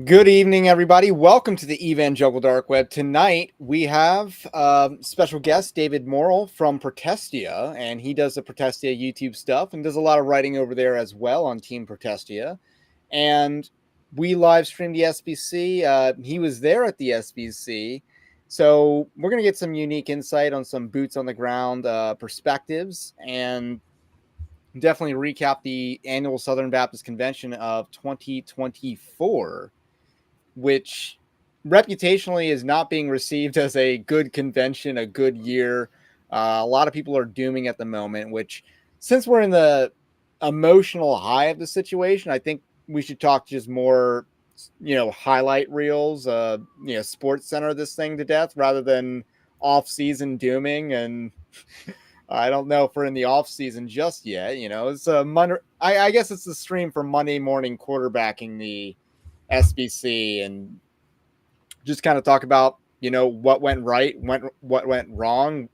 Good evening, everybody. Welcome to the Evangelical Dark Web. Tonight, we have special guest David Morrill from Protestia, and he does the Protestia YouTube stuff and does a lot of writing over there as well on Team Protestia. And we live streamed the SBC. He was there at the SBC. So we're going to get some unique insight on some boots on the ground perspectives and definitely recap the annual Southern Baptist Convention of 2024. Which reputationally is not being received as a good convention, a good year. A lot of people are dooming at the moment, which since we're in the emotional high of the situation, I think we should talk just more, highlight reels, Sports Center this thing to death rather than off-season dooming. And I don't know if we're in the off season just yet. It's a Monday. I guess it's the stream for Monday morning quarterbacking the SBC and just kind of talk about, what went right, what went wrong,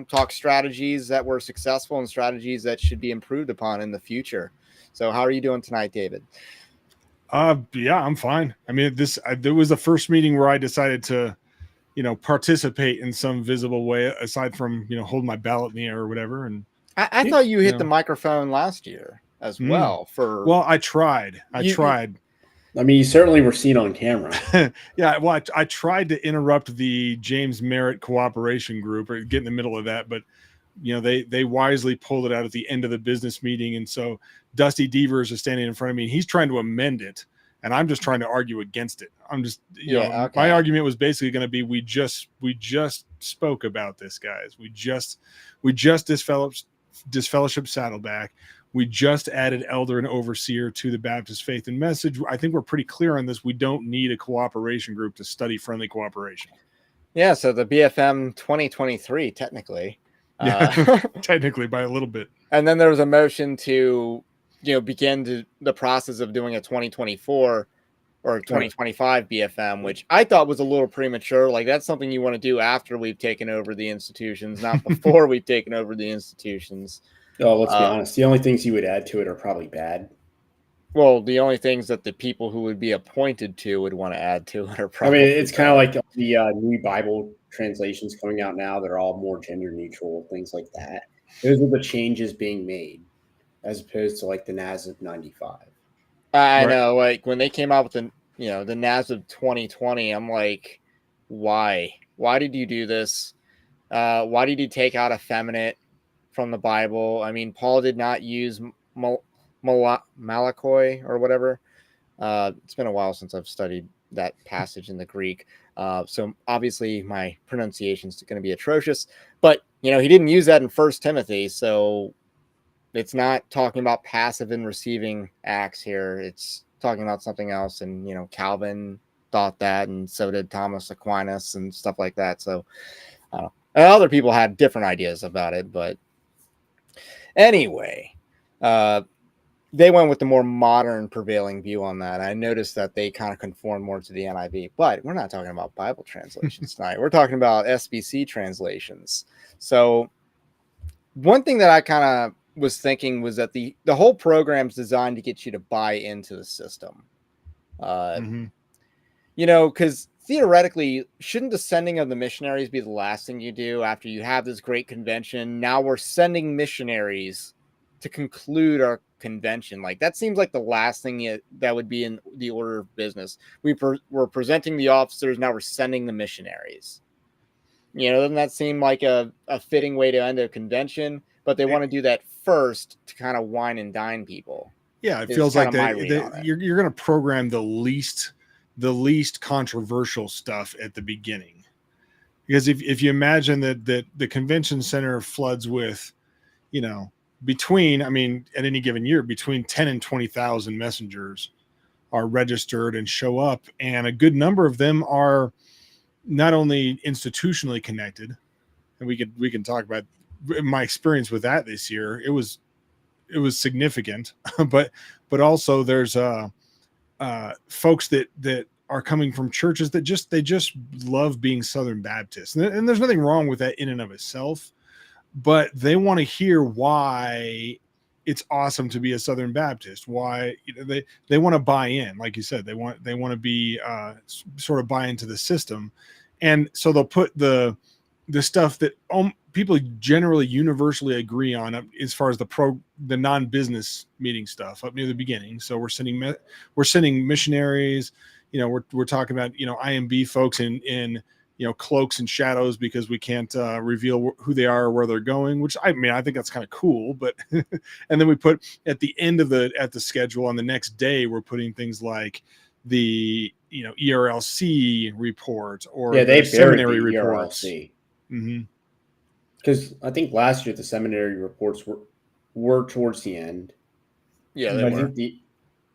talk strategies that were successful and strategies that should be improved upon in the future. So how are you doing tonight, David? Yeah, I'm fine. I mean, there was the first meeting where I decided to, participate in some visible way aside from, holding my ballot in the air or whatever. And I thought you hit the microphone last year as well. I tried. I mean, you certainly were seen on camera. Yeah, well, I tried to interrupt the James Merritt cooperation group or get in the middle of that, but they wisely pulled it out at the end of the business meeting, and so Dusty Devers is standing in front of me, and he's trying to amend it, and I'm just trying to argue against it. I'm just, my argument was basically going to be we just spoke about this, guys. We just disfellowship Saddleback. We just added elder and overseer to the Baptist faith and message. I think we're pretty clear on this. We don't need a cooperation group to study friendly cooperation. Yeah, so the BFM 2023, technically. Yeah, technically by a little bit. And then there was a motion to, begin the process of doing a 2024 or 2025 BFM, which I thought was a little premature. Like, that's something you want to do after we've taken over the institutions, not before we've taken over the institutions. Oh, let's be honest. The only things you would add to it are probably bad. Well, the only things that the people who would be appointed to would want to add to it are probably. I mean, it's kind of like the new Bible translations coming out now that are all more gender neutral, things like that. Those are the changes being made, as opposed to like the NASB 95. I know, like when they came out with the NASB 2020, I'm like, why? Why did you do this? Why did you take out effeminate from the Bible? I mean, Paul did not use Malakoi or whatever. It's been a while since I've studied that passage in the Greek. So obviously my pronunciation is going to be atrocious, but he didn't use that in 1 Timothy. So it's not talking about passive and receiving acts here. It's talking about something else. And, Calvin thought that, and so did Thomas Aquinas and stuff like that. So other people had different ideas about it, but anyway, they went with the more modern prevailing view on that. I noticed that they kind of conform more to the NIV, but we're not talking about Bible translations tonight. We're talking about SBC translations. So one thing that I kind of was thinking was that the whole program's designed to get you to buy into the system. Because theoretically, shouldn't the sending of the missionaries be the last thing you do after you have this great convention? Now we're sending missionaries to conclude our convention. Like, that seems like the last thing that would be in the order of business. We're presenting the officers, now we're sending the missionaries. Doesn't that seem like a fitting way to end a convention? But they want to do that first to kind of wine and dine people. Yeah, it feels like you're going to program the least controversial stuff at the beginning. Because if you imagine that the convention center floods with, at any given year, between 10 and 20,000 messengers are registered and show up. And a good number of them are not only institutionally connected, and we can talk about my experience with that this year. It was significant, but also there's folks that are coming from churches that just love being Southern Baptist. And there's nothing wrong with that in and of itself, but they want to hear why it's awesome to be a Southern Baptist. Why? They want to buy in, like you said, they want to be sort of buy into the system, and so they'll put the stuff that people generally universally agree on as far as the non-business meeting stuff up near the beginning. So we're sending missionaries. We're talking about IMB folks in cloaks and shadows because we can't reveal who they are or where they're going, which I think that's kind of cool. But and then we put at the end of the schedule on the next day, we're putting things like the ERLC report or they the seminary the reports. ERLC. Mm-hmm. Because I think last year the seminary reports were towards the end. Yeah, they were.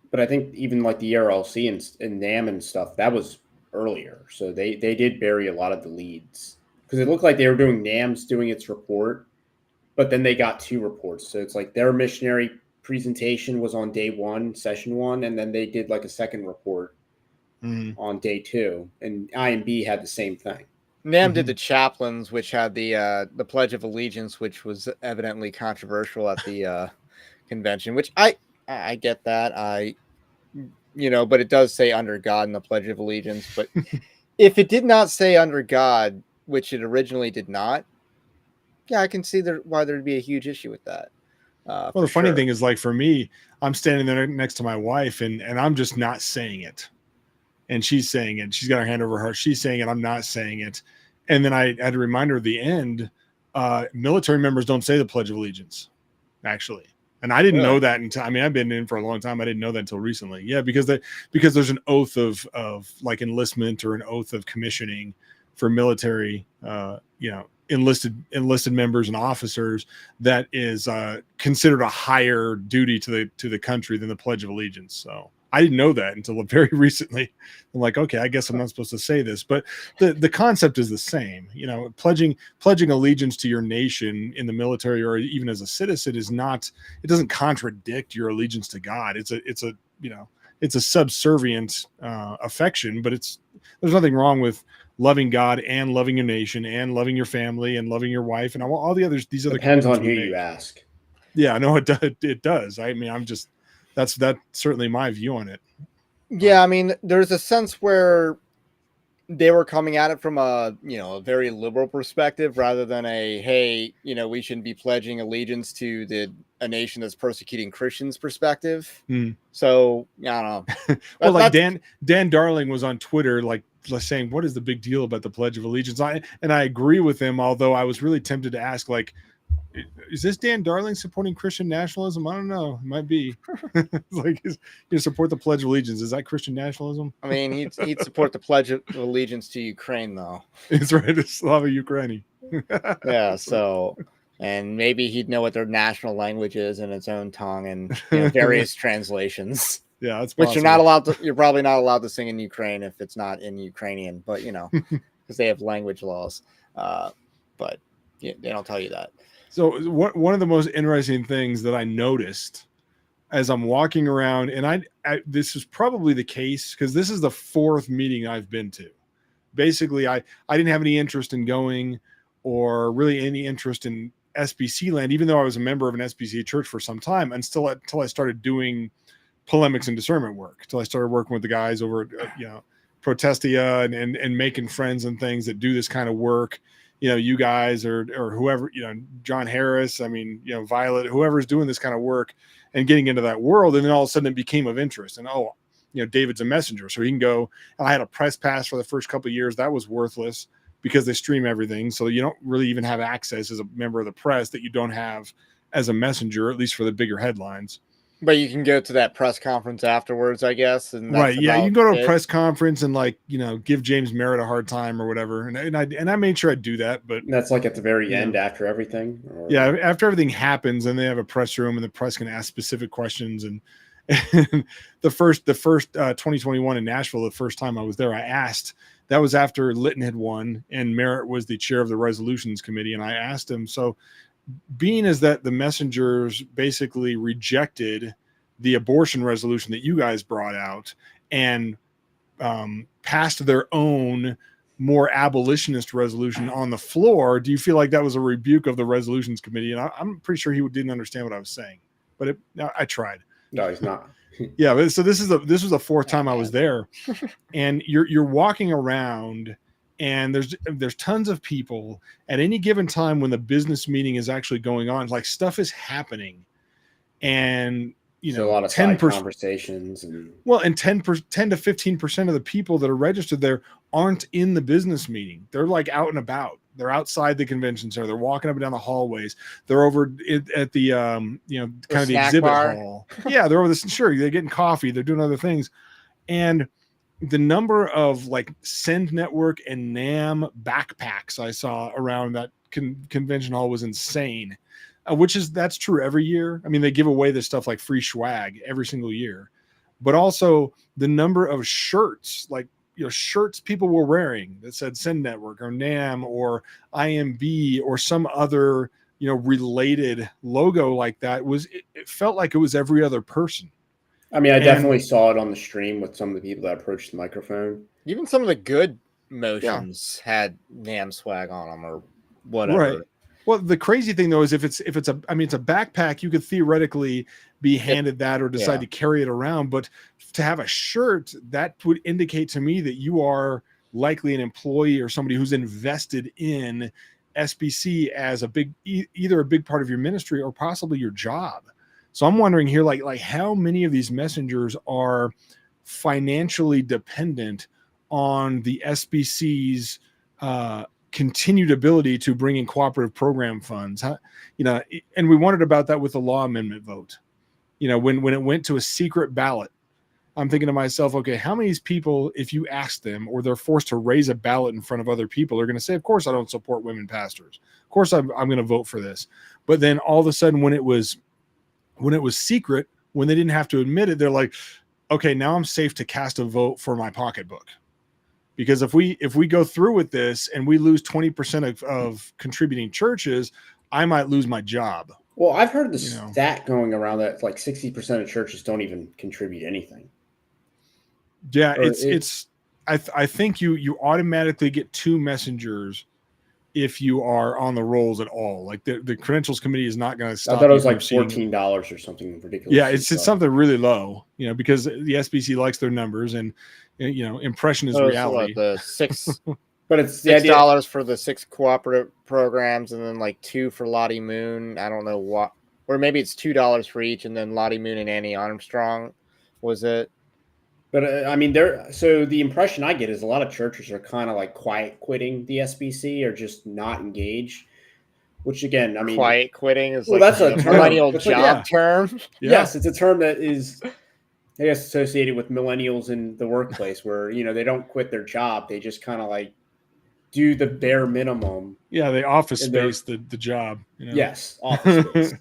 But I think even like the ERLC and NAM and stuff, that was earlier. So they did bury a lot of the leads. Because it looked like they were doing NAM's doing its report, but then they got 2 reports. So it's like their missionary presentation was on day 1, session 1, and then they did like a second report on day 2. And IMB had the same thing. NAM did the chaplains, which had the Pledge of Allegiance, which was evidently controversial at the convention, which I get that. But it does say under God in the Pledge of Allegiance. But if it did not say under God, which it originally did not, yeah, I can see why there'd be a huge issue with that. Well, the funny thing is, like for me, I'm standing there next to my wife and I'm just not saying it. And she's saying it. She's got her hand over her heart. She's saying it. I'm not saying it. And then I had to remind her at the end, military members don't say the Pledge of Allegiance, actually. And I didn't know that until, I've been in for a long time. I didn't know that until recently. Yeah, because there's an oath of like enlistment or an oath of commissioning for military, enlisted members and officers that is considered a higher duty to the country than the Pledge of Allegiance. So I didn't know that until very recently. I'm like, okay, I guess I'm not supposed to say this, but the concept is the same. Pledging allegiance to your nation in the military or even as a citizen it doesn't contradict your allegiance to God. It's a subservient affection, but there's nothing wrong with loving God and loving your nation and loving your family and loving your wife and all the others. These other depends on who you ask. Yeah, no, it does. That's certainly my view on it. Yeah, there's a sense where they were coming at it from a very liberal perspective rather than we shouldn't be pledging allegiance to a nation that's persecuting Christians perspective. So I don't know. Well, like Dan Darling was on Twitter, like saying, "What is the big deal about the Pledge of Allegiance?" I agree with him, although I was really tempted to ask, like, is this Dan Darling supporting Christian nationalism? I don't know. It might be. Like, you support the Pledge of Allegiance. Is that Christian nationalism? He'd support the Pledge of Allegiance to Ukraine, though. It's right. It's Slava Ukraini. Yeah. So, and maybe he'd know what their national language is in its own tongue and various translations. Yeah, that's which you're probably not allowed to sing in Ukraine if it's not in Ukrainian, but because they have language laws. But they don't tell you that. So one of the most interesting things that I noticed as I'm walking around, and this is probably the case because this is the 4th meeting I've been to. Basically, I didn't have any interest in going or really any interest in SBC land, even though I was a member of an SBC church for some time, until I started doing polemics and discernment work, till I started working with the guys over at Protestia and making friends and things that do this kind of work. You guys or whoever, John Harris, Violet, whoever's doing this kind of work and getting into that world. And then all of a sudden it became of interest. And, David's a messenger, so he can go. And I had a press pass for the first couple of years. That was worthless because they stream everything. So you don't really even have access as a member of the press that you don't have as a messenger, at least for the bigger headlines. But you can go to that press conference afterwards, I guess. And right. Yeah. You can go to a press conference and give James Merritt a hard time or whatever. And I made sure I'd do that, but that's like at the very end after everything. Yeah. After everything happens and they have a press room and the press can ask specific questions. And the first 2021 in Nashville, the first time I was there, I asked, that was after Litton had won and Merritt was the chair of the resolutions committee. And I asked him, so being as that the messengers basically rejected the abortion resolution that you guys brought out and passed their own more abolitionist resolution on the floor, do you feel like that was a rebuke of the resolutions committee? And I'm pretty sure he didn't understand what I was saying. but I tried. No, he's not. Yeah, but so this was the fourth time I was there, and you're walking around, and there's tons of people at any given time when the business meeting is actually going on. Like stuff is happening, and a lot of side conversations, and 10 to 15% of the people that are registered there aren't in the business meeting. They're like out and about. They're outside the convention center. They're walking up and down the hallways. They're over at the kind of the exhibit hall. Yeah, they're over this. Sure, they're getting coffee. They're doing other things, and the number of like Send Network and NAM backpacks I saw around that convention hall was insane. That's true every year. I mean, they give away this stuff like free swag every single year, but also the number of shirts, like, shirts people were wearing that said Send Network or NAM or IMB or some other, related logo like that it felt like it was every other person. I mean, I definitely saw it on the stream with some of the people that approached the microphone. Even some of the good motions had NAM swag on them or whatever. Right. Well, the crazy thing though is if it's a backpack, you could theoretically be handed that or decide to carry it around. But to have a shirt, that would indicate to me that you are likely an employee or somebody who's invested in SBC as either a big part of your ministry or possibly your job. So I'm wondering here, like how many of these messengers are financially dependent on the SBC's continued ability to bring in cooperative program funds, and we wondered about that with the law amendment vote. When it went to a secret ballot, I'm thinking to myself, okay, how many people, if you ask them or they're forced to raise a ballot in front of other people, are going to say, of course I don't support women pastors. Of course I'm going to vote for this. But then all of a sudden when it was secret, when they didn't have to admit it, they're like, okay, now I'm safe to cast a vote for my pocketbook. Because if we go through with this and we lose 20% of contributing churches, I might lose my job. Well, I've heard the stat going around that like 60% of churches don't even contribute anything. Yeah, I think you automatically get 2 messengers if you are on the rolls at all. Like the credentials committee is not going to stop. I thought it was like $14 or something ridiculous. Yeah, it's something really low, because the SBC likes their numbers and impression is reality. The 6, but it's $6 for the 6 cooperative programs, and then like 2 for Lottie Moon. I don't know what, or maybe it's $2 for each, and then Lottie Moon and Annie Armstrong was it? But I mean, so the impression I get is a lot of churches are kind of like quiet quitting the SBC or just not engaged. Which again, I mean, quiet quitting is that's a millennial job term. Yeah. Yes, it's a term that is, I guess, associated with millennials in the workplace, where they don't quit their job; they just kind of like do the bare minimum. Yeah, they office space the job. Yes, office space.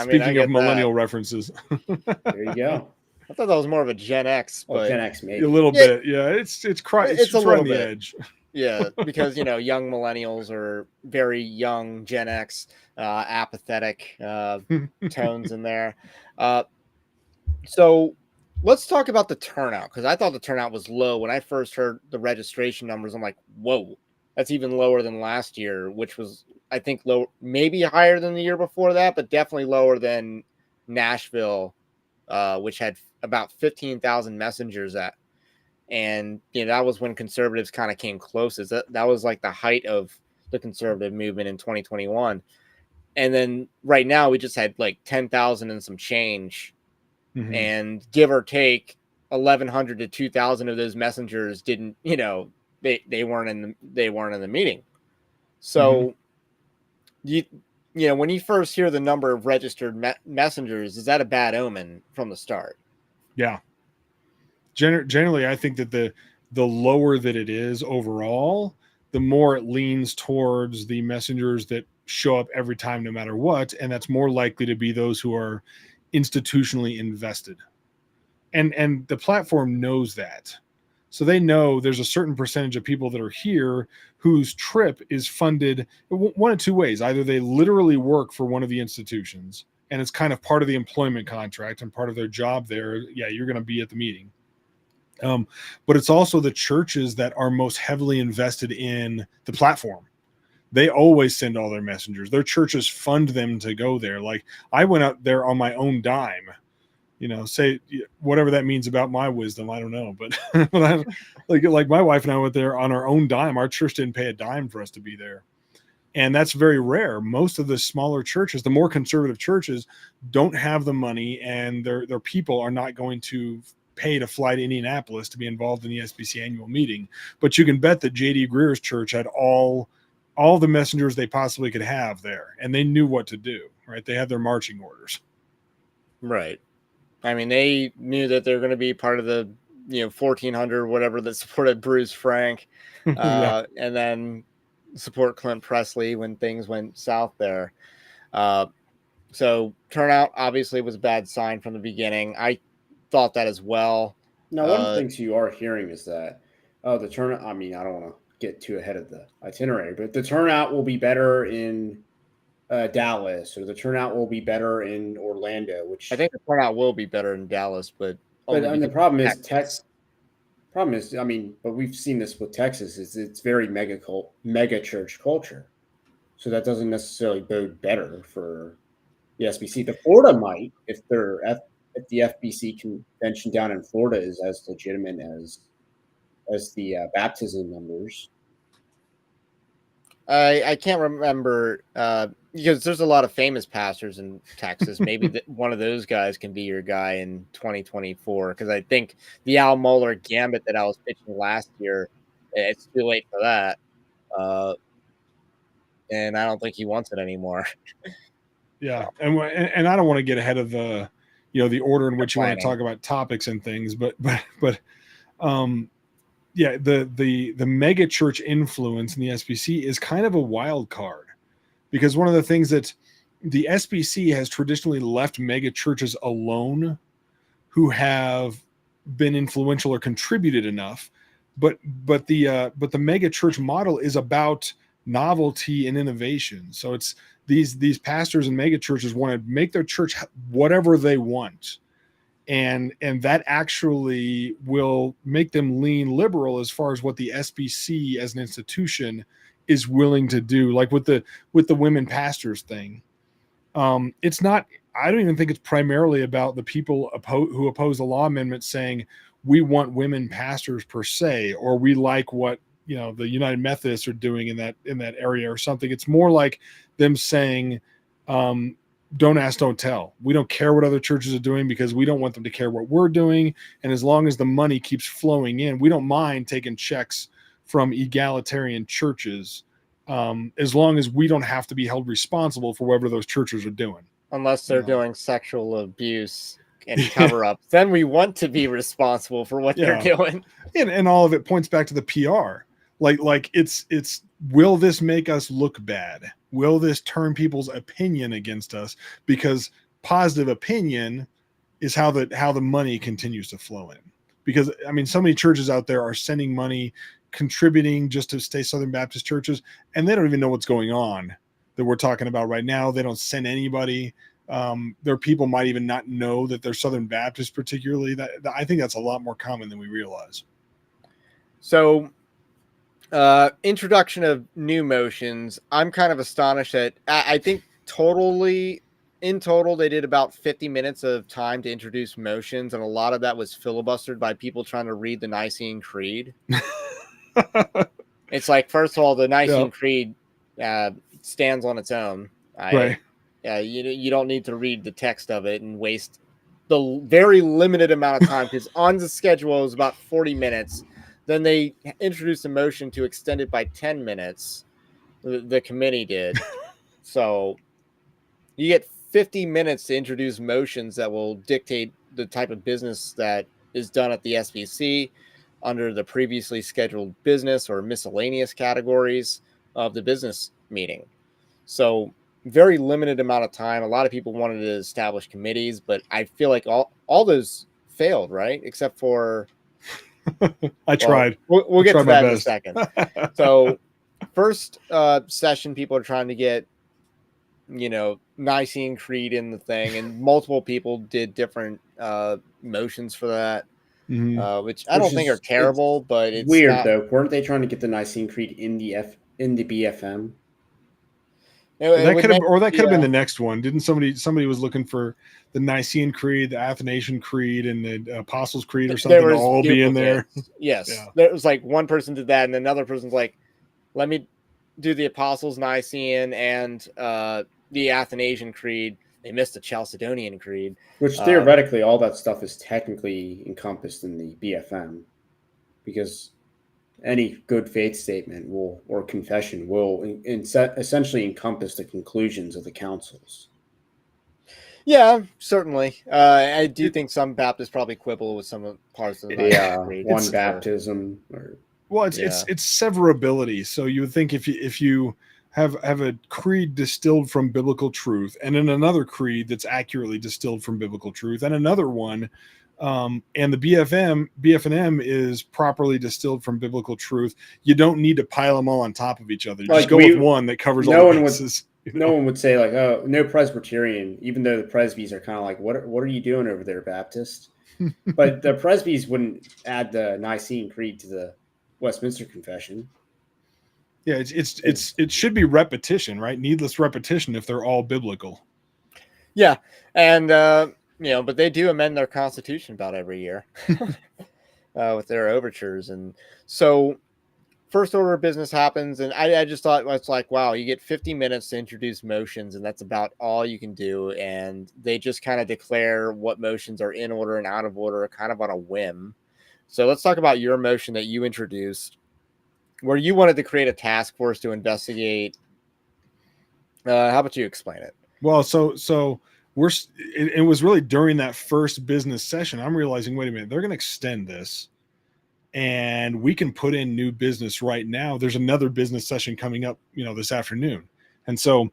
Speaking of millennial references, there you go. I thought that was more of a Gen X, but Gen X maybe a little bit. Yeah, it's right on the edge. Yeah, because young millennials are very young Gen X, apathetic tones in there. So let's talk about the turnout, because I thought the turnout was low when I first heard the registration numbers. I'm like, whoa, that's even lower than last year, which was, I think, low, maybe higher than the year before that, but definitely lower than Nashville, which had about 15,000 messengers at. And that was when conservatives kind of came closest. That was like the height of the conservative movement in 2021. And then right now we just had like 10,000 and some change. Mm-hmm. And give or take 1,100 to 2,000 of those messengers didn't, they weren't in the meeting. So when you first hear the number of registered messengers, is that a bad omen from the start? Yeah. Generally, I think that the lower that it is overall, the more it leans towards the messengers that show up every time, no matter what. And that's more likely to be those who are institutionally invested. And the platform knows that. So they know there's a certain percentage of people that are here whose trip is funded one of 2 ways. Either they literally work for one of the institutions, and it's kind of part of the employment contract and part of their job there. Yeah, you're going to be at the meeting. But it's also the churches that are most heavily invested in the platform. They always send all their messengers. Their churches fund them to go there. Like I went out there on my own dime. Say whatever that means about my wisdom, I don't know, but like my wife and I went there on our own dime. Our church didn't pay a dime for us to be there, and that's very rare. Most of the smaller churches, the more conservative churches, don't have the money, and their people are not going to pay to fly to Indianapolis to be involved in the SBC annual meeting. But you can bet that J.D. Greer's church had all the messengers they possibly could have there, and they knew what to do. Right? They had their marching orders. Right. I mean, they knew that they're going to be part of the 1400 whatever that supported Bruce Frank, Yeah. and then support Clint Presley when things went south there. So turnout obviously was a bad sign from the beginning. I thought that as well. Now, one of the things you are hearing is that the turnout. I mean, I don't want to get too ahead of the itinerary, but the turnout will be better in Dallas, or the turnout will be better in Orlando. Which I think the turnout will be better in Dallas, but the problem is Texas. Problem is, I mean, but we've seen this with Texas. Is it's very mega church culture, so that doesn't necessarily bode better for the SBC. The Florida might, if the FBC convention down in Florida is as legitimate as the baptism numbers. I can't remember because there's a lot of famous pastors in Texas. Maybe one of those guys can be your guy in 2024, because I think the Al Mohler gambit that I was pitching last year, it's too late for that. And I don't think he wants it anymore. Yeah, and I don't want to get ahead of the the order in which you want to talk about topics and things, but yeah, the mega church influence in the SBC is kind of a wild card, because one of the things that the SBC has traditionally left mega churches alone who have been influential or contributed enough, but the mega church model is about novelty and innovation. So it's these pastors and mega churches want to make their church whatever they want, and that actually will make them lean liberal as far as what the SBC as an institution is willing to do. Like with the women pastors thing, it's not. I don't even think it's primarily about the people who oppose the law amendment saying we want women pastors per se, or we like what the United Methodists are doing in that area or something. It's more like them saying, don't ask, don't tell. We don't care what other churches are doing because we don't want them to care what we're doing. And as long as the money keeps flowing in, we don't mind taking checks from egalitarian churches, as long as we don't have to be held responsible for whatever those churches are doing. Unless they're doing sexual abuse and cover up, then we want to be responsible for what they're doing. And all of it points back to the PR. Like it's will this make us look bad? Will this turn people's opinion against us? Because positive opinion is how the money continues to flow in. Because I mean, so many churches out there are sending money, contributing just to stay Southern Baptist churches, and they don't even know what's going on that we're talking about right now. They don't send anybody. Their people might even not know that they're Southern Baptist, particularly. That I think that's a lot more common than we realize. So, introduction of new motions. I'm kind of astonished that I think in total they did about 50 minutes of time to introduce motions, and a lot of that was filibustered by people trying to read the Nicene Creed. It's like, first of all, the Nicene Creed stands on its own. Right. You don't need to read the text of it and waste the very limited amount of time, because on the schedule it was about 40 minutes. Then they introduced a motion to extend it by 10 minutes. The committee did. So you get 50 minutes to introduce motions that will dictate the type of business that is done at the SBC under the previously scheduled business or miscellaneous categories of the business meeting. So very limited amount of time. A lot of people wanted to establish committees, but I feel like all those failed, right? Except for I tried. We'll get to that in a second. So first session, people are trying to get Nicene Creed in the thing, and multiple people did different motions for that. Which I don't think are terrible, but it's weird not... though. Weren't they trying to get the Nicene Creed in the BFM? That would could have, never or that be could have been a- the next one. Didn't somebody was looking for the Nicene Creed, the Athanasian Creed, and the Apostles' Creed or there something to was all be in there? duplicates. Yes, Yeah. there was like one person did that, and another person's like, let me do the Apostles' Nicene and the Athanasian Creed. They missed the Chalcedonian Creed. Which theoretically, all that stuff is technically encompassed in the BFM, because any good faith statement will or confession will essentially encompass the conclusions of the councils. Yeah, certainly. I do It, think some Baptists probably quibble with some of parts of the Nicene Creed. One Sure. baptism, or well, it's severability. So you would think if you have a creed distilled from biblical truth, and then another creed that's accurately distilled from biblical truth, and another one, and the BFM is properly distilled from biblical truth, you don't need to pile them all on top of each other. Just go with one that covers all the bases. No one would say like, oh, no Presbyterian, even though the Presbys are kind of like, what are you doing over there, Baptist? But the Presbys wouldn't add the Nicene Creed to the Westminster Confession. Yeah, it should be repetition, right? Needless repetition if they're all biblical. Yeah, and but they do amend their constitution about every year with their overtures, and so first order of business happens, and I just thought it's like, wow, you get 50 minutes to introduce motions, and that's about all you can do, and they just kind of declare what motions are in order and out of order, kind of on a whim. So let's talk about your motion that you introduced, where you wanted to create a task force to investigate. How about you explain it? Well, so it was really during that first business session, I'm realizing, wait a minute, they're going to extend this, and we can put in new business right now. There's another business session coming up, this afternoon. And so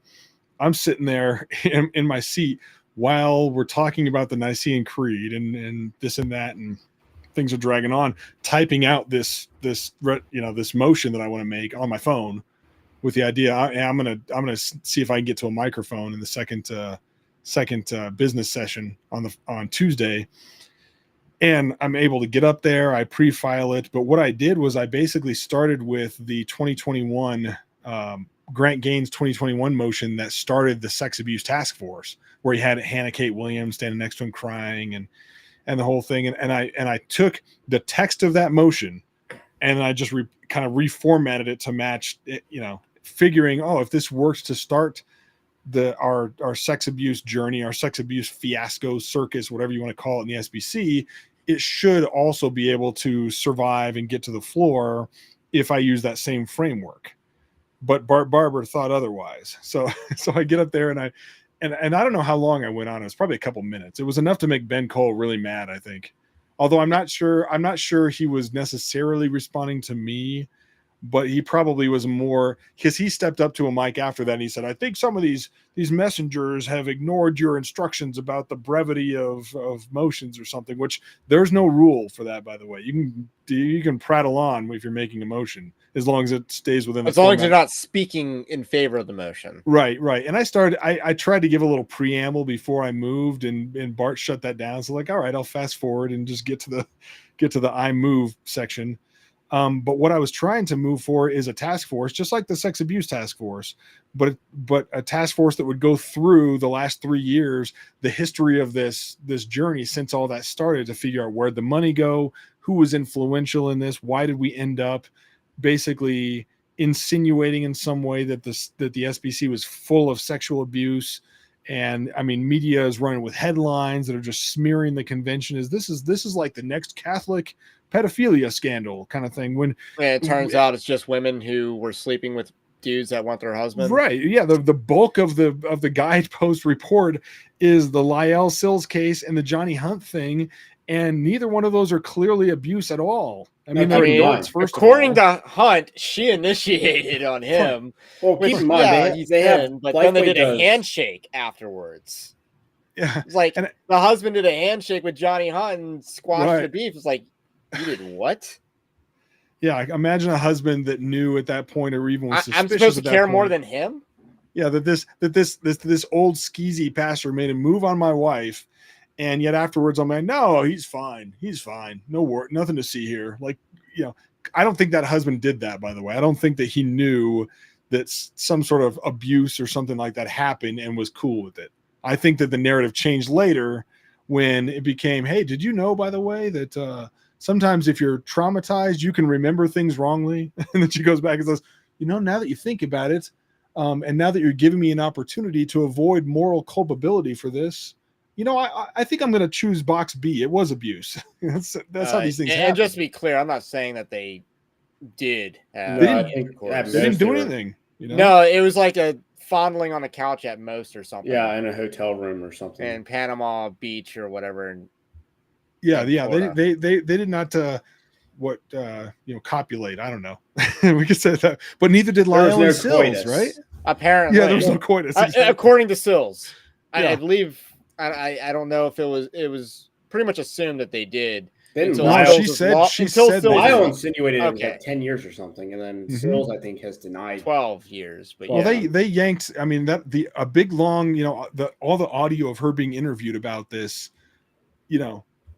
I'm sitting there in my seat while we're talking about the Nicene Creed and this and that, and things are dragging on, typing out this motion that I want to make on my phone with the idea I'm going to see if I can get to a microphone in the second business session on Tuesday. And I'm able to get up there. I pre-file it. But what I did was I basically started with the 2021 Grant Gaines 2021 motion that started the sex abuse task force, where he had Hannah Kate Williams standing next to him crying and the whole thing. And I took the text of that motion and I just kind of reformatted it to match it, figuring, if this works to start our sex abuse journey, our sex abuse fiasco circus, whatever you want to call it in the SBC, it should also be able to survive and get to the floor if I use that same framework. But Bart Barber thought otherwise. So I get up there and I don't know how long I went on. It was probably a couple minutes. It was enough to make Ben Cole really mad, I think. Although I'm not sure he was necessarily responding to me, but he probably was more, because he stepped up to a mic after that and he said, I think some of these messengers have ignored your instructions about the brevity of motions or something, which there's no rule for that, by the way. You can prattle on if you're making a motion, as long as it stays within as long as you're not speaking in favor of the motion. Right. And I tried to give a little preamble before I moved, and Bart shut that down. So like, all right, I'll fast forward and just get to the I move section. But what I was trying to move for is a task force, just like the sex abuse task force, but a task force that would go through the last 3 years, the history of this journey since all that started, to figure out where'd the money go, who was influential in this, why did we end up basically insinuating in some way that the SBC was full of sexual abuse. And I mean, media is running with headlines that are just smearing the convention as this is like the next Catholic pedophilia scandal kind of thing. When it turns out it's just women who were sleeping with dudes that want their husband. Right. Yeah. The bulk of the guidepost report is the Lyle Sills case and the Johnny Hunt thing. And neither one of those are clearly abuse at all. I mean, they're adults, first according to Hunt, she initiated on him. Well, keep in mind, they have, but then they did a handshake afterwards. Yeah. It's like the husband did a handshake with Johnny Hunt and squashed the beef. It's like, you did what? Yeah, imagine a husband that knew at that point, or even was suspicious. I'm supposed to care more than him? Yeah, that this old skeezy pastor made a move on my wife. And yet afterwards, I'm like, no, he's fine. He's fine. No work, nothing to see here. Like, I don't think that husband did that, by the way. I don't think that he knew that some sort of abuse or something like that happened and was cool with it. I think that the narrative changed later when it became, hey, did you know, by the way, that sometimes if you're traumatized, you can remember things wrongly? And then she goes back and says, now that you think about it, and now that you're giving me an opportunity to avoid moral culpability for this, I think I'm going to choose box B. It was abuse. That's how these things happen. And just to be clear, I'm not saying that they did. They didn't do anything. No, it was like a fondling on the couch at most or something. Yeah, in a hotel room or something. In Panama Beach or whatever. And they did not copulate. I don't know. We could say that, but neither did Lyle and Sills, right? Apparently, yeah, there was no coitus. According to Sills, yeah. I believe. I don't know if it was pretty much assumed that they did. She said Lyle insinuated it was like 10 years or something, and then Sills, I think, has denied 12 years. But they yanked. I mean, a big long, all the audio of her being interviewed about this,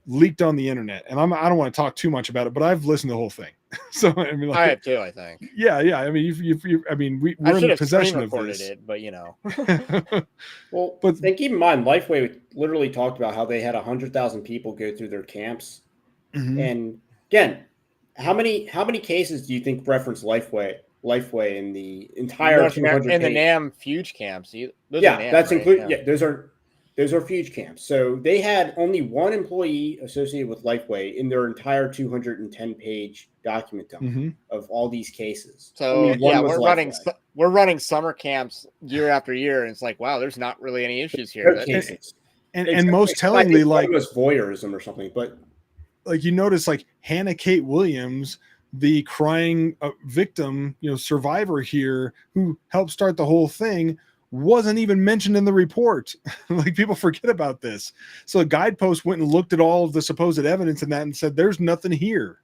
leaked on the internet, and I don't want to talk too much about it, but I've listened to the whole thing. So I mean, I have too. I think. Yeah. I mean, we're in possession of this. It, but well, but keep in mind, Lifeway literally talked about how they had 100,000 people go through their camps, and again, how many cases do you think reference Lifeway in the entire 200 in the NAM Fuge camps? That's included. Yeah, those are Fuge camps. So they had only one employee associated with Lifeway in their entire 210-page document dump of all these cases. So we're running summer camps year after year, and it's like, wow, there's not really any issues here. And most tellingly, like, it was voyeurism or something, but like you notice, like Hannah Kate Williams, the crying victim, survivor here, who helped start the whole thing, wasn't even mentioned in the report. Like, people forget about this. So a Guidepost went and looked at all of the supposed evidence in that and said, there's nothing here.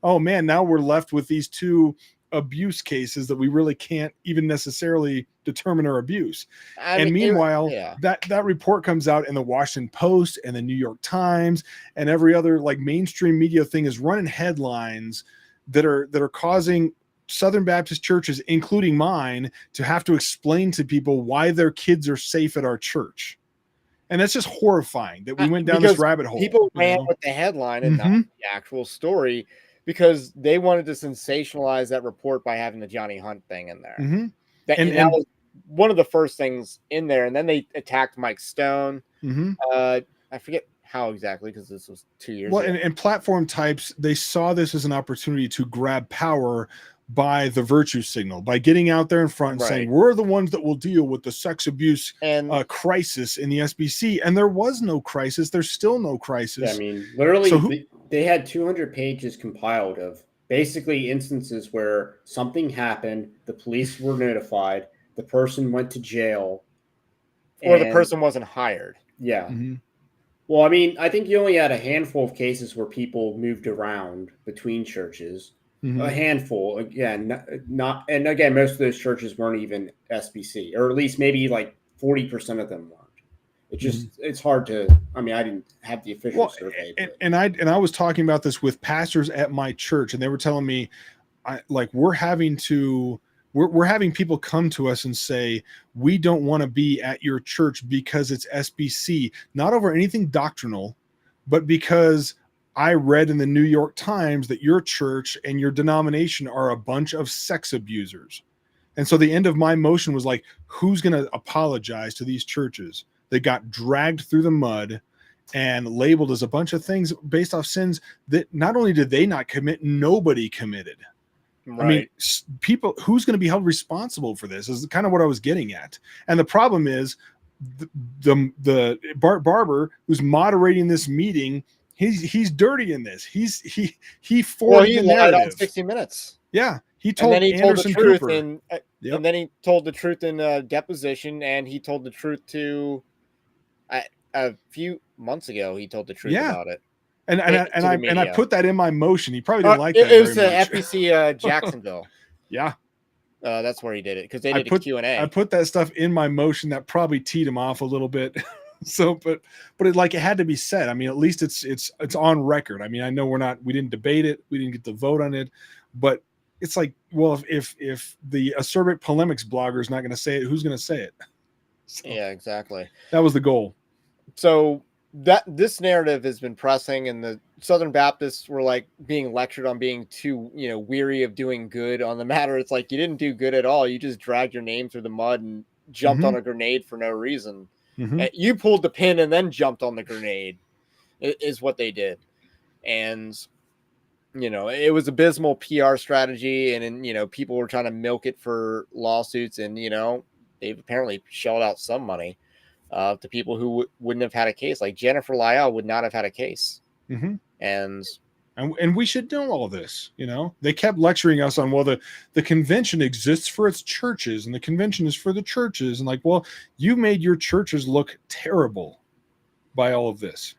Oh man, now we're left with these two abuse cases that we really can't even necessarily determine are abuse. Meanwhile, that report comes out in the Washington Post and the New York Times and every other like mainstream media thing is running headlines that are causing Southern Baptist churches, including mine, to have to explain to people why their kids are safe at our church. And that's just horrifying that we went down this rabbit hole. People ran with the headline and not the actual story because they wanted to sensationalize that report by having the Johnny Hunt thing in there. That was one of the first things in there. And then they attacked Mike Stone. I forget how exactly, because this was 2 years ago. And platform types, they saw this as an opportunity to grab power by the virtue signal, by getting out there in front and saying, we're the ones that will deal with the sex abuse crisis in the SBC. And there was no crisis. There's still no crisis. Yeah, I mean, literally, they had 200 pages compiled of basically instances where something happened, the police were notified, the person went to jail. Or the person wasn't hired. Yeah. Well, I mean, I think you only had a handful of cases where people moved around between churches. A handful, again, not, and again, most of those churches weren't even SBC, or at least maybe like 40% of them weren't. It just, it's hard to, I mean, I didn't have the official survey. And I was talking about this with pastors at my church, and they were telling me, we're having people come to us and say, we don't want to be at your church because it's SBC, not over anything doctrinal, but because I read in the New York Times that your church and your denomination are a bunch of sex abusers. And so the end of my motion was like, who's going to apologize to these churches? They got dragged through the mud and labeled as a bunch of things based off sins that not only did they not commit, nobody committed. I mean, people, who's going to be held responsible for this is kind of what I was getting at. And the problem is the Bart Barber, who's moderating this meeting, he's dirty in this. He forwarded the narrative. On 60 Minutes. Yeah, he told. And then he told the truth Cooper. and then he told the truth in a deposition, and he told the truth to a few months ago. He told the truth about it. And I put that in my motion. He probably didn't like that. It was FBC Jacksonville. Yeah. That's where he did it, because they did a Q&A. I put that stuff in my motion that probably teed him off a little bit. So, but it had to be said. I mean, at least it's on record. I mean, I know we didn't debate it. We didn't get to vote on it, but it's like, well, if the acerbic polemics blogger is not going to say it, who's going to say it? So Yeah, exactly. that was the goal. So that this narrative has been pressing, and the Southern Baptists were like being lectured on being too, weary of doing good on the matter. It's like, you didn't do good at all. You just dragged your name through the mud and jumped on a grenade for no reason. You pulled the pin and then jumped on the grenade is what they did. And, it was abysmal PR strategy, and people were trying to milk it for lawsuits, and, they've apparently shelled out some money to people who wouldn't have had a case. Like Jennifer Lyell would not have had a case. And we should know all this. They kept lecturing us on, well, the convention exists for its churches, and the convention is for the churches. And like, well, you made your churches look terrible by all of this.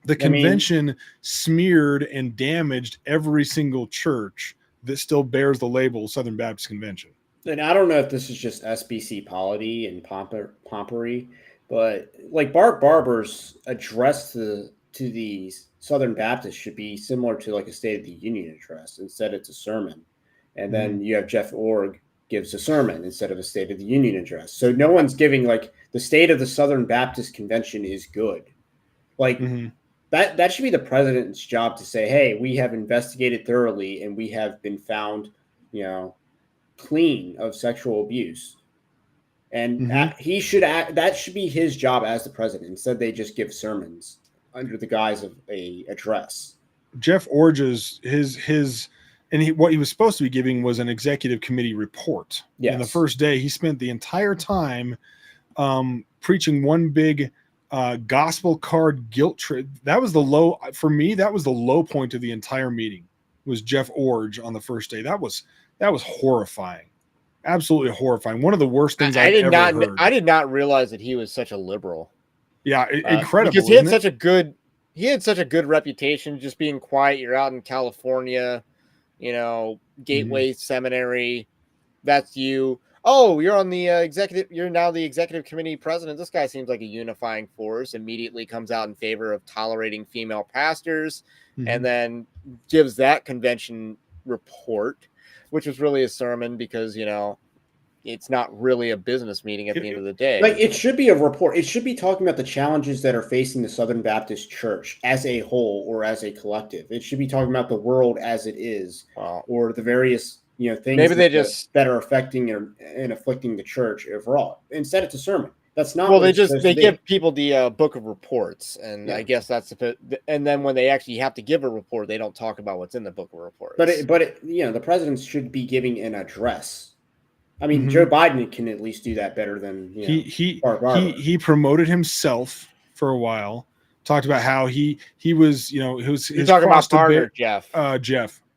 The convention smeared and damaged every single church that still bears the label Southern Baptist Convention. And I don't know if this is just SBC polity and pompery, but like Bart Barber's address to the Southern Baptists should be similar to like a State of the Union address. Instead, it's a sermon. And then you have Jeff Org gives a sermon instead of a State of the Union address. So no one's giving like the state of the Southern Baptist Convention is good. Like that should be the president's job to say, hey, we have investigated thoroughly and we have been found, clean of sexual abuse. And he should that should be his job as the president. Instead, they just give sermons under the guise of a address. Jeff Orge's what he was supposed to be giving was an executive committee report. Yes. And the first day he spent the entire time preaching one big gospel card guilt trip. That was the low for me. That was the low point of the entire meeting. Was Jeff Orge on the first day. That was horrifying. Absolutely horrifying. One of the worst things I've ever heard. I did not realize that he was such a liberal. Yeah, incredible. Because he had such a good reputation, just being quiet. You're out in California, Gateway Seminary. That's you. Oh, you're on the executive. You're now the executive committee president. This guy seems like a unifying force. Immediately comes out in favor of tolerating female pastors, and then gives that convention report, which was really a sermon because it's not really a business meeting at the end of the day. Like, it should be a report. It should be talking about the challenges that are facing the Southern Baptist Church as a whole or as a collective. It should be talking about the world as it is, or the various things maybe that are affecting and afflicting the church overall. Instead, it's a sermon. That's not. Well, they give people the book of reports, and I guess that's and then when they actually have to give a report, they don't talk about what's in the book of reports. But the president should be giving an address. I mean, Joe Biden can at least do that better than he promoted himself for a while. Talked about how he was You're talking about Barber,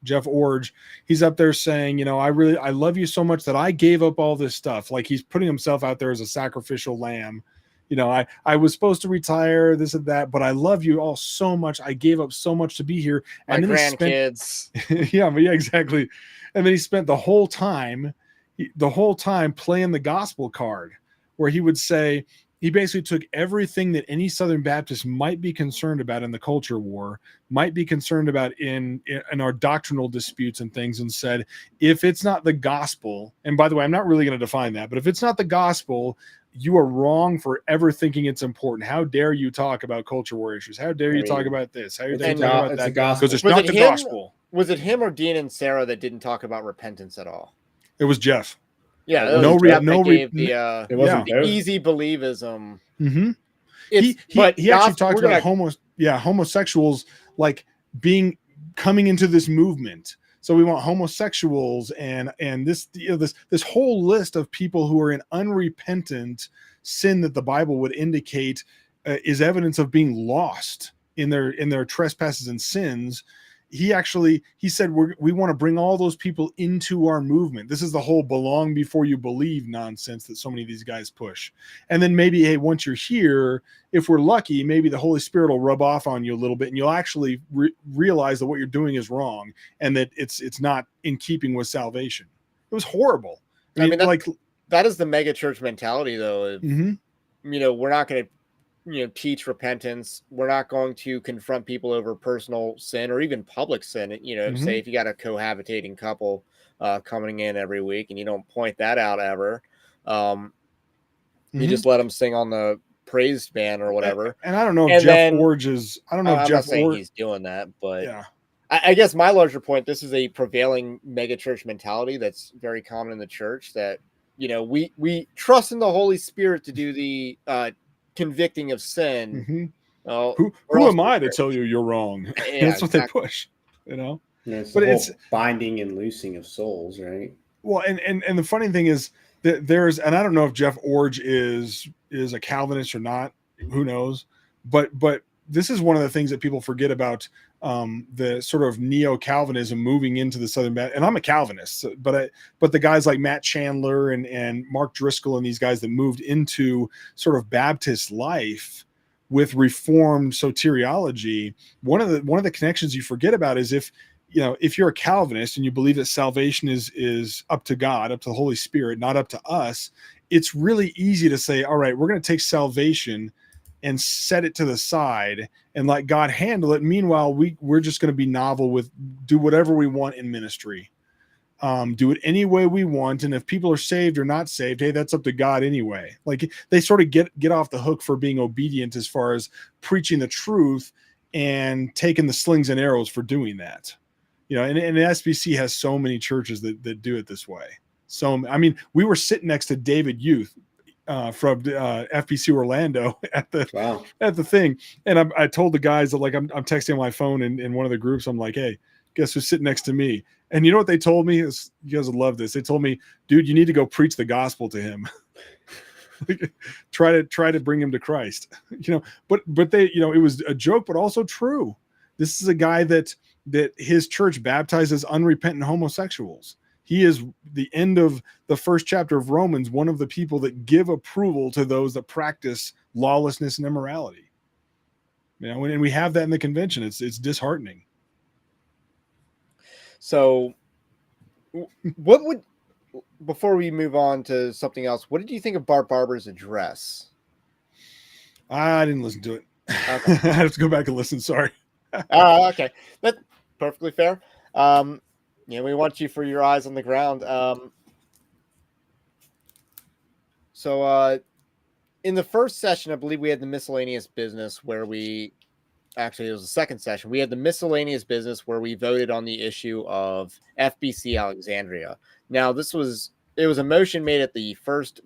Jeff Orge. He's up there saying, I love you so much that I gave up all this stuff. Like, he's putting himself out there as a sacrificial lamb. I was supposed to retire, this and that, but I love you all so much. I gave up so much to be here. And my grandkids. Yeah, exactly. And then he spent the whole time playing the gospel card, where he would say, he basically took everything that any Southern Baptist might be concerned about in the culture war, might be concerned about in our doctrinal disputes and things, and said, if it's not the gospel, and by the way, I'm not really going to define that, but if it's not the gospel, you are wrong for ever thinking it's important. How dare you talk about culture war issues? How dare you talk about this? How dare you talk about that? Because it's not the gospel. Was it him or Dean and Sarah that didn't talk about repentance at all? It was Jeff. Yeah, it wasn't the easy believism. He actually talked about homosexuals like coming into this movement. So we want homosexuals and this whole list of people who are in unrepentant sin that the Bible would indicate is evidence of being lost in their trespasses and sins. He said we want to bring all those people into our movement. This is the whole belong before you believe nonsense that so many of these guys push. And then maybe, hey, once you're here, if we're lucky, maybe the Holy Spirit will rub off on you a little bit, and you'll actually realize that what you're doing is wrong and that it's not in keeping with salvation. It was horrible. I mean, that is the mega church mentality, though. We're not going to. teach repentance. We're not going to confront people over personal sin or even public sin. Say if you got a cohabitating couple coming in every week and you don't point that out ever, you just let them sing on the praise band or whatever. And I don't know if And Jeff then, Orge is. I don't know if I'm Jeff not saying Orge. he's doing that, but Yeah. I guess my larger point, this is a prevailing megachurch mentality that's very common in the church, that, we trust in the Holy Spirit to do the convicting of sin. Well, Who am I to tell you you're wrong? Yeah, That's what they push, Yeah, it's but the whole it's binding and loosing of souls, right? well, and the funny thing is that and I don't know if Jeff Orge is a Calvinist or not, who knows, but this is one of the things that people forget about the sort of neo-Calvinism moving into the Southern Baptist. And I'm a Calvinist, but the guys like Matt Chandler and Mark Driscoll and these guys that moved into sort of Baptist life with Reformed soteriology, one of the connections you forget about is if you're a Calvinist and you believe that salvation is up to God, up to the Holy Spirit, not up to us, it's really easy to say, all right, we're going to take salvation and set it to the side and let God handle it. Meanwhile, we're just going to be novel with do whatever we want in ministry. Do it any way we want. And if people are saved or not saved, hey, that's up to God anyway. Like they sort of get off the hook for being obedient as far as preaching the truth and taking the slings and arrows for doing that. And SBC has so many churches that do it this way. So, I mean, we were sitting next to David Youth from FBC Orlando at the thing. And I told the guys that, like, I'm texting on my phone in one of the groups. I'm like, hey, guess who's sitting next to me? And you know what they told me? You guys would love this. They told me, dude, you need to go preach the gospel to him. try to bring him to Christ, but they, it was a joke, but also true. This is a guy that his church baptizes unrepentant homosexuals. He is the end of the first chapter of Romans, one of the people that give approval to those that practice lawlessness and immorality. And we have that in the convention. It's disheartening. So before we move on to something else, what did you think of Bart Barber's address? I didn't listen to it. Okay. I have to go back and listen. Sorry. Okay. That's perfectly fair. We want you for your eyes on the ground. So in the first session, I believe we had the miscellaneous business where it was the second session. We had the miscellaneous business where we voted on the issue of FBC Alexandria. Now, it was a motion made at the first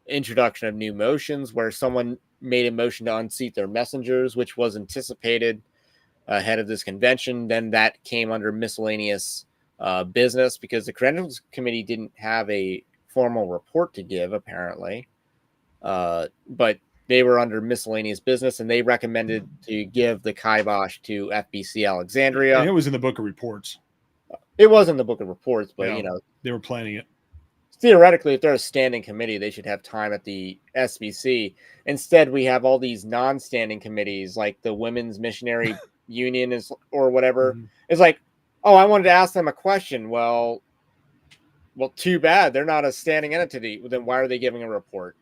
introduction of new motions where someone made a motion to unseat their messengers, which was anticipated ahead of this convention. Then that came under miscellaneous business because the Credentials Committee didn't have a formal report to give, apparently. But they were under miscellaneous business, and they recommended to give the kibosh to FBC Alexandria. And it was in the book of reports. It was in the book of reports, but, they were planning it. Theoretically, if they're a standing committee, they should have time at the SBC. Instead, we have all these non-standing committees, like the Women's Missionary Union or whatever. Mm-hmm. It's like, oh, I wanted to ask them a question. Well, too bad. They're not a standing entity. Then why are they giving a report?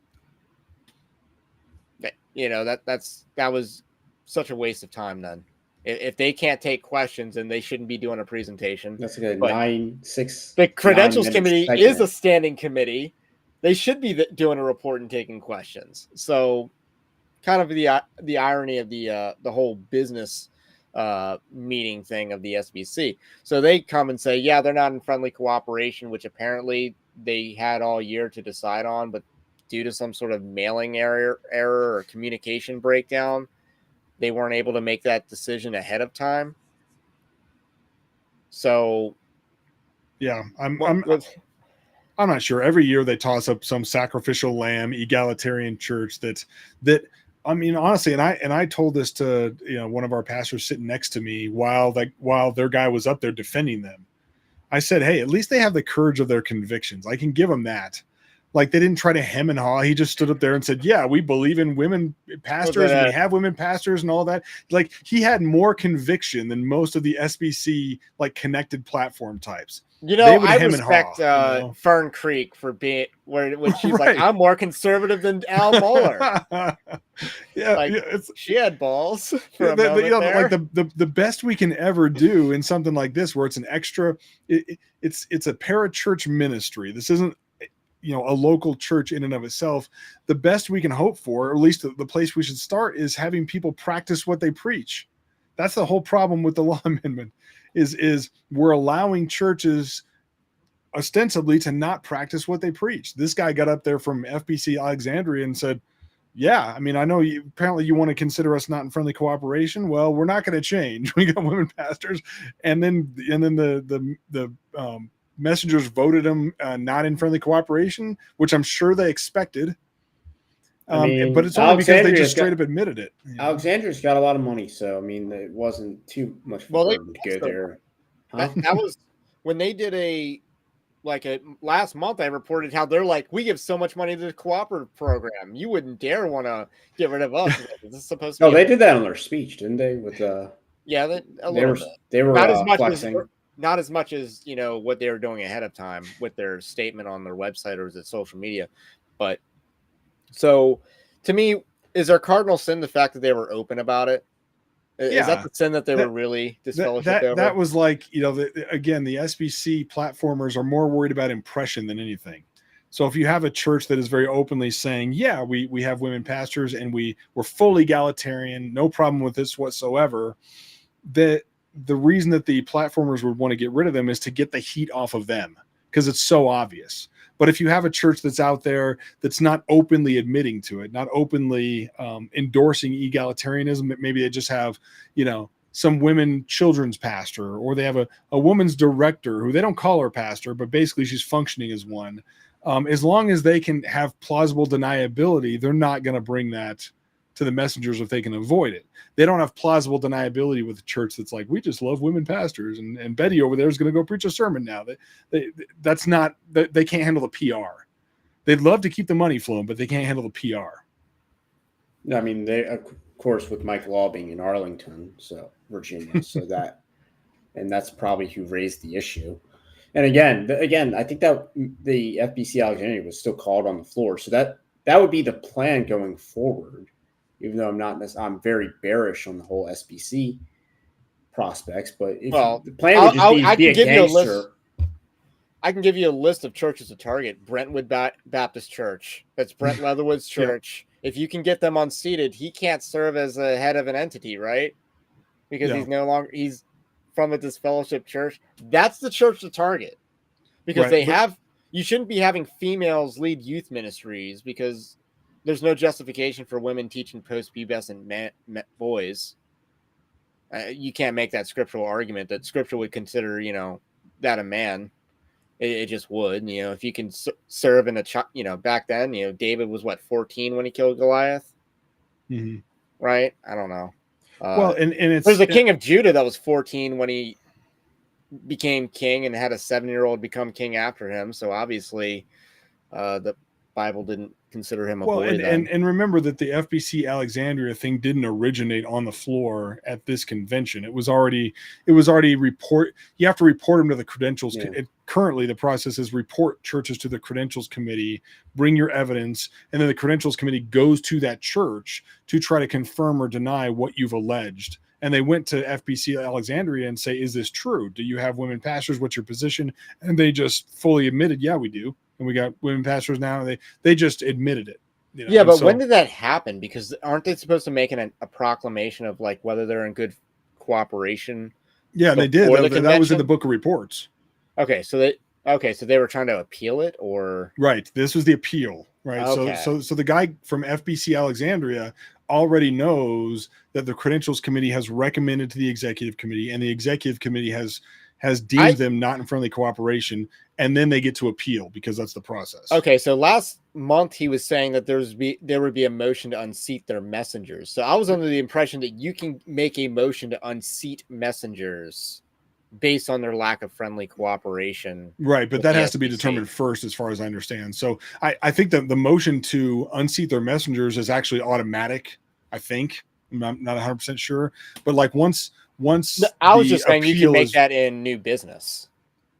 That was such a waste of time then. If they can't take questions, then they shouldn't be doing a presentation. That's like a 6. The Credentials Committee is a standing committee. They should be doing a report and taking questions. So, kind of the irony of the whole business meeting thing of the SBC. So they come and say, yeah, they're not in friendly cooperation, which apparently they had all year to decide on, but due to some sort of mailing error or communication breakdown, they weren't able to make that decision ahead of time. So, yeah, I'm not sure. Every year they toss up some sacrificial lamb egalitarian church that I mean, honestly, and I told this to one of our pastors sitting next to me while their guy was up there defending them. I said, hey, at least they have the courage of their convictions. I can give them that. Like they didn't try to hem and haw. He just stood up there and said, yeah, we believe in women pastors and we have women pastors and all that. Like he had more conviction than most of the SBC like connected platform types. You know, I respect Fern Creek for being when she's like, I'm more conservative than Al Mohler. Yeah, like, she had balls for a moment there. Like the best we can ever do in something like this, where it's an extra, it's a parachurch ministry. This isn't a local church in and of itself. The best we can hope for, or at least the place we should start, is having people practice what they preach. That's the whole problem with the law amendment. Is we're allowing churches ostensibly to not practice what they preach. This guy got up there from FBC Alexandria and said, yeah, I mean, I know apparently you want to consider us not in friendly cooperation. Well, we're not going to change. We got women pastors. And then the messengers voted him not in friendly cooperation, which I'm sure they expected. But it's only because they just straight up admitted it. Alexandria's got a lot of money, so I mean, it wasn't too much for them to go there. Huh? That was when they did last month. I reported how they're like, we give so much money to the cooperative program, you wouldn't dare want to get rid of us. This is supposed to. No, they did that on their speech, didn't they? With they were not as much flexing. Not as much as what they were doing ahead of time with their statement on their website or the social media, but. So, to me, is their cardinal sin the fact that they were open about it? Is that the sin that they were really disfellowshipped over? That was like, again, the SBC platformers are more worried about impression than anything. So if you have a church that is very openly saying, yeah, we have women pastors and we're fully egalitarian, no problem with this whatsoever, the reason that the platformers would want to get rid of them is to get the heat off of them because it's so obvious. But if you have a church that's out there that's not openly admitting to it, not openly endorsing egalitarianism, maybe they just have, some women children's pastor, or they have a woman's director who they don't call her pastor, but basically she's functioning as one. As long as they can have plausible deniability, they're not going to bring that to the messengers if they can avoid it. They don't have plausible deniability with a church that's like, we just love women pastors, and Betty over there is going to go preach a sermon now. That's not, they can't handle the PR. They'd love to keep the money flowing, but they can't handle the PR. I mean, they, of course, with Mike Law being in Arlington, Virginia, and that's probably who raised the issue. And again, I think that the FBC Alexandria was still called on the floor, so that would be the plan going forward. Even though I'm very bearish on the whole SBC prospects, but the plan would just be a gangster. I can give you a list of churches to target. Brentwood Baptist Church. That's Brent Leatherwood's church. Yeah. If you can get them unseated, he can't serve as a head of an entity, right? Because he's from a disfellowship church. That's the church to target. Because you shouldn't be having females lead youth ministries because there's no justification for women teaching post-pubescent boys. You can't make that scriptural argument that scripture would consider, that a man. It just would. If you can serve in back then, David was 14 when he killed Goliath? Mm-hmm. Right? I don't know. And there's a king of Judah that was 14 when he became king and had a 7-year-old become king after him. So obviously the Bible didn't consider him a boy. And remember that the FBC Alexandria thing didn't originate on the floor at this convention. It was already report. You have to report them to the credentials. Yeah. Currently, the process is report churches to the credentials committee, bring your evidence, and then the credentials committee goes to that church to try to confirm or deny what you've alleged. And they went to FBC Alexandria and say, is this true? Do you have women pastors? What's your position? And they just fully admitted, yeah, we do. And we got women pastors now. They just admitted it. Yeah, but when did that happen? Because aren't they supposed to make a proclamation of whether they're in good cooperation? Yeah, they did. That was in the book of reports. Okay, so they were trying to appeal it, or right. This was the appeal, right? Okay. So the guy from FBC Alexandria already knows that the credentials committee has recommended to the executive committee, and the executive committee has deemed them not in friendly cooperation, and then they get to appeal because that's the process. Okay, so last month he was saying that there would be a motion to unseat their messengers. So I was under the impression that you can make a motion to unseat messengers based on their lack of friendly cooperation. Right, but with that the has to be SBC. determined first, as far as I understand. So I think that the motion to unseat their messengers is actually automatic. I think I'm not 100% sure, but like once No, I was the just saying you can appeal make is, that in new business.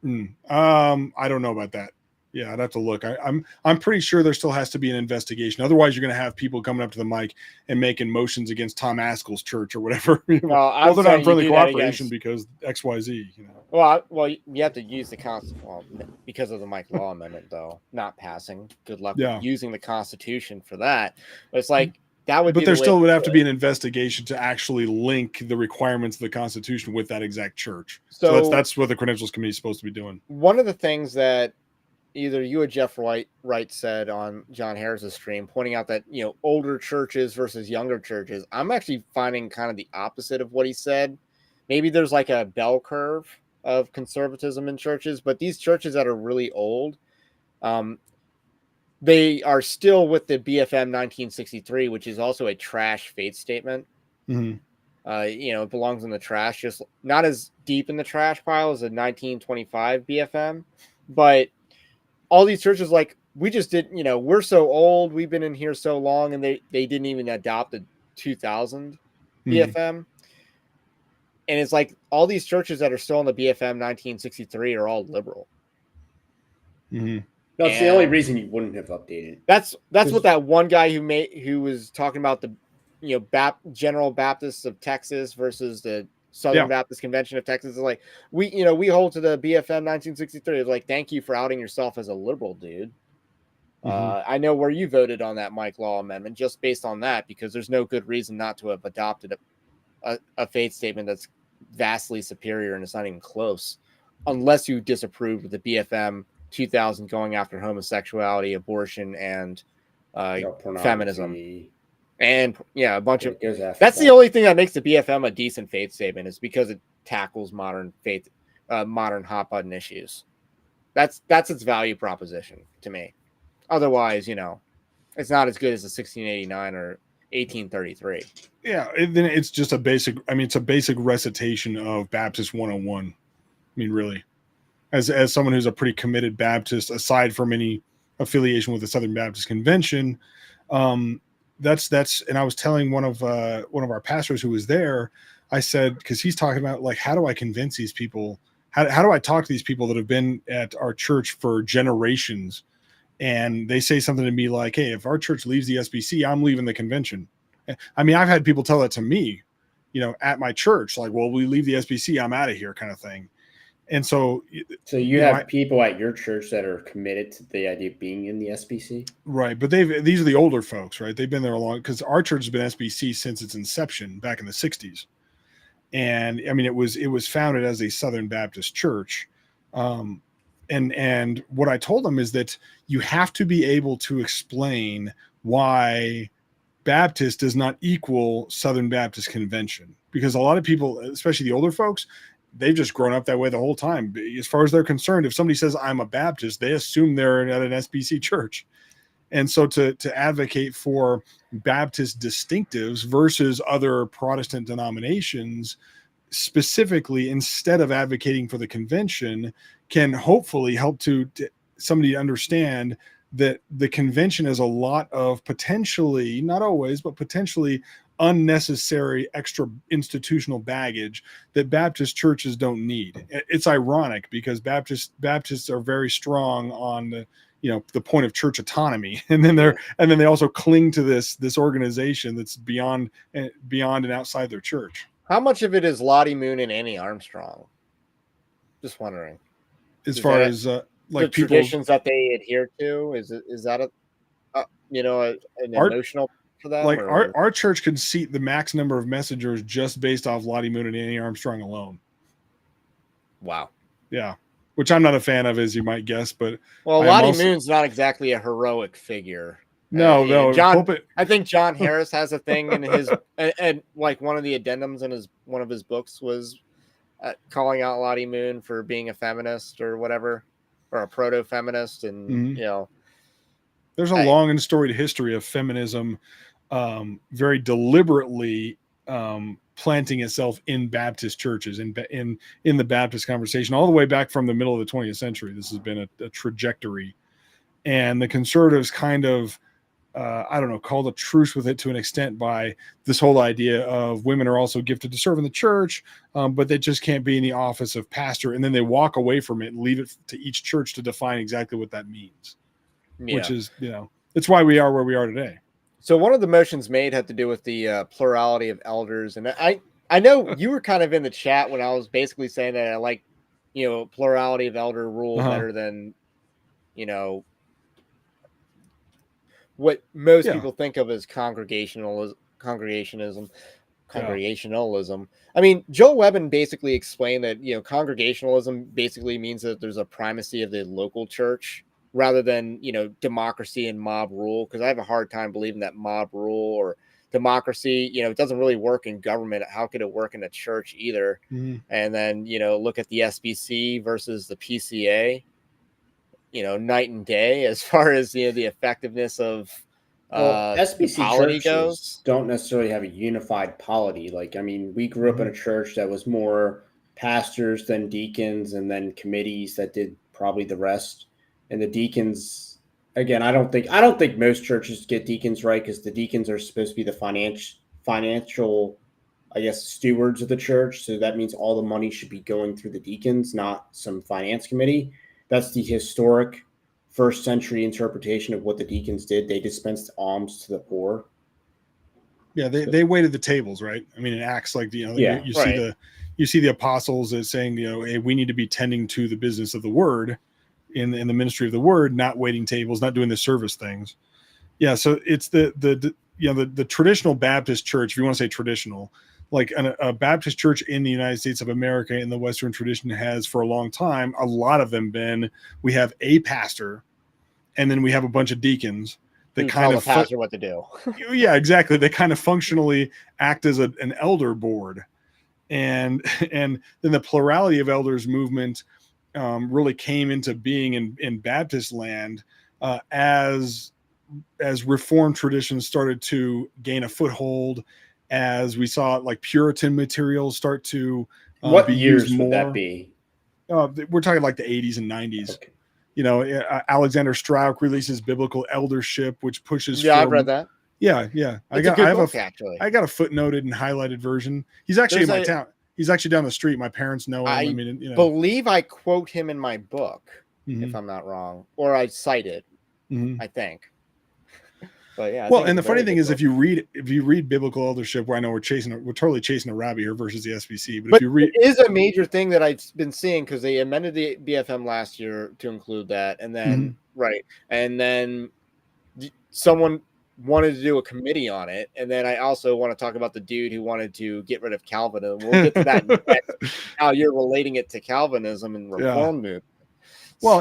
I don't know about that. Yeah, I'd have to look. I'm pretty sure there still has to be an investigation. Otherwise, you're going to have people coming up to the mic and making motions against Tom Askell's church or whatever. Well, Well, they're not in you friendly do that cooperation against. because XYZ. Well, you have to use the because of the Mike Law Amendment, though, not passing. Good luck Yeah. with using the Constitution for that. But it's like that would But be there the way still would to have do to be it. an investigation to actually link the requirements of the Constitution with that exact church. So So that's what the Credentials Committee is supposed to be doing. one of the things that either you or Jeff Wright said on John Harris's stream, pointing out that older churches versus younger churches, I'm actually finding kind of the opposite of what he said. Maybe there's like a bell curve of conservatism in churches, but these churches that are really old, they are still with the BFM 1963, which is also a trash faith statement. Mm-hmm. It belongs in the trash, just not as deep in the trash pile as a 1925 BFM, but all these churches, like, we just didn't, we're so old, we've been in here so long, and they didn't even adopt the 2000 BFM. And it's like all these churches that are still in the BFM 1963 are all liberal. Mm-hmm. That's the only reason you wouldn't have updated. That's what that one guy who was talking about the General Baptists of Texas versus the Southern Baptist Convention of Texas is like, we hold to the BFM 1963. It's like, thank you for outing yourself as a liberal, dude. I know where you voted on that Mike Law Amendment just based on that, because there's no good reason not to have adopted a faith statement that's vastly superior, and it's not even close, unless you disapproved of the BFM 2000 going after homosexuality, abortion, and feminism. And a bunch of that's the only thing that makes the BFM a decent faith statement, is because it tackles modern faith, modern hot button issues. That's its value proposition to me. Otherwise, it's not as good as the 1689 or 1833. Yeah, then it's just it's a basic recitation of Baptist 101. I mean, really, as someone who's a pretty committed Baptist, aside from any affiliation with the Southern Baptist Convention, that's and I was telling one of our pastors who was there, I said, because he's talking about, like, how do I convince these people? How do I talk to these people that have been at our church for generations? And they say something to me like, hey, if our church leaves the SBC, I'm leaving the convention. I mean, I've had people tell that to me, at my church, like, well, we leave the SBC, I'm out of here, kind of thing. And so you have people at your church that are committed to the idea of being in the SBC? Right. But these are the older folks, right? They've been there a long, because our church has been SBC since its inception back in the 60s. And I mean, it was founded as a Southern Baptist church. And what I told them is that you have to be able to explain why Baptist does not equal Southern Baptist Convention, because a lot of people, especially the older folks, they've just grown up that way the whole time. As far as they're concerned, if somebody says I'm a Baptist, they assume they're at an SBC church. And so to advocate for Baptist distinctives versus other Protestant denominations, specifically, instead of advocating for the convention, can hopefully help to somebody understand that the convention is a lot of potentially, not always, but potentially unnecessary extra institutional baggage that Baptist churches don't need. It's ironic because Baptists are very strong on the point of church autonomy, and then they also cling to this organization that's beyond and outside their church. How much of it is Lottie Moon and Annie Armstrong? Just wondering. As far as like the traditions that they adhere to, is that an emotional for them? Like our church could seat the max number of messengers just based off Lottie Moon and Annie Armstrong alone. Wow. Yeah. Which I'm not a fan of, as you might guess, but Lottie Moon's not exactly a heroic figure. No, John. I think John Harris has a thing in his and like one of the addendums in one of his books was calling out Lottie Moon for being a feminist or whatever, or a proto-feminist, and there's a long and storied history of feminism, very deliberately planting itself in Baptist churches, in the Baptist conversation, all the way back from the middle of the 20th century. This has been a trajectory, and the conservatives kind of, I don't know, called a truce with it to an extent by this whole idea of women are also gifted to serve in the church, but they just can't be in the office of pastor. And then they walk away from it and leave it to each church to define exactly what that means, which is, it's why we are where we are today. So one of the motions made had to do with the plurality of elders. And I know you were kind of in the chat when I was basically saying that I like, plurality of elder rule better than, what most people think of as congregationalism. I mean, Joel Webbin basically explained that, congregationalism basically means that there's a primacy of the local church rather than, democracy and mob rule. Because I have a hard time believing that mob rule or democracy, it doesn't really work in government. How could it work in a church either? Mm-hmm. And then, look at the SBC versus the PCA. Night and day as far as the effectiveness of SBC polity churches goes. Don't necessarily have a unified polity. Like, I mean, we grew up in a church that was more pastors than deacons, and then committees that did probably the rest. And the deacons, again, I don't think most churches get deacons right, because the deacons are supposed to be the financial, I guess, stewards of the church. So that means all the money should be going through the deacons, not some finance committee. That's the historic first century interpretation of what the deacons did. They dispensed alms to the poor. Yeah, they waited the tables, right? I mean, in Acts, like, you see the apostles as saying, hey, we need to be tending to the business of the word in the ministry of the word, not waiting tables, not doing the service things. Yeah, so it's the traditional Baptist church, if you want to say traditional, like a Baptist church in the United States of America in the Western tradition has for a long time, a lot of them been, we have a pastor and then we have a bunch of deacons that kind of pastor what to do. Yeah, exactly. They kind of functionally act as an elder board. And then the plurality of elders movement really came into being in Baptist land as Reformed traditions started to gain a foothold, as we saw like Puritan materials start to what be years used more. Would that be? We're talking like the 80s and 90s. Okay. Alexander Strauch releases Biblical Eldership, which pushes. Yeah, I've read that. Yeah. I got a footnoted and highlighted version. He's actually in my town. He's actually down the street. My parents know him. I believe I quote him in my book, if I'm not wrong, or I cite it. I think. But yeah. Well, and the funny thing is, if you read Biblical Eldership, where I know we're totally chasing a rabbit here versus the SBC, but if you read, it is a major thing that I've been seeing, because they amended the BFM last year to include that, and then and then someone wanted to do a committee on it, and then I also want to talk about the dude who wanted to get rid of Calvinism. We'll get to that next, how you're relating it to Calvinism and Reform movement. Well,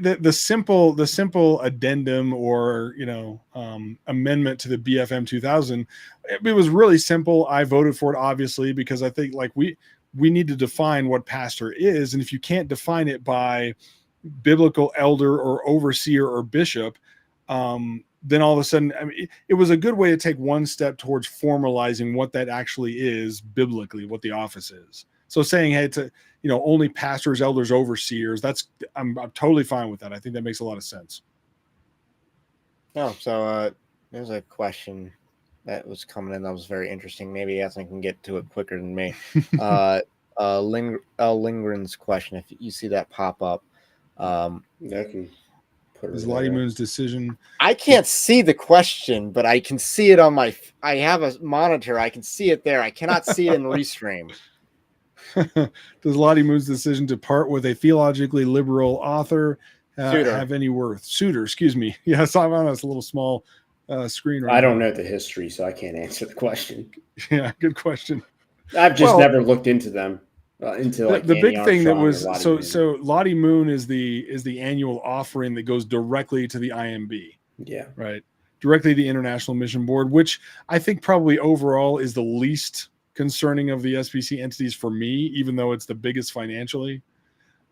the simple addendum or amendment to the BFM 2000, it was really simple. I voted for it, obviously, because I think like we need to define what pastor is, and if you can't define it by biblical elder or overseer or bishop, then all of a sudden, I mean, it was a good way to take one step towards formalizing what that actually is biblically, what the office is. So saying, hey, it's only pastors, elders, overseers, I'm totally fine with that. I think that makes a lot of sense. Oh, so there's a question that was coming in that was very interesting. Maybe Anthony can get to it quicker than me. Lindgren's question, if you see that pop up. Is Lottie Moon's decision? I can't see the question, but I can see it on I have a monitor. I can see it there. I cannot see it in Restream. Does Lottie Moon's decision to part with a theologically liberal author have any worth? Suitor, excuse me. Yes, I'm on this little small screen right now. I don't know the history, so I can't answer the question. Yeah, good question. I've just never looked into them. Into like the big thing that was so Lottie Moon is the annual offering that goes directly to the IMB. Yeah. Right. Directly to the International Mission Board, which I think probably overall is the least concerning of the SBC entities for me, even though it's the biggest financially.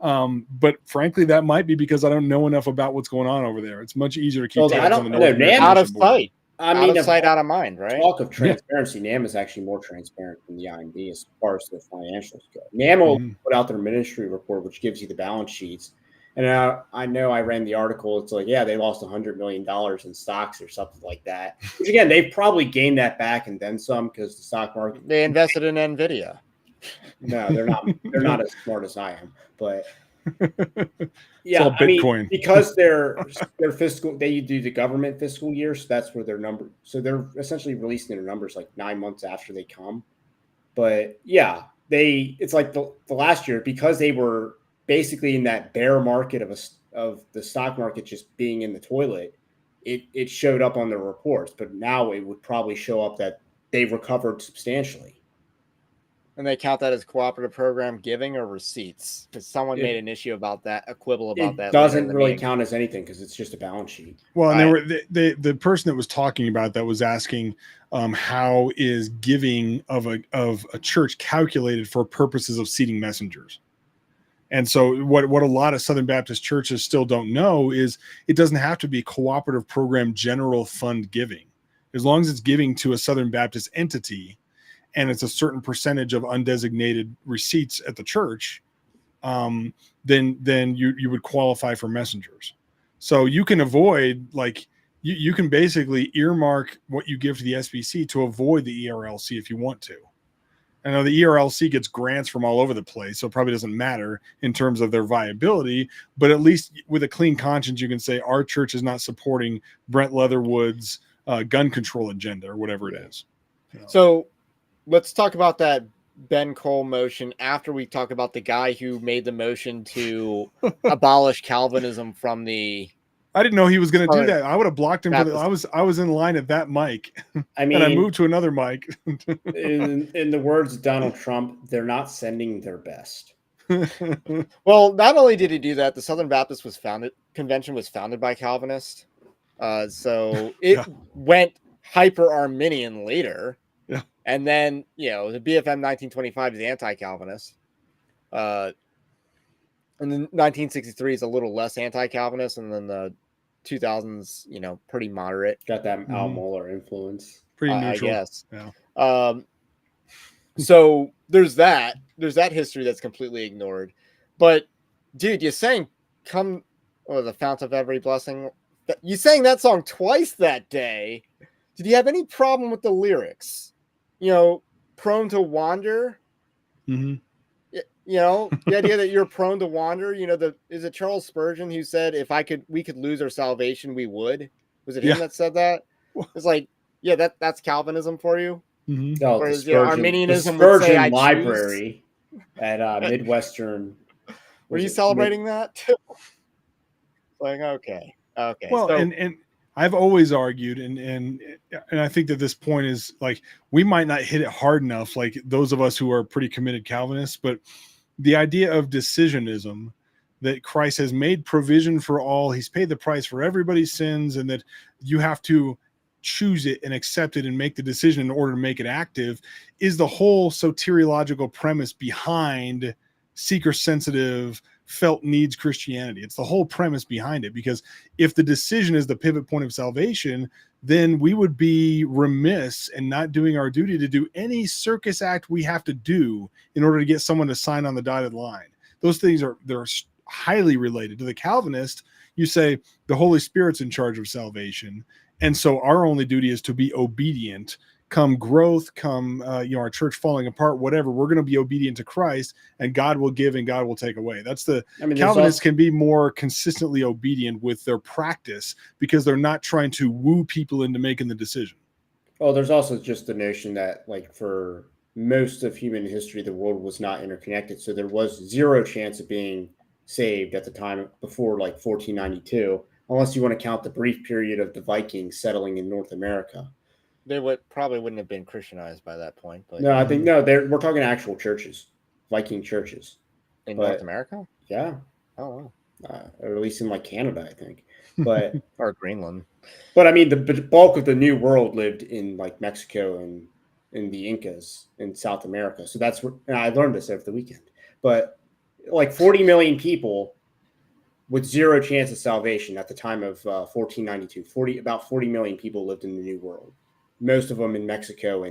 But frankly, that might be because I don't know enough about what's going on over there. It's much easier to keep tabs on the out of sight. I out mean, of sight, out of mind, right? talk of Yeah. transparency, NAM is actually more transparent than the IMB as far as their financials go. NAM will Mhm. put out their ministry report, which gives you the balance sheets. And I know I ran the article. It's like, yeah, they lost $100 million in stocks or something like that. Which again, they've probably gained that back and then some because the stock market. They invested in Nvidia. No, they're not. They're not as smart as I am. But It's yeah, all I mean, Bitcoin. because their fiscal, they do the government fiscal year, so that's where their number. So they're essentially releasing their numbers like 9 months after they come. But yeah, it's like the last year because they were basically in that bear market of the stock market just being in the toilet. It showed up on the reports, but now it would probably show up that they've recovered substantially. And they count that as cooperative program giving or receipts? Because someone made It an issue about that, a quibble about it that later in doesn't the really meeting. count as anything because it's just a balance sheet. Well, and Right. the person that was talking about that was asking how is giving of a church calculated for purposes of seating messengers. And so what a lot of Southern Baptist churches still don't know is it doesn't have to be cooperative program general fund giving. As long as it's giving to a Southern Baptist entity and it's a certain percentage of undesignated receipts at the church, then you would qualify for messengers. So you can avoid, like, you can basically earmark what you give to the SBC to avoid the ERLC if you want to. I know the ERLC gets grants from all over the place, so it probably doesn't matter in terms of their viability, but at least with a clean conscience, you can say our church is not supporting Brent Leatherwood's gun control agenda or whatever it is. You know? So let's talk about that Ben Cole motion after we talk about the guy who made the motion to abolish Calvinism from the I didn't know he was going to do Southern that. I would have blocked him. Baptist. I was in line at that mic, I and I mean, moved to another mic. in the words of Donald Trump, they're not sending their best. Well, not only did he do that, the Southern Baptist Convention was founded by Calvinists. So it Yeah. went hyper Arminian later. Yeah. And then, the BFM 1925 is anti-Calvinist. And then 1963 is a little less anti-Calvinist, and then the 2000s, pretty moderate. Got that Al Mhm. Mohler influence. Pretty I neutral. guess. Yeah. So there's that history that's completely ignored. But dude, you're saying the fount of every blessing. You sang that song twice that day. Did you have any problem with the lyrics? Prone to wander. Mm-hmm. The idea that you're prone to wander. Is it Charles Spurgeon who said, "If we could lose our salvation, we would." Was it him that said that? It's like, yeah, that's Calvinism for you. Mm-hmm. Oh, Whereas the Arminianism Spurgeon would say, "I Library at Midwestern. Were you celebrating that too? Like, okay. Well, so, and I've always argued, and I think that this point is like we might not hit it hard enough, like those of us who are pretty committed Calvinists, but the idea of decisionism, that Christ has made provision for all, he's paid the price for everybody's sins, and that you have to choose it and accept it and make the decision in order to make it active, is the whole soteriological premise behind seeker sensitive felt needs Christianity. It's the whole premise behind it, because if the decision is the pivot point of salvation, then we would be remiss in not doing our duty to do any circus act we have to do in order to get someone to sign on the dotted line. Those things they're highly related. To the Calvinist, you say the Holy Spirit's in charge of salvation, and so our only duty is to be obedient. Come growth, come our church falling apart, whatever, we're going to be obedient to Christ, and God will give and God will take away. That's Calvinists can be more consistently obedient with their practice because they're not trying to woo people into making the decision. Well, there's also just the notion that, like, for most of human history, the world was not interconnected, so there was zero chance of being saved at the time before, like, 1492, unless you want to count the brief period of the Vikings settling in North America. They probably wouldn't have been Christianized by that point. But no, I think we're talking actual churches, Viking churches in North America. Yeah. Oh, wow. Or at least in like Canada, I think. But or Greenland. But I mean, the bulk of the New World lived in like Mexico and in the Incas in South America. So that's where, and I learned this over the weekend. But like 40 million people with zero chance of salvation at the time of 1492. About 40 million people lived in the New World, most of them in Mexico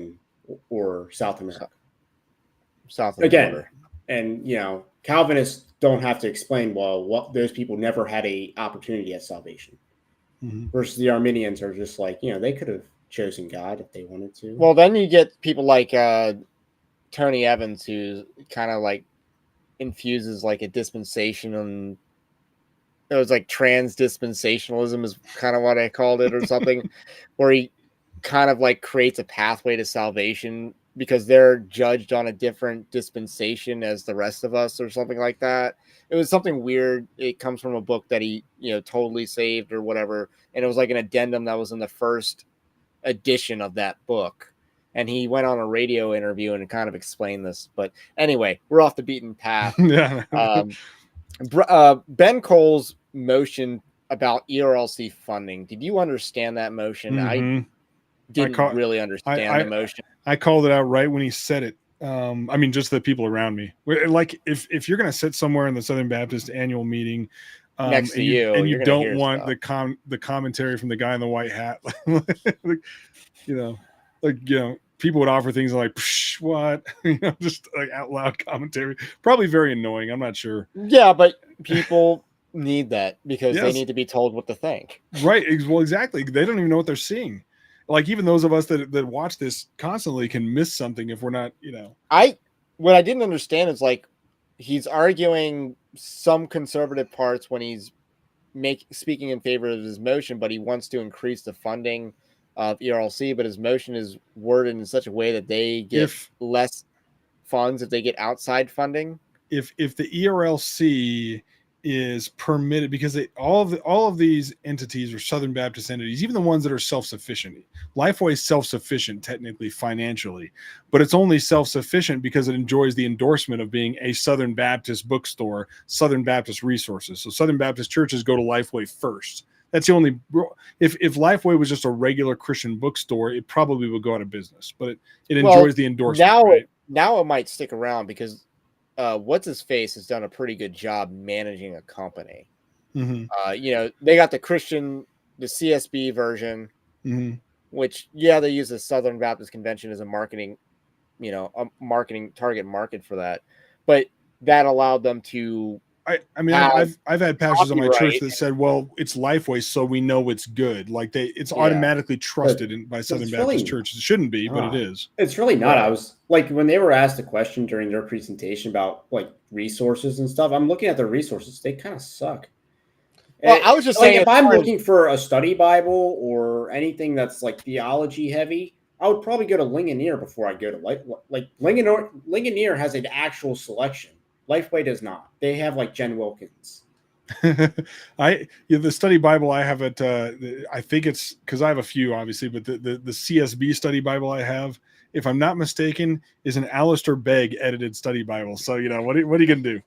or South America. South of the Again, border. and Calvinists don't have to explain, well, what those people never had a opportunity at salvation. Mhm. Versus the Arminians are just like, they could have chosen God if they wanted to. Well, then you get people like Tony Evans, who kind of like infuses like a dispensation, and it was like trans dispensationalism is kind of what I called it or something, where he kind of like creates a pathway to salvation because they're judged on a different dispensation as the rest of us or something like that. It was something weird. It comes from a book that he, totally saved or whatever. And it was like an addendum that was in the first edition of that book. And he went on a radio interview and kind of explained this. But anyway, we're off the beaten path. Yeah. Ben Cole's motion about ERLC funding. Did you understand that motion? Mhm. I didn't really understand the motion. I called it out right when he said it. I mean, just the people around me. Like, if you're going to sit somewhere in the Southern Baptist annual meeting, Next to you, and you you're gonna don't hear want stuff. the commentary from the guy in the white hat, people would offer things like, "Psh, what?" Just like out loud commentary. Probably very annoying. I'm not sure. Yeah, but people need that because they Yes. need to be told what to think. Right. Well, exactly. They don't even know what they're seeing. Like, even those of us that watch this constantly can miss something if we're not, What I didn't understand is like he's arguing some conservative parts when he's speaking in favor of his motion, but he wants to increase the funding of ERLC, but his motion is worded in such a way that they get less funds if they get outside funding. If the ERLC is permitted, because all of these entities are Southern Baptist entities, even the ones that are self-sufficient. Lifeway is self-sufficient technically financially, but it's only self-sufficient because it enjoys the endorsement of being a Southern Baptist bookstore, Southern Baptist resources. So Southern Baptist churches go to Lifeway first. That's the only. If Lifeway was just a regular Christian bookstore, it probably would go out of business. But it enjoys the endorsement. Now it might stick around because what's his face has done a pretty good job managing a company. Mm-hmm. They got the CSB version, mm-hmm. which they use the Southern Baptist Convention as a marketing target market for that, but that allowed them to. I've had pastors on my church that said, "Well, it's Lifeway, so we know it's good." Like it's automatically trusted by Southern Baptist churches. It shouldn't be, but it is. It's really not. I was like, when they were asked a question during their presentation about like resources and stuff, I'm looking at their resources. They kind of suck. Well, I was just saying, if I'm looking for a study Bible or anything that's like theology heavy, I wowould probably go to Ligonier before I go to Ligonier has an actual selection. Lifeway does not. They have like Jen Wilkins. The study Bible I have at I think it's because I have a few obviously, but the CSB study Bible I have, if I'm not mistaken, is an Alistair Begg edited study Bible. So what are you gonna do?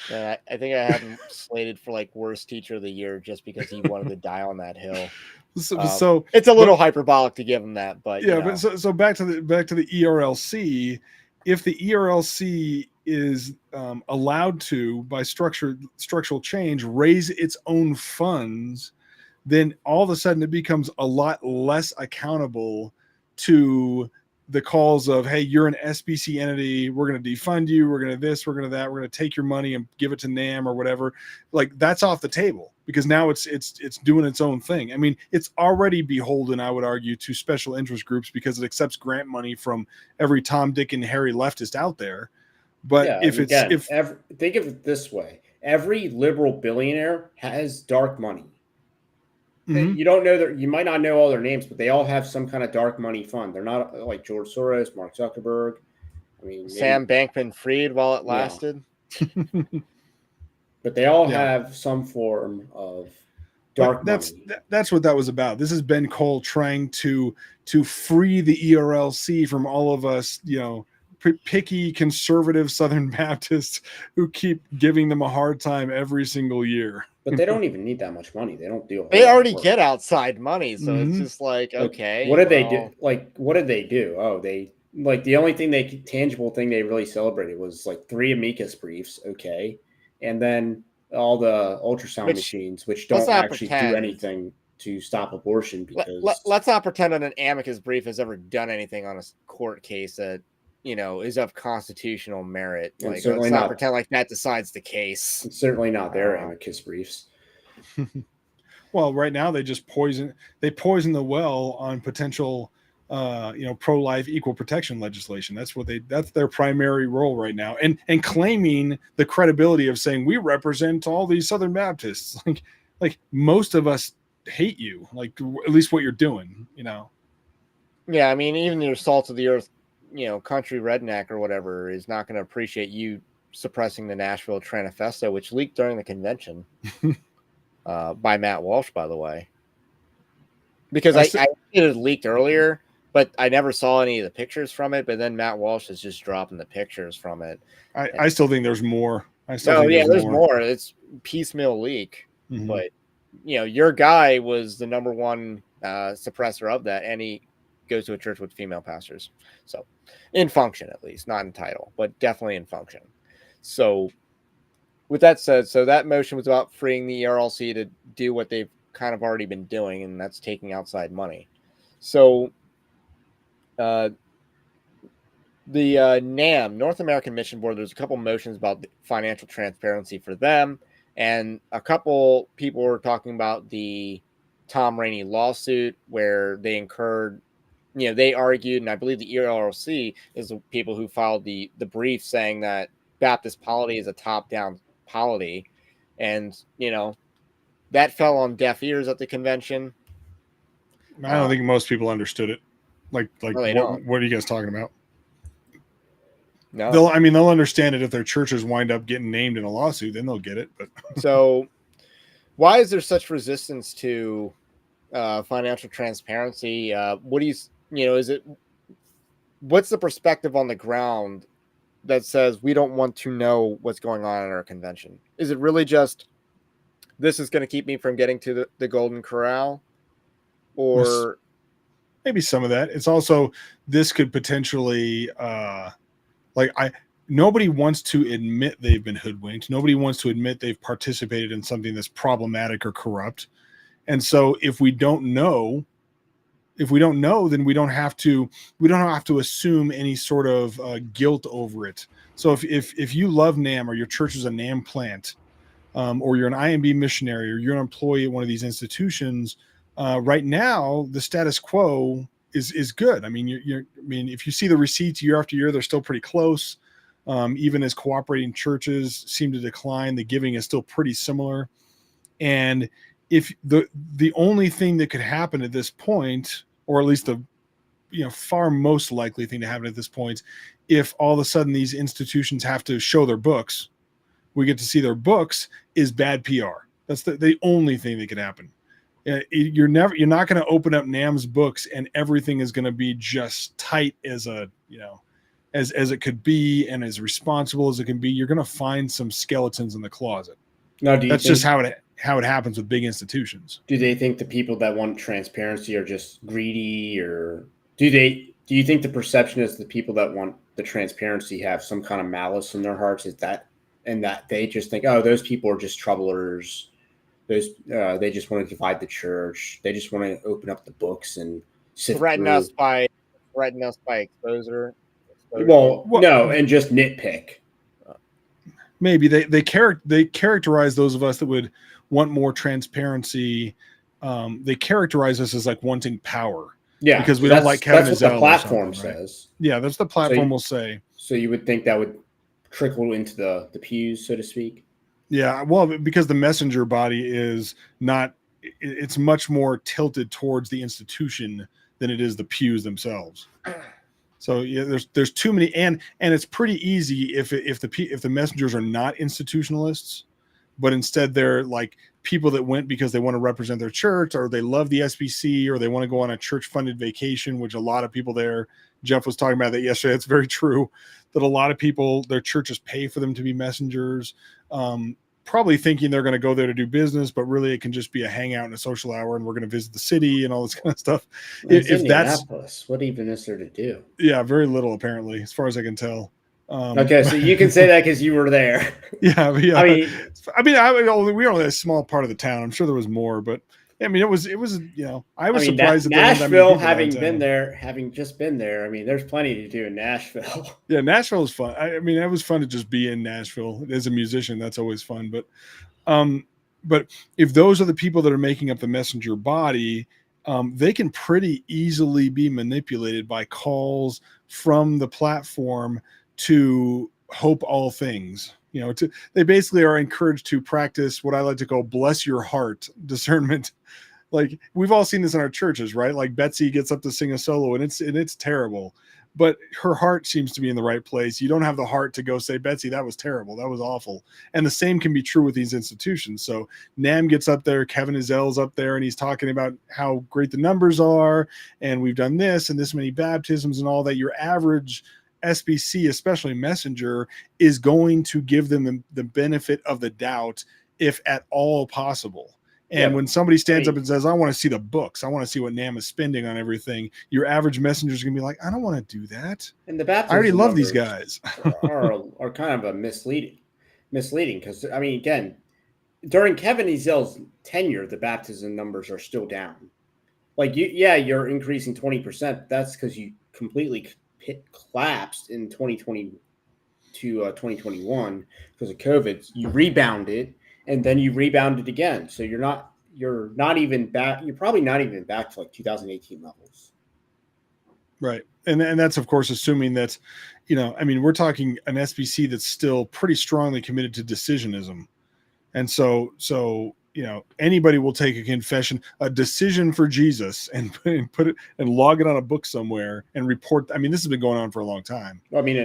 I think I have him slated for like worst teacher of the year just because he wanted to die on that hill. So it's a little hyperbolic to give him that, but but so back to the ERLC. If the ERLC is allowed to, by structural change, raise its own funds, then all of a sudden it becomes a lot less accountable to the calls of, hey, you're an SBC entity, we're going to defund you, we're going to this, we're going to that, we're going to take your money and give it to NAM or whatever. Like, that's off the table because now it's doing its own thing. I mean, it's already beholden, I would argue, to special interest groups because it accepts grant money from every Tom, Dick, and Harry leftist out there. But think of it this way: every liberal billionaire has dark money. Mm-hmm. You don't know you might not know all their names, but they all have some kind of dark money fund. They're not like George Soros, Mark Zuckerberg. I mean, Sam Bankman-Fried while it lasted. But they all have some form of dark money. That's what that was about. This is Ben Cole trying to free the ERLC from all of us, picky conservative Southern Baptists who keep giving them a hard time every single year. But they don't even need that much money. They don't do. They already get outside money, so it's just like, okay. What did they do? Like, what did they do? Oh, they the only thing tangible thing they really celebrated was like 3 amicus briefs. Okay, and then all the ultrasound machines, which don't actually do anything to stop abortion. Because let's not pretend that an amicus brief has ever done anything on a court case that is of constitutional merit. Like, let's not pretend like that decides the case. It's certainly not their amicus briefs. Well, right now they just poison the well on potential pro-life equal protection legislation. That's their primary role right now, and claiming the credibility of saying we represent all these Southern Baptists. Like most of us hate you, like at least what you're doing. Yeah, I mean, even your salt of the earth, country redneck or whatever is not going to appreciate you suppressing the Nashville Tranifesto, which leaked during the convention. By Matt Walsh, by the way, because I it had leaked earlier, but I never saw any of the pictures from it. But then Matt Walsh is just dropping the pictures from it. I still think there's more. There's more. It's piecemeal leak, but your guy was the number one suppressor of that, and he goes to a church with female pastors. So, in function at least, not in title, but definitely in function. So. With that said, so that motion was about freeing the ERLC to do what they've kind of already been doing, and that's taking outside money. So the NAM, North American Mission Board, there's a couple motions about financial transparency for them, and a couple people were talking about the Tom Rainey lawsuit where they incurred, they argued, and I believe the ERLC is the people who filed the brief saying that Baptist polity is a top-down polity, and that fell on deaf ears at the convention. I don't think most people understood it. Like what are you guys talking about? No, they'll understand it if their churches wind up getting named in a lawsuit, then they'll get it. But so why is there such resistance to financial transparency? What do is it, what's the perspective on the ground that says we don't want to know what's going on in our convention? Is it really just this is going to keep me from getting to the Golden Corral? Or maybe some of that. It's also, this could potentially nobody wants to admit they've been hoodwinked. Nobody wants to admit they've participated in something that's problematic or corrupt. And so if we don't know, then we don't have to assume any sort of guilt over it. So if you love NAM, or your church is a NAM plant, or you're an IMB missionary, or you're an employee at one of these institutions, right now the status quo is good. I mean, if you see the receipts year after year, they're still pretty close. Even as cooperating churches seem to decline, the giving is still pretty similar. And if the only thing that could happen at this point, or at least the far most likely thing to happen at this point, if all of a sudden these institutions have to show their books, we get to see their books, is bad PR. That's the only thing that could happen. You're not going to open up NAM's books and everything is going to be just tight as as it could be and as responsible as it can be. You're going to find some skeletons in the closet. No, that's just how it happens with big institutions. Do they think the people that want transparency are just greedy, or do you think the perception is the people that want the transparency have some kind of malice in their hearts? Is that, and that they just think, oh, those people are just troublers. They just want to divide the church. They just want to open up the books and threaten us by exposure. Well, no, and just nitpick. Maybe they characterize those of us that would want more transparency. They characterize us as like wanting power. Yeah, because we don't like Kevin. That's what the platform says. Right? Yeah, that's the platform will say. So you would think that would trickle into the pews, so to speak. Yeah, well, because the messenger body is not, it's much more tilted towards the institution than it is the pews themselves. So yeah, there's too many, and it's pretty easy if the messengers are not institutionalists, but instead they're like people that went because they want to represent their church, or they love the SBC, or they want to go on a church funded vacation, which a lot of people there, Jeff was talking about that yesterday. It's very true that a lot of people, their churches pay for them to be messengers, probably thinking they're going to go there to do business, but really it can just be a hangout and a social hour, and we're going to visit the city and all this kind of stuff. If that's, what even is there to do? Yeah, very little apparently, as far as I can tell. Okay, so you can say that because you were there. Yeah, yeah. I mean, we were only a small part of the town. I'm sure there was more, but I mean, it was I was I mean, surprised that there weren't that many Nashville, people having downtown. been there, having just been there, I mean, there's plenty to do in Nashville. Yeah, Nashville is fun. I mean, it was fun to just be in Nashville as a musician. That's always fun. But if those are the people that are making up the messenger body, they can pretty easily be manipulated by calls from the platform to hope all things. They basically are encouraged to practice what I like to call bless your heart discernment. Like, we've all seen this in our churches, right? Like, Betsy gets up to sing a solo and it's terrible, but her heart seems to be in the right place. You don't have the heart to go say, Betsy, that was terrible, that was awful. And the same can be true with these institutions. So Nam gets up there, Kevin Ezel's up there, and he's talking about how great the numbers are, and we've done this and this many baptisms and all that. Your average SBC, especially messenger, is going to give them the benefit of the doubt, if at all possible. And when somebody stands up and says, I want to see the books, I want to see what Nam is spending on everything, your average messenger is going to be like, I don't want to do that. And the baptism I already love these guys. are kind of a misleading because, I mean, again, during Kevin Ezel's tenure, the baptism numbers are still down. Like, you're increasing 20%. That's because you completely collapsed in 2020 to 2021 because of COVID. You rebounded. And then you rebounded again. So you're not even back. You're probably not even back to like 2018 levels. Right. And that's, of course, assuming that, I mean, we're talking an SBC that's still pretty strongly committed to decisionism. And so, anybody will take a confession, a decision for Jesus, and put it and log it on a book somewhere and report. I mean, this has been going on for a long time. Well, I mean,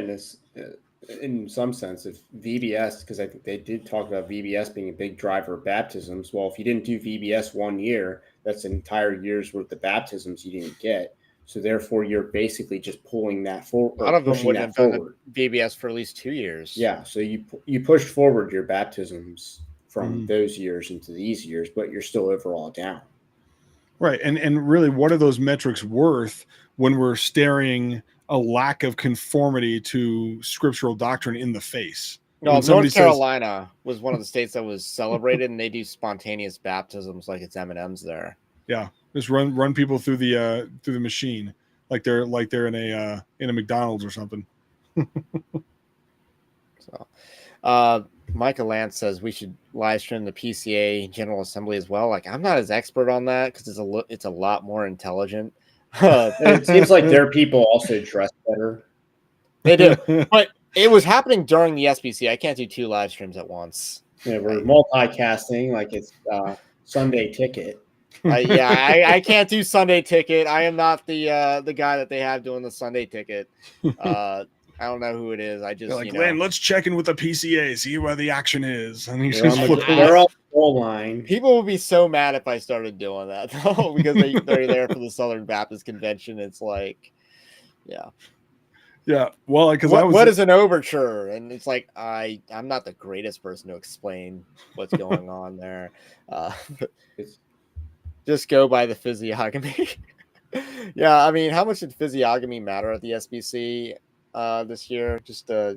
in some sense, if VBS, because I think they did talk about VBS being a big driver of baptisms. Well, if you didn't do VBS 1 year, that's an entire year's worth of baptisms you didn't get. So therefore, you're basically just pulling that forward. A lot of them would have done VBS for at least 2 years. Yeah, so you pushed forward your baptisms from those years into these years, but you're still overall down. Right, and really, what are those metrics worth when we're staring a lack of conformity to scriptural doctrine in the face? No, North Carolina was one of the states that was celebrated, and they do spontaneous baptisms like it's M&M's there. Yeah, just run people through the machine like they're in a McDonald's or something. So, Micah Lance says we should live stream the PCA General Assembly as well. Like, I'm not as expert on that because it's a lot more intelligent. It seems like their people also dress better. They do, but it was happening during the SBC. I can't do 2 live streams at once. Yeah, we're multicasting like it's Sunday Ticket. I can't do Sunday Ticket. I am not the guy that they have doing the Sunday Ticket. I don't know who it is. I just like, Glenn, let's check in with the PCA, see where the action is. And they're on the goal line. People would be so mad if I started doing that, though, because they're there for the Southern Baptist Convention. It's like, yeah. Well, because what is an overture? And it's like I'm not the greatest person to explain what's going on there. Just go by the physiognomy. Yeah, I mean, how much did physiognomy matter at the SBC this year? Just I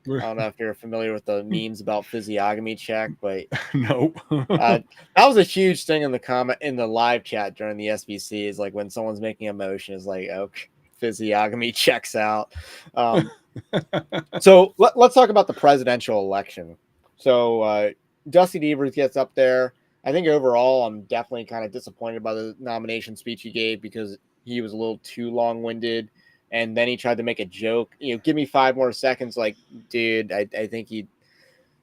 don't know if you're familiar with the memes about physiognomy check, but nope. That was a huge thing in the live chat during the SBC. Is like when someone's making a motion, is like, okay, physiognomy checks out. So let's talk about the presidential election. So Dusty Devers gets up there. I think overall, I'm definitely kind of disappointed by the nomination speech he gave because he was a little too long-winded. And then he tried to make a joke, give me 5 more seconds. Like, dude, I think you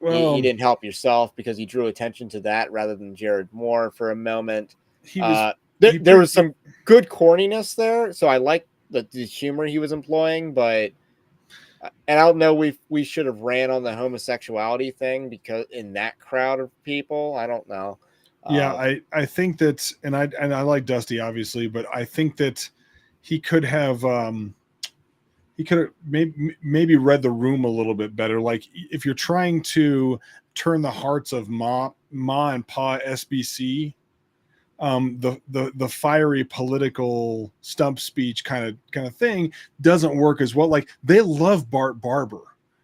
didn't help yourself because he drew attention to that rather than Jared Moore for a moment. There was some good corniness there. So I like the humor he was employing, but and I don't know, we should have ran on the homosexuality thing because in that crowd of people, I don't know. Yeah, I think that, and I like Dusty obviously, but I think that he could have maybe read the room a little bit better. Like, if you're trying to turn the hearts of ma and pa SBC, the fiery political stump speech kind of thing doesn't work as well. Like, they love Bart Barber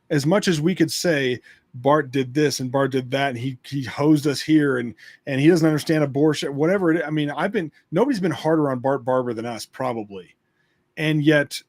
as much as we could say Bart did this and Bart did that, and he hosed us here, and he doesn't understand abortion, whatever it is. I mean, nobody's been harder on Bart Barber than us, probably. And yet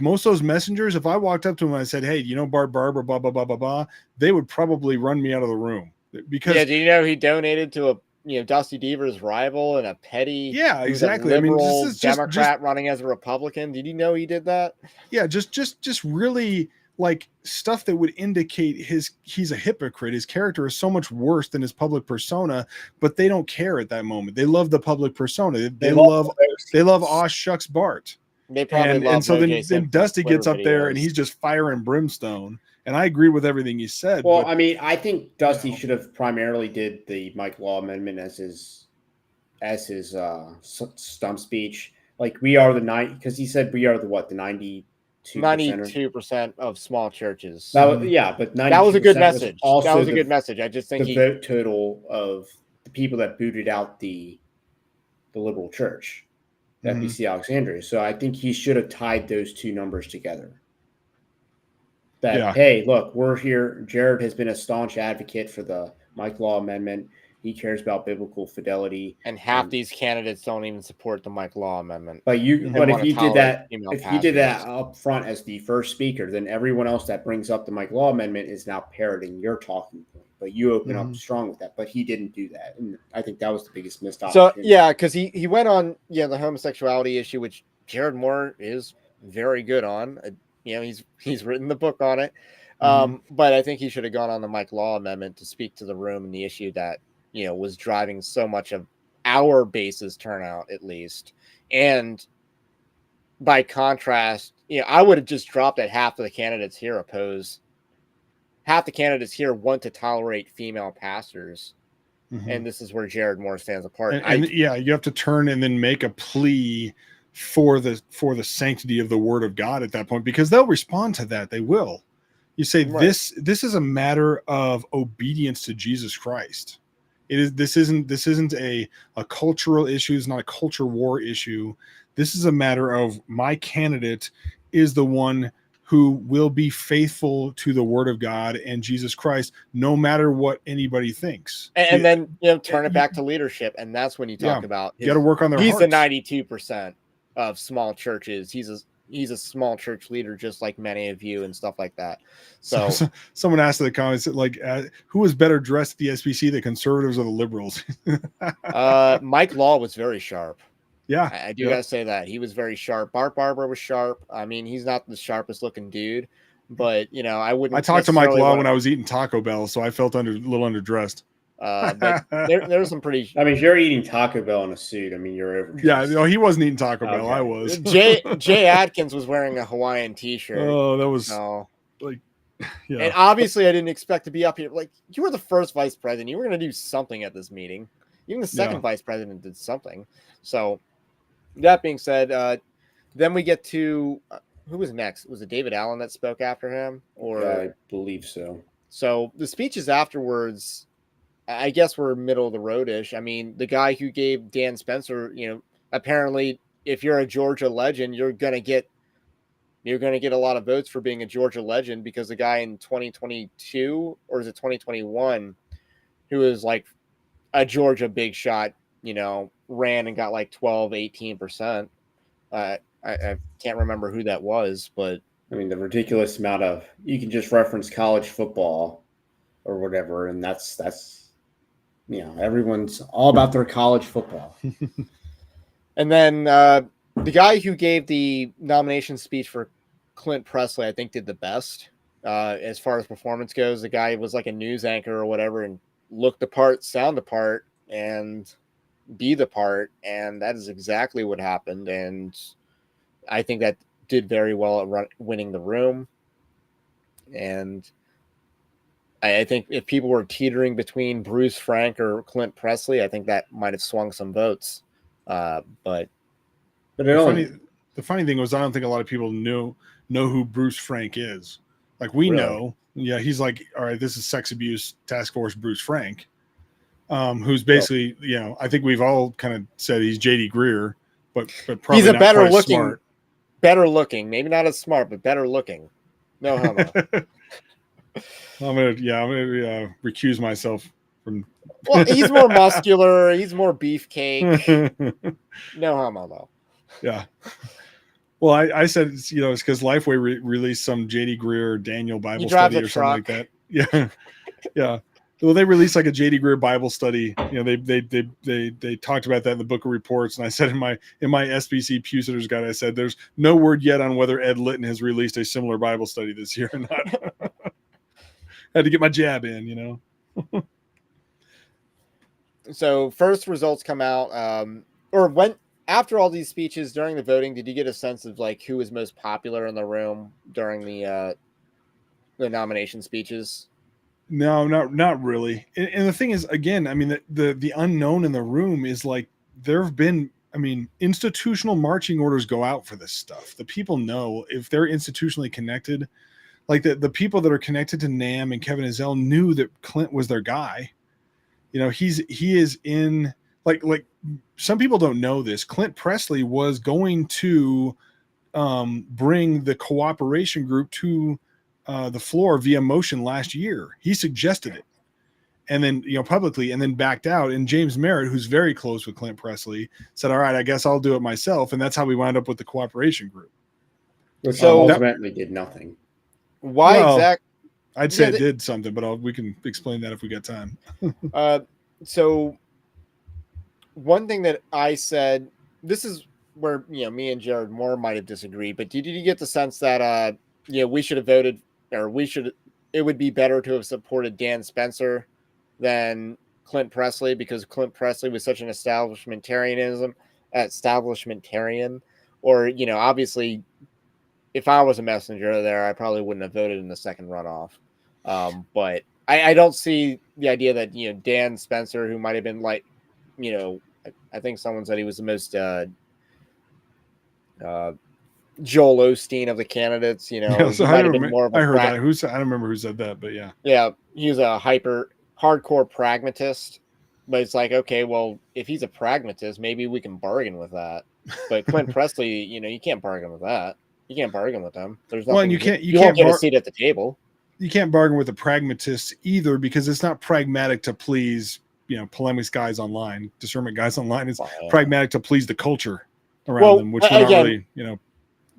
most of those messengers, if I walked up to them and I said, hey, you know Bart Barber, blah, blah, blah, blah, blah, they would probably run me out of the room. Because do you know he donated to a Dusty Deaver's rival and a petty, yeah, exactly. a liberal, I mean, Democrat running as a Republican? Did you know he did that? Yeah, just really like stuff that would indicate he's a hypocrite. His character is so much worse than his public persona, but they don't care at that moment. They love the public persona. They love aw shucks Bart. They probably love. And so then Dusty gets up there and he's just fire and brimstone. And I agree with everything he said. Well, I mean, I think Dusty should have primarily did the Mike Law amendment as his stump speech. Like, we are the because he said we are the 92% of small churches. But that was a good message. That was a good message. I just think the vote total of the people that booted out the liberal church, the FBC Alexandria. So I think he should have tied those two numbers together. Hey, look, we're here. Jared has been a staunch advocate for the Mike Law amendment. He cares about biblical fidelity. And half these candidates don't even support the Mike Law amendment. But if he did that up front as the first speaker, then everyone else that brings up the Mike Law amendment is now parroting your talking point. But you open up strong with that. But he didn't do that. And I think that was the biggest missed opportunity. So, yeah, because he went on the homosexuality issue, which Jared Moore is very good on. He's written the book on it. But I think he should have gone on the Mike Law amendment to speak to the room and the issue that was driving so much of our base's turnout, at least. And by contrast, I would have just dropped that half of the candidates here oppose. Half the candidates here want to tolerate female pastors. And this is where Jared Moore stands apart. You have to turn and then make a plea for the sanctity of the word of God at that point, because they'll respond to that. They will. You say, right, this is a matter of obedience to Jesus Christ. This isn't a cultural issue. It's not a culture war issue. This is a matter of my candidate is the one who will be faithful to the word of God and Jesus Christ, no matter what anybody thinks. And then turn it back to leadership, and that's when you talk about you got to work on their he's hearts. The 92% of small churches. He's a small church leader, just like many of you and stuff like that. So someone asked in the comments, like, who was better dressed at the SBC, the conservatives or the liberals? Mike Law was very sharp. Yeah, I do gotta say that he was very sharp. Bart Barber was sharp. I mean, he's not the sharpest looking dude, but I wouldn't. I talked to Mike Law when I was eating Taco Bell, so I felt a little underdressed. But there's some pretty. I mean, if you're eating Taco Bell in a suit, I mean, you're over. Yeah, no, he wasn't eating Taco Bell. I was. Jay Atkins was wearing a Hawaiian T-shirt. Oh, that was yeah. And obviously, I didn't expect to be up here. Like, you were the first vice president. You were going to do something at this meeting. Even the second vice president did something. So, that being said, then we get to who was next? Was it David Allen that spoke after him? Or I believe so. So the speeches afterwards, I guess, were middle of the road-ish. I mean, the guy who gave Dan Spencer, apparently, if you're a Georgia legend, you're gonna get a lot of votes for being a Georgia legend, because the guy in 2022 or is it 2021 who was like a Georgia big shot, ran and got like 12-18%. I can't remember who that was, but I mean, the ridiculous amount of, you can just reference college football or whatever, and that's everyone's all about their college football. And then the guy who gave the nomination speech for Clint Presley, I think, did the best as far as performance goes. The guy was like a news anchor or whatever, and looked the part, sound the part, and be the part, and that is exactly what happened. And I think that did very well at winning the room. And I think if people were teetering between Bruce Frank or Clint Presley, I think that might have swung some votes. But the funny thing was, I don't think a lot of people know who Bruce Frank is. Like, we know, he's like, all right, this is sex abuse task force Bruce Frank. who's basically, I think we've all kind of said he's JD Greer, but probably he's a not better quite as looking, smart. better looking, maybe not as smart, but better looking. No homo. I'm gonna recuse myself from. Well, he's more muscular. He's more beefcake. No homo though. Yeah. Well, I said it's because Lifeway released some JD Greer Daniel Bible study or something like that. Yeah, yeah. Well, they released like a JD Greer Bible study. They talked about that in the Book of Reports, and I said in my SBC Pewsitters Guide, I said there's no word yet on whether Ed Litton has released a similar Bible study this year or not. Had to get my jab in, So first results come out, or when after all these speeches during the voting, did you get a sense of like who was most popular in the room during the nomination speeches? No, not really. And the thing is, again, I mean, the unknown in the room is like there have been. I mean, institutional marching orders go out for this stuff. The people know if they're institutionally connected. Like the people that are connected to NAM and Kevin Ezell knew that Clint was their guy. He is in like some people don't know this. Clint Presley was going to bring the cooperation group to the floor via motion last year. He suggested it, and then publicly, and then backed out. And James Merritt, who's very close with Clint Presley, said, "All right, I guess I'll do it myself." And that's how we wound up with the cooperation group. Which So ultimately did nothing. Why exactly? I'd say it did something, but we can explain that if we got time. So one thing that I said, this is where me and Jared Moore might have disagreed, but did you get the sense that we should have voted, or it would be better to have supported Dan Spencer than Clint Presley, because Clint Presley was such an establishmentarian, or obviously if I was a messenger there, I probably wouldn't have voted in the second runoff. But I don't see the idea that, Dan Spencer, who might have been like, I think someone said he was the most Joel Osteen of the candidates, So might have been more of a I heard that. I don't remember who said that, but yeah. Yeah, he's a hardcore pragmatist. But it's like, okay, well, if he's a pragmatist, maybe we can bargain with that. But Clint Presley, you can't bargain with that. You can't bargain with them. There's nothing. Well, and you can't won't get a seat at the table. You can't bargain with the pragmatists either, because it's not pragmatic to please, polemics guys online, discernment guys online. It's pragmatic to please the culture around them, which we're not really,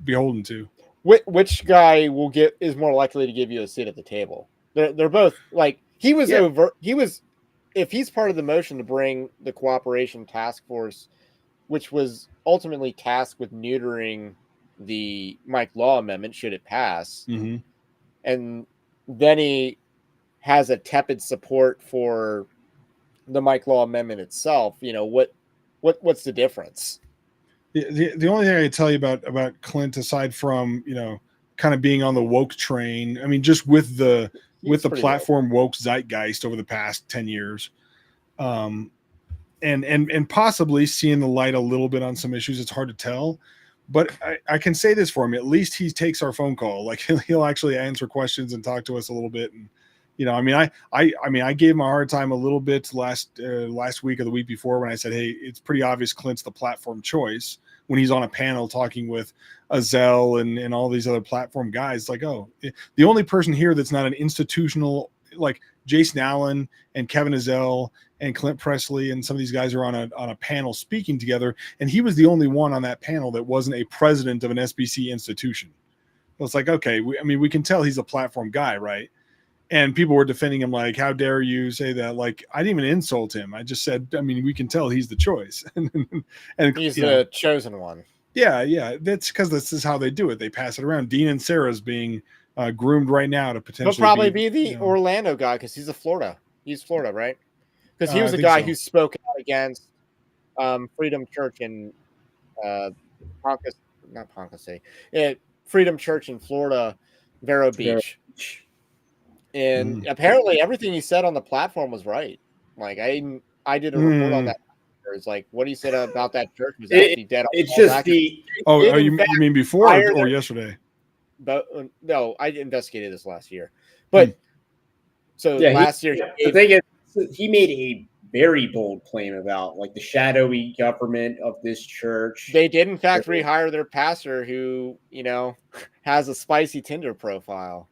beholden to. Which guy is more likely to give you a seat at the table? They're both like he was over. He was, if he's part of the motion to bring the cooperation task force, which was ultimately tasked with neutering the Mike Law amendment should it pass, and then he has a tepid support for the Mike Law amendment itself. What's the difference? The only thing I can tell you about Clint, aside from kind of being on the woke train, I mean, just with the platform woke zeitgeist over the past 10 years, and possibly seeing the light a little bit on some issues, it's hard to tell. But I can say this for him: at least he takes our phone call. Like he'll actually answer questions and talk to us a little bit. And I gave him a hard time a little bit last week or the week before when I said, hey, it's pretty obvious Clint's the platform choice, when he's on a panel talking with Ezell and all these other platform guys. Like, oh, the only person here that's not an institutional, like Jason Allen and Kevin Ezell and Clint Presley and some of these guys are on a panel speaking together, and he was the only one on that panel that wasn't a president of an SBC institution. So it's like, okay, we can tell he's a platform guy, right? And people were defending him like, how dare you say that? Like, I didn't even insult him. I just said, we can tell he's the choice. and he's the chosen one. Yeah. That's because this is how they do it. They pass it around. Dean and Sarah's being groomed right now to potentially He'll probably be the Orlando guy, because he's Florida. He's Florida, right? Because he was the guy who spoke out against Freedom Church in Freedom Church in Florida, Vero Beach. And apparently everything he said on the platform was right. Like I did a report on that. It's like what he said about that church was actually dead. It's just you mean before or yesterday? But no, I investigated this last year. But last year the thing is, he made a very bold claim about like the shadowy government of this church. They did, in fact, rehire their pastor who, has a spicy Tinder profile.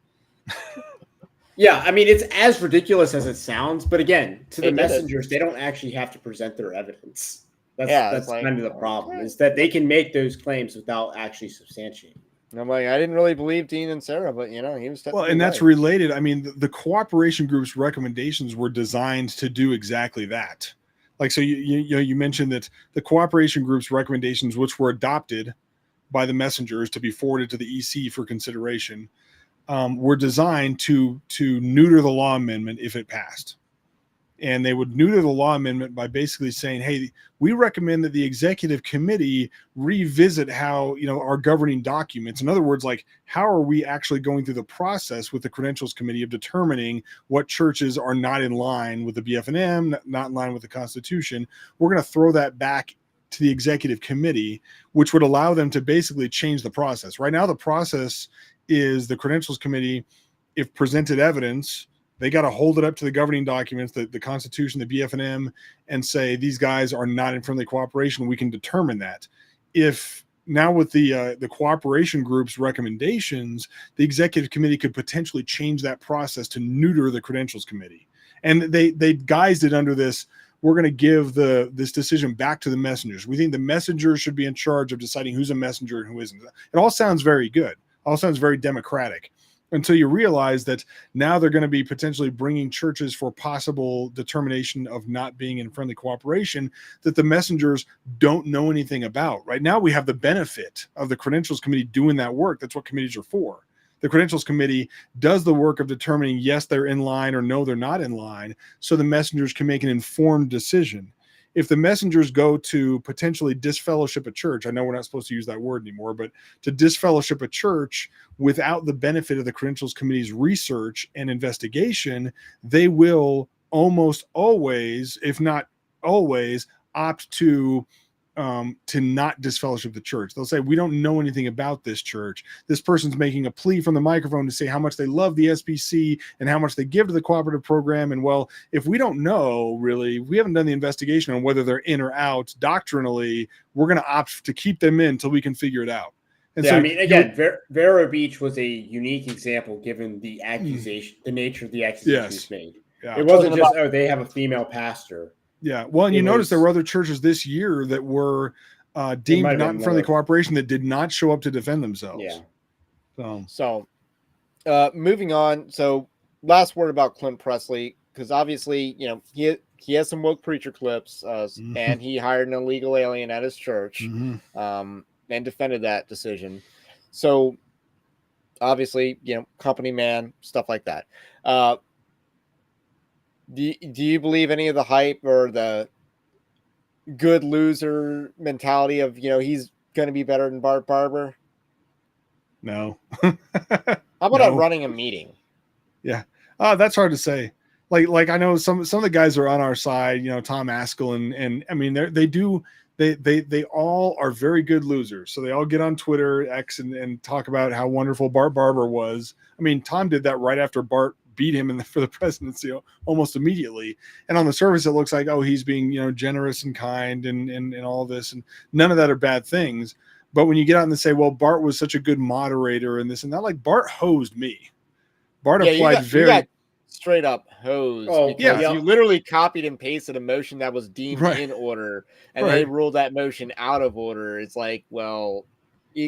Yeah, I mean, it's as ridiculous as it sounds, but again, to the They did it. messengers, they don't actually have to present their evidence. That's like, kind of the problem, okay. is that they can make those claims without actually substantiating. And I'm like, I didn't really believe Dean and Sarah, but he was well, and that's related. I mean, the cooperation group's recommendations were designed to do exactly that. Like, so you mentioned that the cooperation group's recommendations, which were adopted by the messengers to be forwarded to the EC for consideration, were designed to neuter the law amendment if it passed. And they would neuter the law amendment by basically saying, hey, we recommend that the executive committee revisit how, our governing documents. In other words, like, how are we actually going through the process with the credentials committee of determining what churches are not in line with the BFNM, not in line with the Constitution? We're going to throw that back to the executive committee, which would allow them to basically change the process. Right now, the process is the credentials committee, if presented evidence, they got to hold it up to the governing documents, the Constitution, the BFNM, and say these guys are not in friendly cooperation. We can determine that. If now with the cooperation group's recommendations, the executive committee could potentially change that process to neuter the credentials committee. And they guised it under this: we're going to give this decision back to the messengers. We think the messengers should be in charge of deciding who's a messenger and who isn't. It all sounds very good. All sounds very democratic, until you realize that now they're going to be potentially bringing churches for possible determination of not being in friendly cooperation that the messengers don't know anything about. Right now, we have the benefit of the credentials committee doing that work. That's what committees are for. The credentials committee does the work of determining, yes, they're in line, or no, they're not in line, so the messengers can make an informed decision. If the messengers go to potentially disfellowship a church, I know we're not supposed to use that word anymore, but to disfellowship a church without the benefit of the credentials committee's research and investigation, they will almost always, if not always, opt to not disfellowship the church. They'll say, we don't know anything about this church. This person's making a plea from the microphone to say how much they love the SBC and how much they give to the cooperative program. And well, if we don't know, really, we haven't done the investigation on whether they're in or out doctrinally, we're going to opt to keep them in until we can figure it out. And so, I mean, again, Vero Beach was a unique example given the accusation, the nature of the accusations made. Yeah. It wasn't just, they have a female pastor. Yeah. Well, and you notice there were other churches this year that were deemed not in friendly cooperation that did not show up to defend themselves. Yeah. So moving on. So last word about Clint Presley, because obviously, he has some woke preacher clips, and he hired an illegal alien at his church, and defended that decision. So obviously, company man, stuff like that. Do you believe any of the hype or the good loser mentality of, he's going to be better than Bart Barber? No. How about running a meeting? Yeah. That's hard to say. Like I know some of the guys are on our side, Tom Askell and I mean, they all are very good losers. So they all get on Twitter, X, and talk about how wonderful Bart Barber was. I mean, Tom did that right after Bart beat him for the presidency almost immediately. And on the surface, it looks like, he's being, generous and kind and all this. And none of that are bad things. But when you get out and they say, well, Bart was such a good moderator and this and that, like Bart hosed me. Bart applied you got straight up hosed. Because you literally copied and pasted a motion that was deemed in order, and they ruled that motion out of order. It's like, well,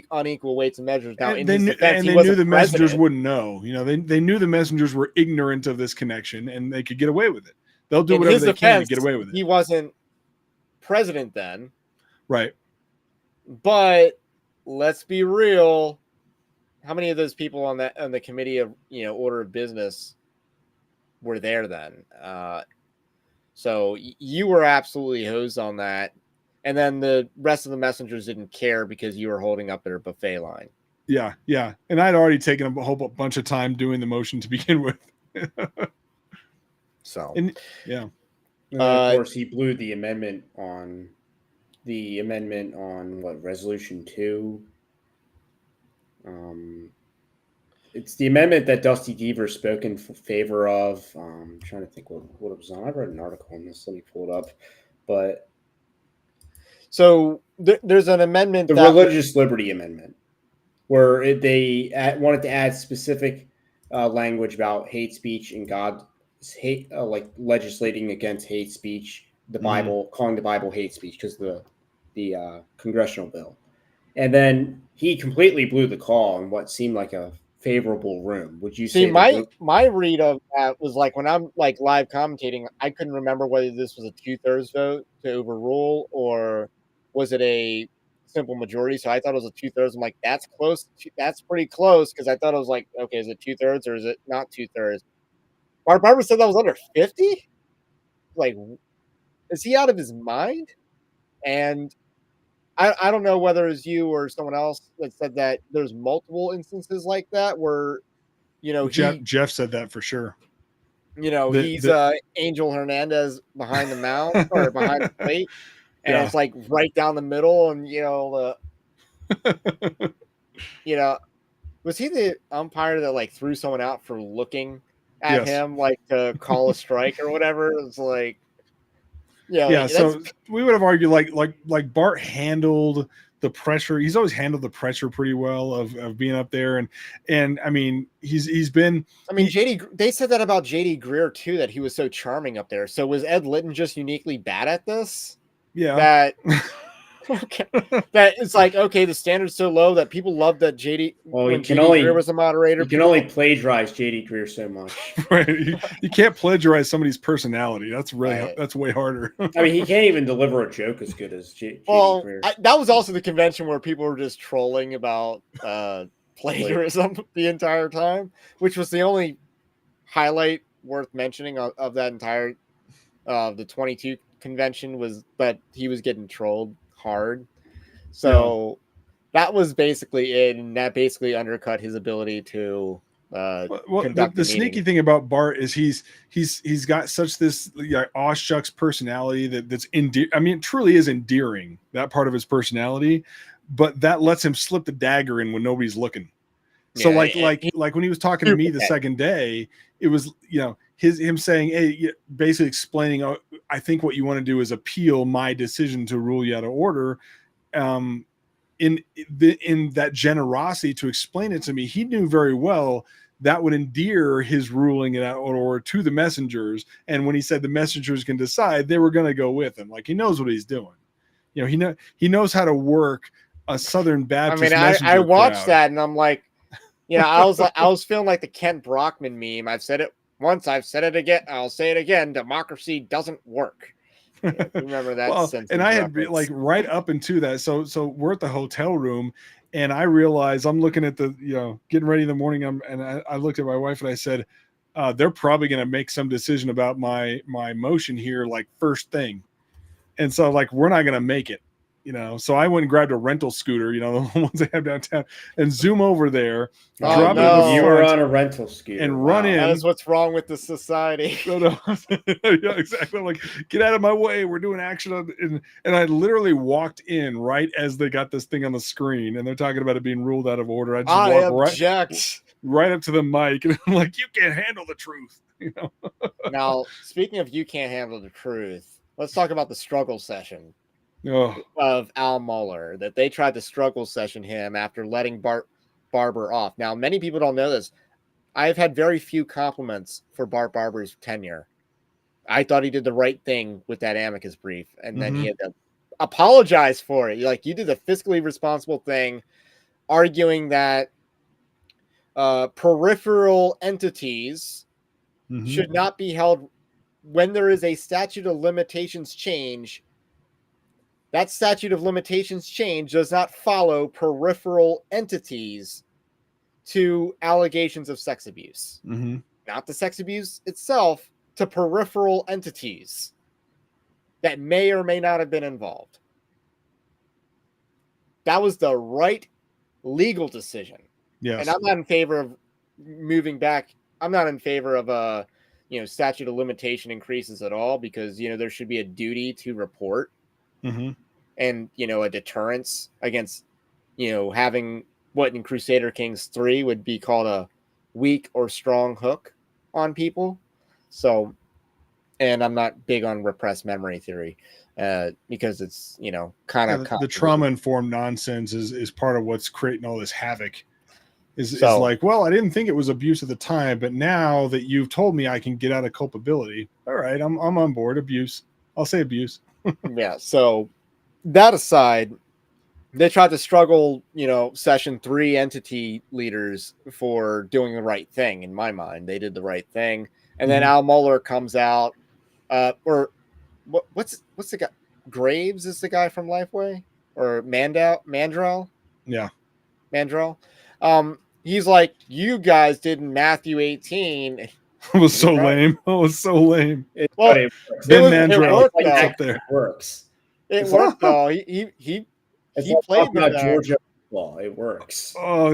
unequal weights and measures. Now, in his defense, they knew the messengers wouldn't know. They knew the messengers were ignorant of this connection, and they could get away with it. They'll do whatever they can to get away with it. He wasn't president then, right? But let's be real. How many of those people on the committee of order of business were there then? So you were absolutely hosed on that. And then the rest of the messengers didn't care because you were holding up their buffet line. Yeah. And I'd already taken a whole bunch of time doing the motion to begin with. And of course, he blew the amendment on what, Resolution 2. It's the amendment that Dusty Deaver spoke in favor of. I'm trying to think what it was on. I read an article on this. Let me pull it up. But So there's an amendment the Religious Liberty Amendment, where they wanted to add specific language about hate speech and God hate, like legislating against hate speech, the Bible, calling the Bible hate speech because the congressional bill. And then he completely blew the call in what seemed like a favorable room. Would you See, say my read of that was like when I'm like live commentating, I couldn't remember whether this was a 2/3 vote to overrule or was it a simple majority. So I thought it was a 2/3. I'm like, that's close. That's pretty close because I thought it was like, okay, is it 2/3 or is it not 2/3? Barbara said that was under 50. Like, is he out of his mind? And I don't know whether it's you or someone else that said that there's multiple instances like that where Jeff said that for sure. He's Angel Hernandez behind the mound or behind the plate, and it's like right down the middle, and was he the umpire that like threw someone out for looking at him like to call a strike or whatever? It's like, so we would have argued like Bart handled the pressure. He's always handled the pressure pretty well of being up there, and I mean he's been. I mean, they said that about JD Greer too, that he was so charming up there. So was Ed Litton just uniquely bad at this? Yeah. That okay. That it's like, okay, the standard's so low that people love that JD. Well, when JD Greer was a moderator, you can only plagiarize JD Greer so much. Right. You can't plagiarize somebody's personality. That's really that's way harder. I mean, he can't even deliver a joke as good as JD Greer. That was also the convention where people were just trolling about plagiarism the entire time, which was the only highlight worth mentioning of that entire the 22 convention was that he was getting trolled hard. So that was basically it, and that basically undercut his ability to conduct the sneaky thing about Bart is he's got such this aw shucks personality that's I mean, it truly is endearing, that part of his personality, but that lets him slip the dagger in when nobody's looking. So like when he was talking to me the second day, it was him saying, hey, basically explaining, oh, I think what you want to do is appeal my decision to rule you out of order. In that generosity to explain it to me, he knew very well that would endear his ruling it out or to the messengers. And when he said the messengers can decide, they were going to go with him. Like, he knows what he's doing. He knows how to work a Southern Baptist. I mean, I watched that and I'm like, I was feeling like the Kent Brockman meme. I've said it once, I've said it again, I'll say it again. Democracy doesn't work. Remember that sentence? And I had like right up into that. So we're at the hotel room, and I realized I'm looking at the getting ready in the morning. I looked at my wife and I said, they're probably going to make some decision about my motion here like first thing, and so like we're not going to make it. So I went and grabbed a rental scooter, the ones they have downtown, and zoom over there. Drop it in the front, you were on a rental scooter and run in. That is what's wrong with the society. No. Yeah, exactly. I'm like, get out of my way. We're doing action. And I literally walked in right as they got this thing on the screen, and they're talking about it being ruled out of order. I just walked right up to the mic, and I'm like, you can't handle the truth. Now, speaking of you can't handle the truth, let's talk about the struggle session. Of Al Mueller, that they tried to struggle session him after letting Barber off. Now, many people don't know this. I've had very few compliments for Bart Barber's tenure. I thought he did the right thing with that amicus brief, and then he had to apologize for it. Like, you did the fiscally responsible thing, arguing that peripheral entities should not be held when there is a statute of limitations change. That statute of limitations change does not follow peripheral entities to allegations of sex abuse. Not the sex abuse itself, to peripheral entities that may or may not have been involved. That was the right legal decision. Yes. And I'm not in favor of moving back. I'm not in favor of statute of limitation increases at all, because there should be a duty to report. And, a deterrence against, having what in Crusader Kings 3 would be called weak or strong hook on people. So, and I'm not big on repressed memory theory because it's, kind of the trauma-informed nonsense is part of what's creating all this havoc. Is like, well, I didn't think it was abuse at the time, but now that you've told me I can get out of culpability, all right, I'm on board. Abuse. I'll say abuse. Yeah. So that aside, they tried to struggle, session 3 entity leaders for doing the right thing. In my mind, they did the right thing. And then Al Mohler comes out, or what's the guy? Graves is the guy from Lifeway, or Mandrell? Yeah. Mandrell. He's like, you guys did in Matthew 18. It was so lame. It was so lame. It Ben Mandrell worked, up there. It works. It worked though. He played that Georgia football. It works. Oh,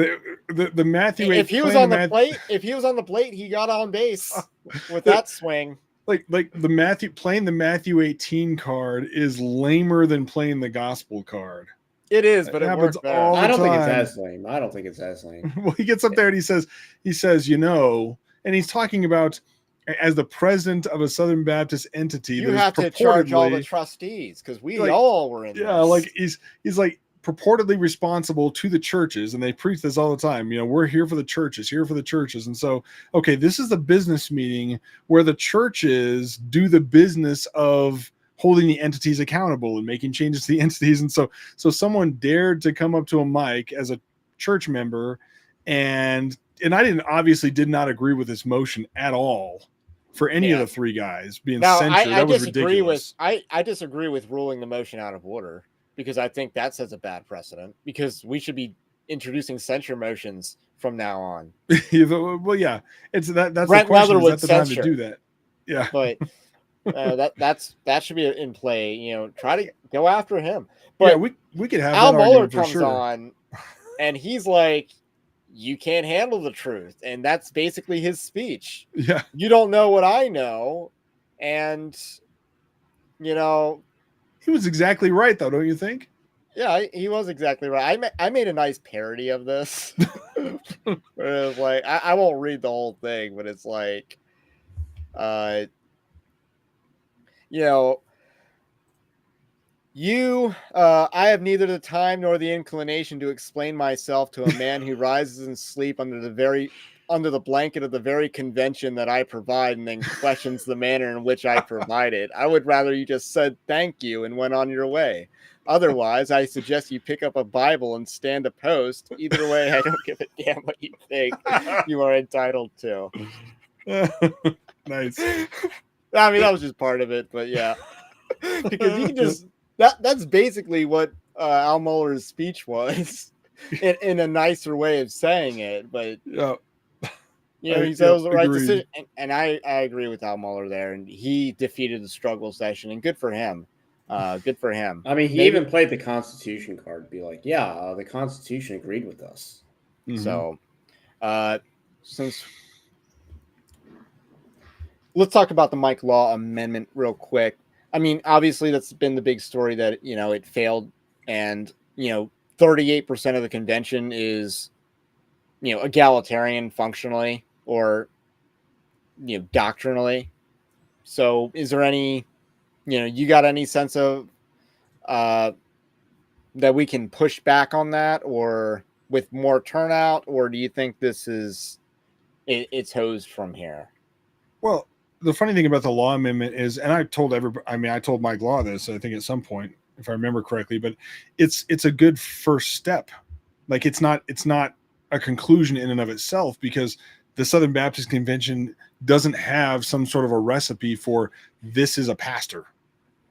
the Matthew. If he was on the plate, he got on base with that swing. Like the Matthew 18 card is lamer than playing the gospel card. It is, but it happens all the time. I don't think it's as lame. Well, he gets up there and he says, and he's talking about, as the president of a Southern Baptist entity, you have to charge all the trustees because we all were in. Yeah, like he's like purportedly responsible to the churches, and they preach this all the time. We're here for the churches, and so okay, this is the business meeting where the churches do the business of holding the entities accountable and making changes to the entities. And so someone dared to come up to a mic as a church member, and I did not agree with this motion at all for any of the three guys being censured. That was ridiculous. I disagree with ruling the motion out of order because I think that sets a bad precedent because we should be introducing censure motions from now on. Well, yeah, it's that's Brent the question. Leatherwood is that the time to do that? Yeah, but that should be in play. Try to go after him. But yeah, we could have Al that Mohler comes sure. on, and he's like, "You can't handle the truth," and that's basically his speech. Yeah, you don't know what I know, and he was exactly right, though, don't you think? Yeah, he was exactly right. I made a nice parody of this. Where it was like, I won't read the whole thing, but it's like, I have neither the time nor the inclination to explain myself to a man who rises in sleep under the blanket of the very convention that I provide and then questions the manner in which I provide it. I would rather you just said thank you and went on your way. Otherwise, I suggest you pick up a Bible and stand a post. Either way, I don't give a damn what you think you are entitled to. Nice. I mean, that was just part of it, but yeah. Because you can just that's basically what Al Mohler's speech was in a nicer way of saying it, but he said it was the right decision, and I agree with Al Mohler there, and he defeated the struggle session, and good for him. Good for him. I mean, he even played the Constitution card to be like, the Constitution agreed with us. Mm-hmm. So, since let's talk about the Mike Law Amendment real quick. I mean, obviously that's been the big story that, it failed, and, 38% of the convention is, egalitarian functionally or, doctrinally. So is there any, you got any sense of that we can push back on that or with more turnout, or do you think this is it's hosed from here? Well, the funny thing about the law amendment is, and I told Mike Law this, I think at some point, if I remember correctly, but it's a good first step. Like it's not a conclusion in and of itself, because the Southern Baptist Convention doesn't have some sort of a recipe for this is a pastor.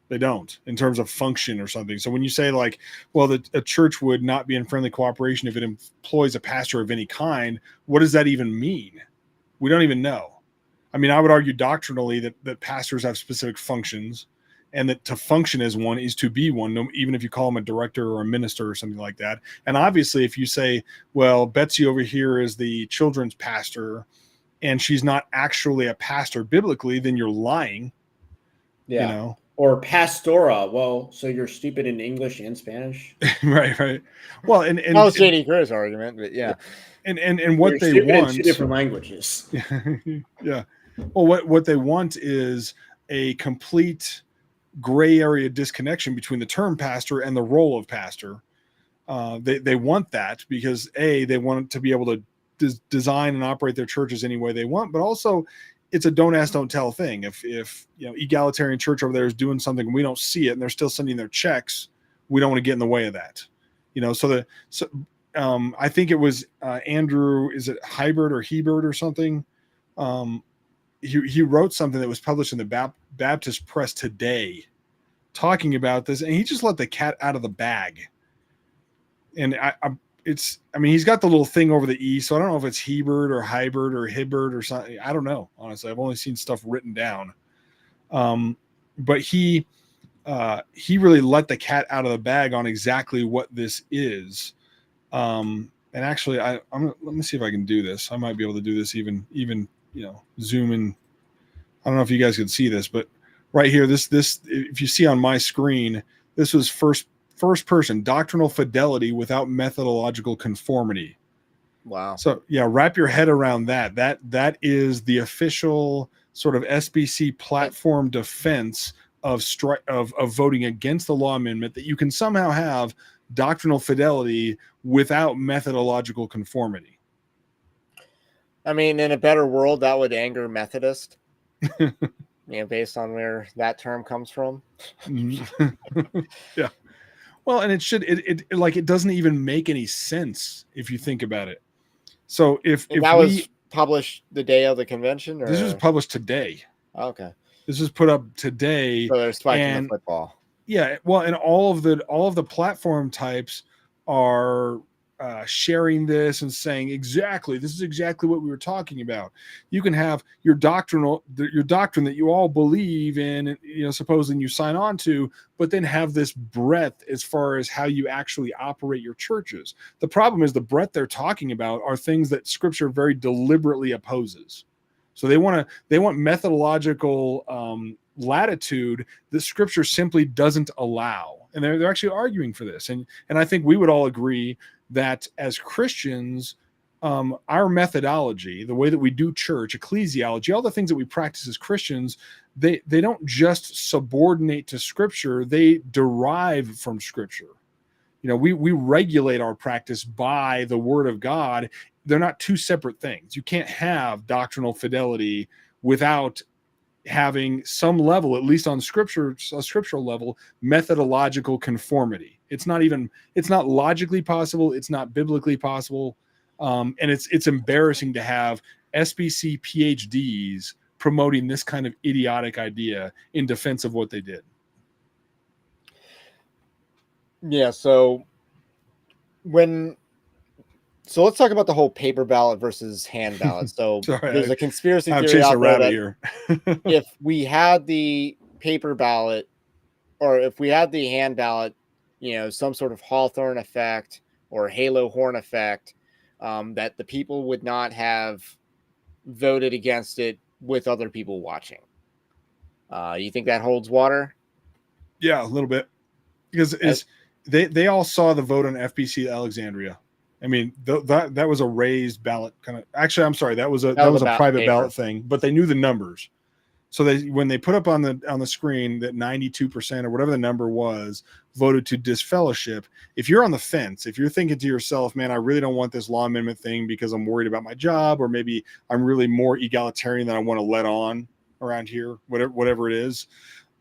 They don't, in terms of function or something. So when you say like, well, a church would not be in friendly cooperation if it employs a pastor of any kind, what does that even mean? We don't even know. I mean, I would argue doctrinally that pastors have specific functions, and that to function as one is to be one, even if you call them a director or a minister or something like that. And obviously, if you say, well, Betsy over here is the children's pastor, and she's not actually a pastor biblically, then you're lying. Yeah. Or pastora. Well, so you're stupid in English and Spanish. Right. Well, and That was JD Crew's argument, but yeah. and You're what they stupid in two want, different languages. yeah. Well, what they want is a complete gray area disconnection between the term pastor and the role of pastor. They want that because they want to be able to design and operate their churches any way they want, but also it's a don't ask, don't tell thing. If egalitarian church over there is doing something and we don't see it and they're still sending their checks, we don't want to get in the way of that. I think it was Andrew, is it Hybert or Hebert or something? He wrote something that was published in the Baptist Press today talking about this, and he just let the cat out of the bag. And he's got the little thing over the E, so I don't know if it's Hebert or Hybert or Hibbert or something. I don't know, honestly. I've only seen stuff written down. But he really let the cat out of the bag on exactly what this is. And actually, let me see if I can do this. I might be able to do this even zoom in. I don't know if you guys can see this, but right here, this if you see on my screen, this was first person doctrinal fidelity without methodological conformity. Wow. So yeah, wrap your head around that. That is the official sort of SBC platform defense of voting against the law amendment, that you can somehow have doctrinal fidelity without methodological conformity. I mean, in a better world, that would anger Methodist. Based on where that term comes from. Yeah. Well, and it doesn't even make any sense if you think about it. So if that was published the day of the convention, or this was published today. Okay. This was put up today. So they're spiking the football. Yeah, well, and all of the platform types are sharing this and saying this is exactly what we were talking about. You can have your doctrine that you all believe in, supposing you sign on to, but then have this breadth as far as how you actually operate your churches. The problem is the breadth they're talking about are things that Scripture very deliberately opposes. So they want methodological latitude that Scripture simply doesn't allow, and they're actually arguing for this. And I think we would all agree that as Christians, our methodology, the way that we do church, ecclesiology, all the things that we practice as Christians, they don't just subordinate to Scripture; they derive from Scripture. We regulate our practice by the Word of God. They're not two separate things. You can't have doctrinal fidelity without having some level, at least on a scriptural level, methodological conformity. It's not logically possible. It's not biblically possible. And it's embarrassing to have SBC PhDs promoting this kind of idiotic idea in defense of what they did. Yeah. So let's talk about the whole paper ballot versus hand ballot. So there's a conspiracy theory out there that if we had the paper ballot, or if we had the hand ballot, some sort of Hawthorne effect or halo horn effect, that the people would not have voted against it with other people watching. You think that holds water? Yeah, a little bit, because they all saw the vote on FBC Alexandria. I mean, that was a raised ballot kind of. Actually, I'm sorry, that was a private ballot thing, but they knew the numbers. So when they put up on the screen that 92% or whatever the number was voted to disfellowship, if you're on the fence, if you're thinking to yourself, man, I really don't want this law amendment thing because I'm worried about my job, or maybe I'm really more egalitarian than I want to let on around here, whatever it is.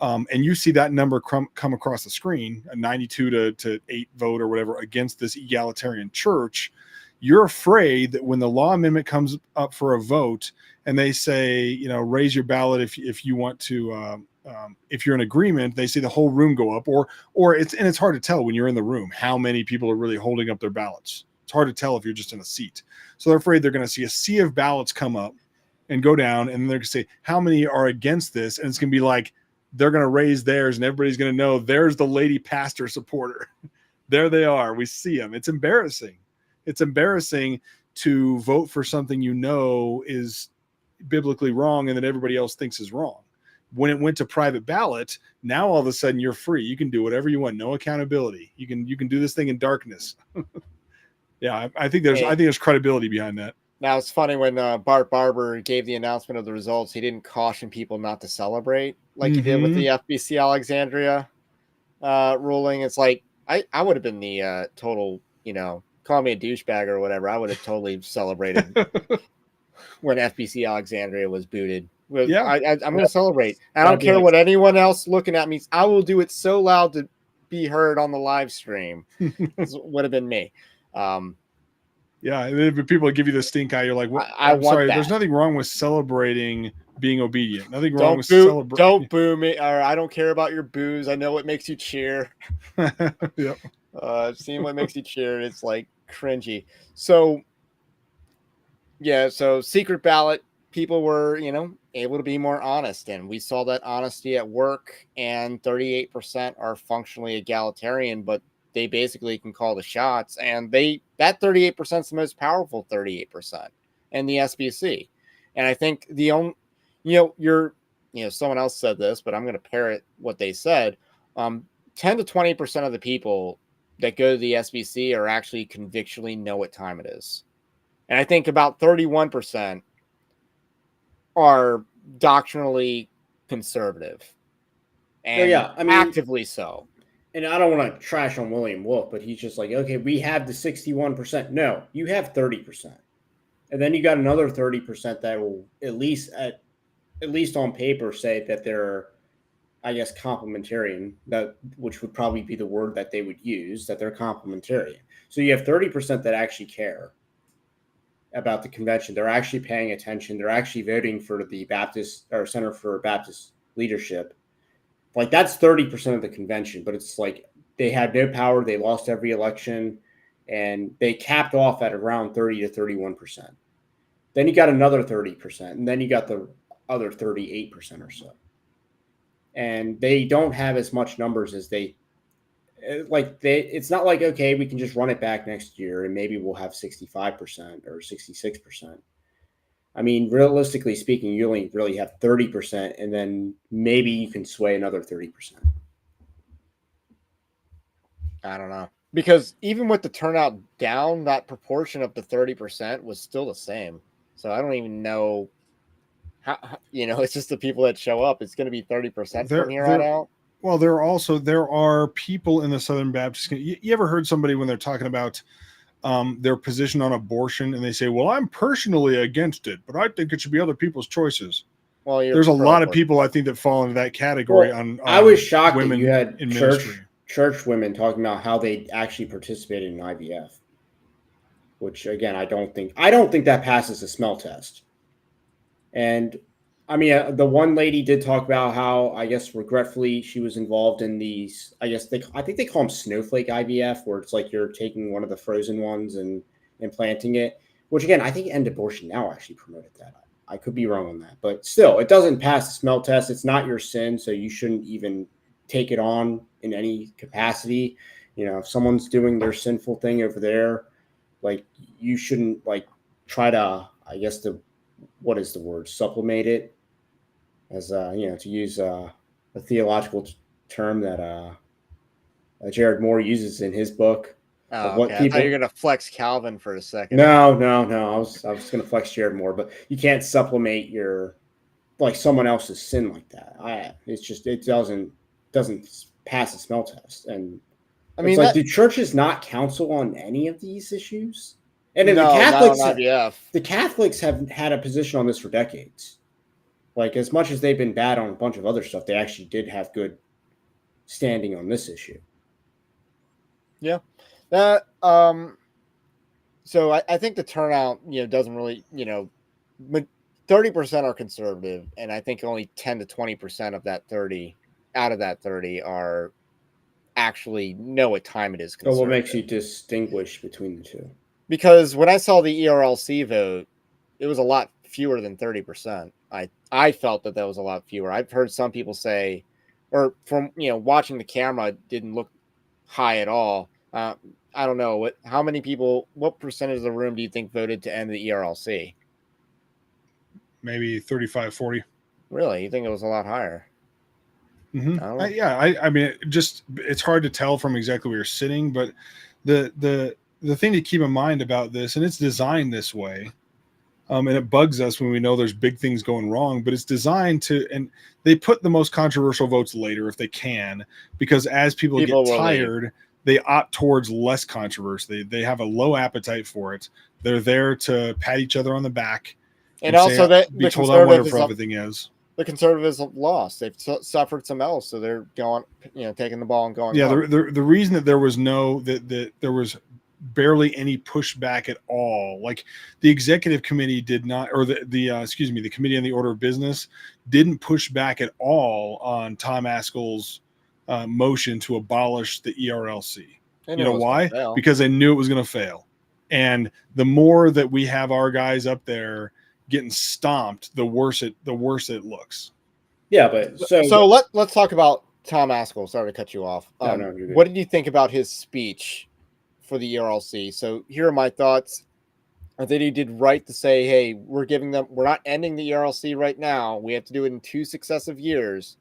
And you see that number come across the screen, a 92 to 8 vote or whatever against this egalitarian church, you're afraid that when the law amendment comes up for a vote and they say, raise your ballot if you want to, if you're in agreement, they see the whole room go up, or it's hard to tell when you're in the room how many people are really holding up their ballots. It's hard to tell if you're just in a seat. So they're afraid they're going to see a sea of ballots come up and go down, and they're going to say how many are against this, and it's going to be like, they're going to raise theirs and everybody's going to know there's the lady pastor supporter. There they are. We see them. It's embarrassing. It's embarrassing to vote for something is biblically wrong and that everybody else thinks is wrong. When it went to private ballot, now all of a sudden you're free. You can do whatever you want. No accountability. You can do this thing in darkness. Yeah, I think there's credibility behind that. Now, it's funny when Bart Barber gave the announcement of the results, he didn't caution people not to celebrate like he did with the FBC Alexandria ruling. It's like, I would have been the total, call me a douchebag or whatever. I would have totally celebrated when FBC Alexandria was booted. Yeah. I'm going to celebrate. I don't care what anyone else looking at me. I will do it so loud to be heard on the live stream. This would have been me. Yeah, if people give you the stink eye, you're like, well, I'm sorry. that. There's nothing wrong with celebrating being obedient. Nothing wrong with celebrating. Don't boo me, or I don't care about your boos. I know what makes you cheer. Yep. Seeing what makes you cheer, it's like cringy. So, yeah, so secret ballot, people were, able to be more honest, and we saw that honesty at work, and 38% are functionally egalitarian, but they basically can call the shots, and that 38% is the most powerful 38% in the SBC. And I think the only, someone else said this, but I'm going to parrot what they said. 10 to 20% of the people that go to the SBC are actually convictionally know what time it is. And I think about 31% are doctrinally conservative. And actively so. And I don't want to trash on William Wolf, but he's just like, okay, we have the 61%. No, you have 30%. And then you got another 30% that will at least on paper say that they're, I guess, complementarian, which would probably be the word that they would use, that they're complementarian. So you have 30% that actually care about the convention. They're actually paying attention. They're actually voting for the Baptist or Center for Baptist Leadership. Like, that's 30% of the convention, but it's like they had no power. They lost every election, and they capped off at around 30 to 31%. Then you got another 30%, and then you got the other 38% or so. And they don't have as much numbers as it's not like, okay, we can just run it back next year and maybe we'll have 65% or 66%. I mean, realistically speaking, you only really have 30%, and then maybe you can sway another 30%. I don't know. Because even with the turnout down, that proportion of the 30% was still the same. So I don't even know how, it's just the people that show up. It's going to be 30% from here on out. Well, there are people in the Southern Baptist. You ever heard somebody when they're talking about their position on abortion, and they say, well, I'm personally against it, but I think it should be other people's choices. Well, there's a lot of people, I think, that fall into that category. I was shocked that you had in ministry. Church women talking about how they actually participated in IVF, which, again, I don't think that passes the smell test. And I mean, the one lady did talk about how, I guess, regretfully, she was involved in these, I think they call them snowflake IVF, where it's like you're taking one of the frozen ones and implanting it, which, again, I think End Abortion Now actually promoted that. I could be wrong on that, but still, it doesn't pass the smell test. It's not your sin, so you shouldn't even take it on in any capacity. If someone's doing their sinful thing over there, like, you shouldn't, like, try to, I guess, what is the word, sublimate it, as to use a theological term that Jared Moore uses in his book. Oh, okay. I thought you were going to flex Calvin for a second. No. I was going to flex Jared Moore, but you can't sublimate someone else's sin like that. It doesn't pass the smell test. And I mean, do churches not counsel on any of these issues? And the Catholics have had a position on this for decades. Like, as much as they've been bad on a bunch of other stuff, they actually did have good standing on this issue. Yeah. So I think the turnout, doesn't really, 30% are conservative, and I think only 10 to 20% of that 30 out of that 30 are actually know what time it is. So what makes you distinguish between the two? Because when I saw the ERLC vote, it was a lot fewer than 30%. I felt that was a lot fewer. I've heard some people say, or from watching the camera, it didn't look high at all. I don't know what percentage of the room do you think voted to end the ERLC? Maybe 35, 40. Really? You think it was a lot higher? Mm-hmm. I don't know. I mean, it's hard to tell from exactly where you're sitting, but the thing to keep in mind about this, and it's designed this way, and it bugs us when we know there's big things going wrong, but it's designed to, and they put the most controversial votes later if they can, because as people get will leave. tired, they opt towards less controversy. They have a low appetite for it. They're there to pat each other on the back And also say, that be the told how wonderful conservatives everything is. the conservatives have lost. They've suffered some else, so they're going, taking the ball and going. Yeah, home. the reason that there was that there was barely any pushback at all, like the executive committee did not, or the committee on the order of business didn't push back at all on Tom Askell's motion to abolish the ERLC. You know why? Because they knew it was going to fail. And the more that we have our guys up there getting stomped, the worse it looks. Yeah, but so let's talk about Tom Askell. Sorry to cut you off. No, what did you think about his speech for the ERLC? So here are my thoughts. I think he did right to say, hey, we're not ending the ERLC right now. We have to do it in 2 successive years,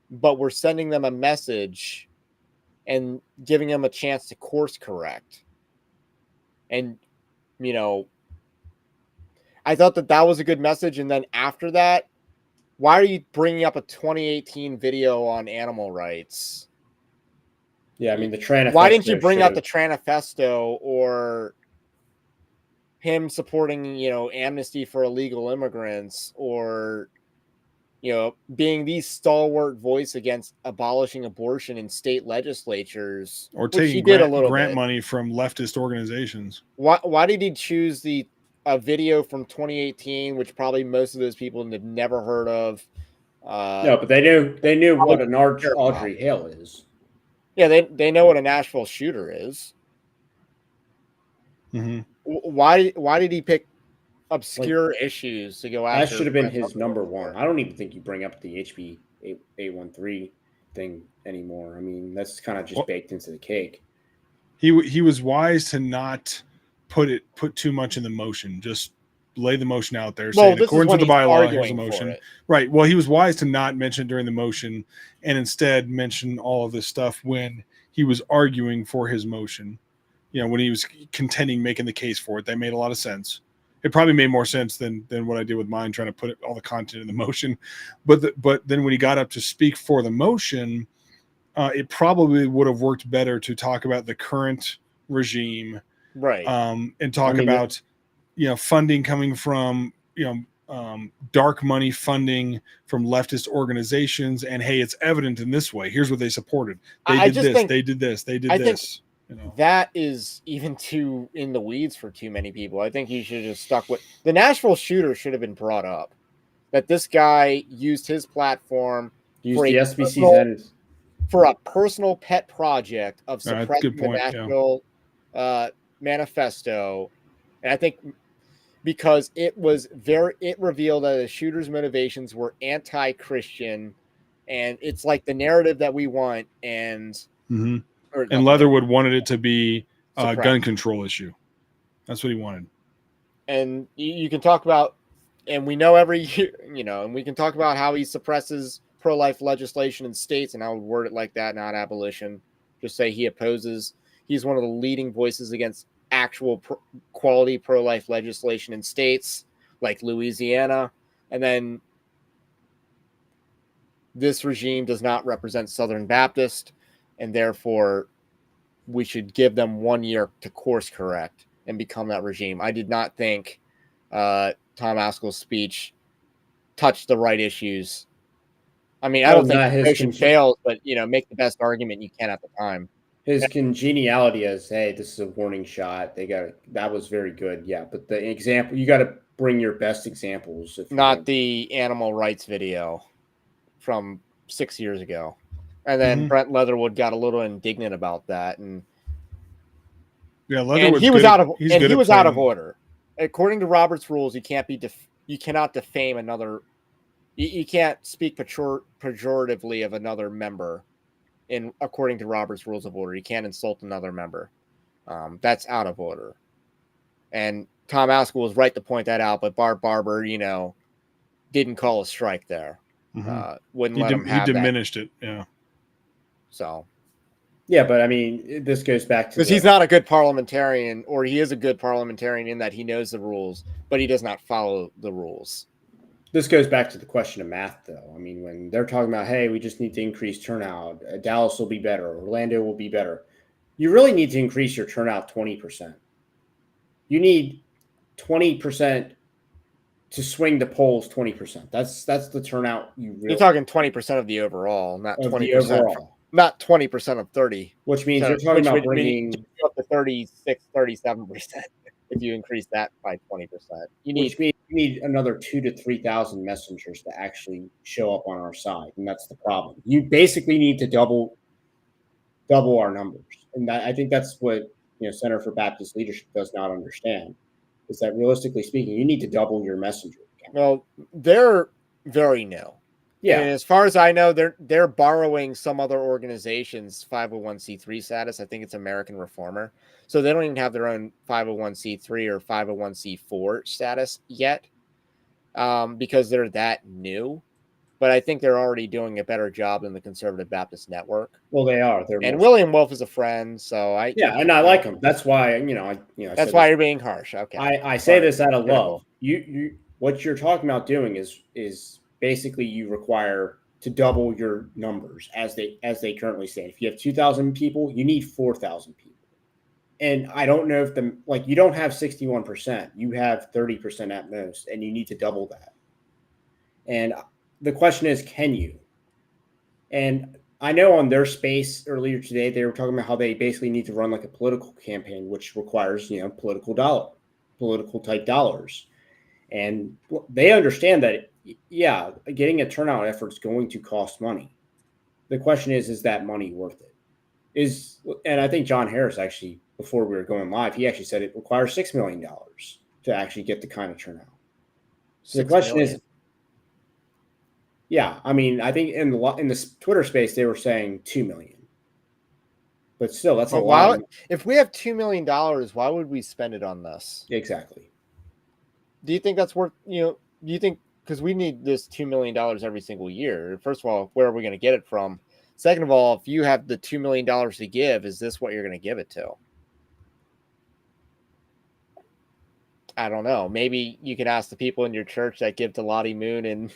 but we're sending them a message and giving them a chance to course correct. And, I thought that was a good message. And then after that, why are you bringing up a 2018 video on animal rights? Yeah, I mean, the Tranifesto. Why didn't you bring out the Tranifesto or him supporting, amnesty for illegal immigrants, or, being the stalwart voice against abolishing abortion in state legislatures, or taking grant money from leftist organizations? Why did he choose a video from 2018, which probably most of those people have never heard of? No, but they knew what an Audrey Hale is. Yeah, they know what a Nashville shooter is. Mm-hmm. Why did he pick obscure issues to go after? That should have been his number one. I don't even think you bring up the HB 813 thing anymore. I mean, that's kind of just baked into the cake. He was wise to not put too much in the motion. Just lay the motion out there, saying according to the bylaw, here's a motion. Right. Well, he was wise to not mention it during the motion, and instead mention all of this stuff when he was arguing for his motion. When he was contending, making the case for it, that made a lot of sense. It probably made more sense than what I did with mine, trying to put all the content in the motion. But then when he got up to speak for the motion, it probably would have worked better to talk about the current regime, right? And talk about funding coming from dark money funding from leftist organizations, and hey, it's evident in this way. Here's what they supported. They did this. That is even too in the weeds for too many people. I think he should have just stuck with the Nashville shooter. Should have been brought up that this guy used his platform for the SBC for a personal pet project of suppressing the Nashville manifesto. And I think because it revealed that the shooter's motivations were anti-Christian, and it's like the narrative that we want. And and Leatherwood wanted it to be a gun control issue. That's what he wanted. And you can talk about, and we know every year, and we can talk about how he suppresses pro-life legislation in states, and I would word it like that, not abolition. Just say he's one of the leading voices against actual quality pro-life legislation in states like Louisiana. And then this regime does not represent Southern Baptist, and therefore we should give them 1 year to course correct and become that regime. I did not think Tom Askell's speech touched the right issues. I mean, I don't think the motion fails, but make the best argument you can at the time. His congeniality as, hey, this is a warning shot. That was very good. Yeah, but the example, you got to bring your best examples. Not the animal rights video from 6 years ago. And then Brent Leatherwood got a little indignant about that, and Leatherwood. He was out of order. According to Robert's rules, you cannot defame another. You can't speak pejoratively of another member. According to Robert's rules of order, you can't insult another member. That's out of order. And Tom Askell was right to point that out, but Bart Barber, didn't call a strike there. Wouldn't let him He have diminished it. Yeah. So. Yeah, but I mean, this goes back to because he's not a good parliamentarian, or he is a good parliamentarian in that he knows the rules, but he does not follow the rules. This goes back to the question of math, though. I mean, when they're talking about, hey, we just need to increase turnout, Dallas will be better, Orlando will be better. You really need to increase your turnout 20%. You need 20% to swing the polls 20%. That's the turnout You're talking 20% of the overall, not 20% overall. Not 20% of 30. Which means you're talking about bringing up to 36, 37% if you increase that by 20%. Which means you need another 2,000 to 3,000 messengers to actually show up on our side, and that's the problem. You basically need to double our numbers, and I think that's what Center for Baptist Leadership does not understand. Is that realistically speaking, you need to double your messenger count. Well, they're very new. Yeah. And as far as I know, they're borrowing some other organization's 501c3 status. I think it's American Reformer. So they don't even have their own 501c3 or 501c4 status yet, because they're that new. But I think they're already doing a better job than the Conservative Baptist Network. Well, they are. And William Wolf is a friend, so I like him. That's why that's why you're being harsh. Okay, I say this out of love. You what you're talking about doing is basically you require to double your numbers as they currently stand. If you have 2,000 people, you need 4,000 people. And I don't know if you don't have 61%, you have 30% at most, and you need to double that. And the question is, can you? And I know on their space earlier today, they were talking about how they basically need to run like a political campaign, which requires, political type dollars. And they understand that, getting a turnout effort is going to cost money. The question is that money worth it? And I think John Harris actually, before we were going live, he actually said it requires $6 million to actually get the kind of turnout. So the question is, I mean, I think in the Twitter space, they were saying 2 million. But still, that's a lot. If we have $2 million, why would we spend it on this? Exactly. Do you think that's worth, do you think, because we need this $2 million every single year. First of all, where are we going to get it from? Second of all, if you have the $2 million to give, is this what you're going to give it to? I don't know. Maybe you can ask the people in your church that give to Lottie Moon and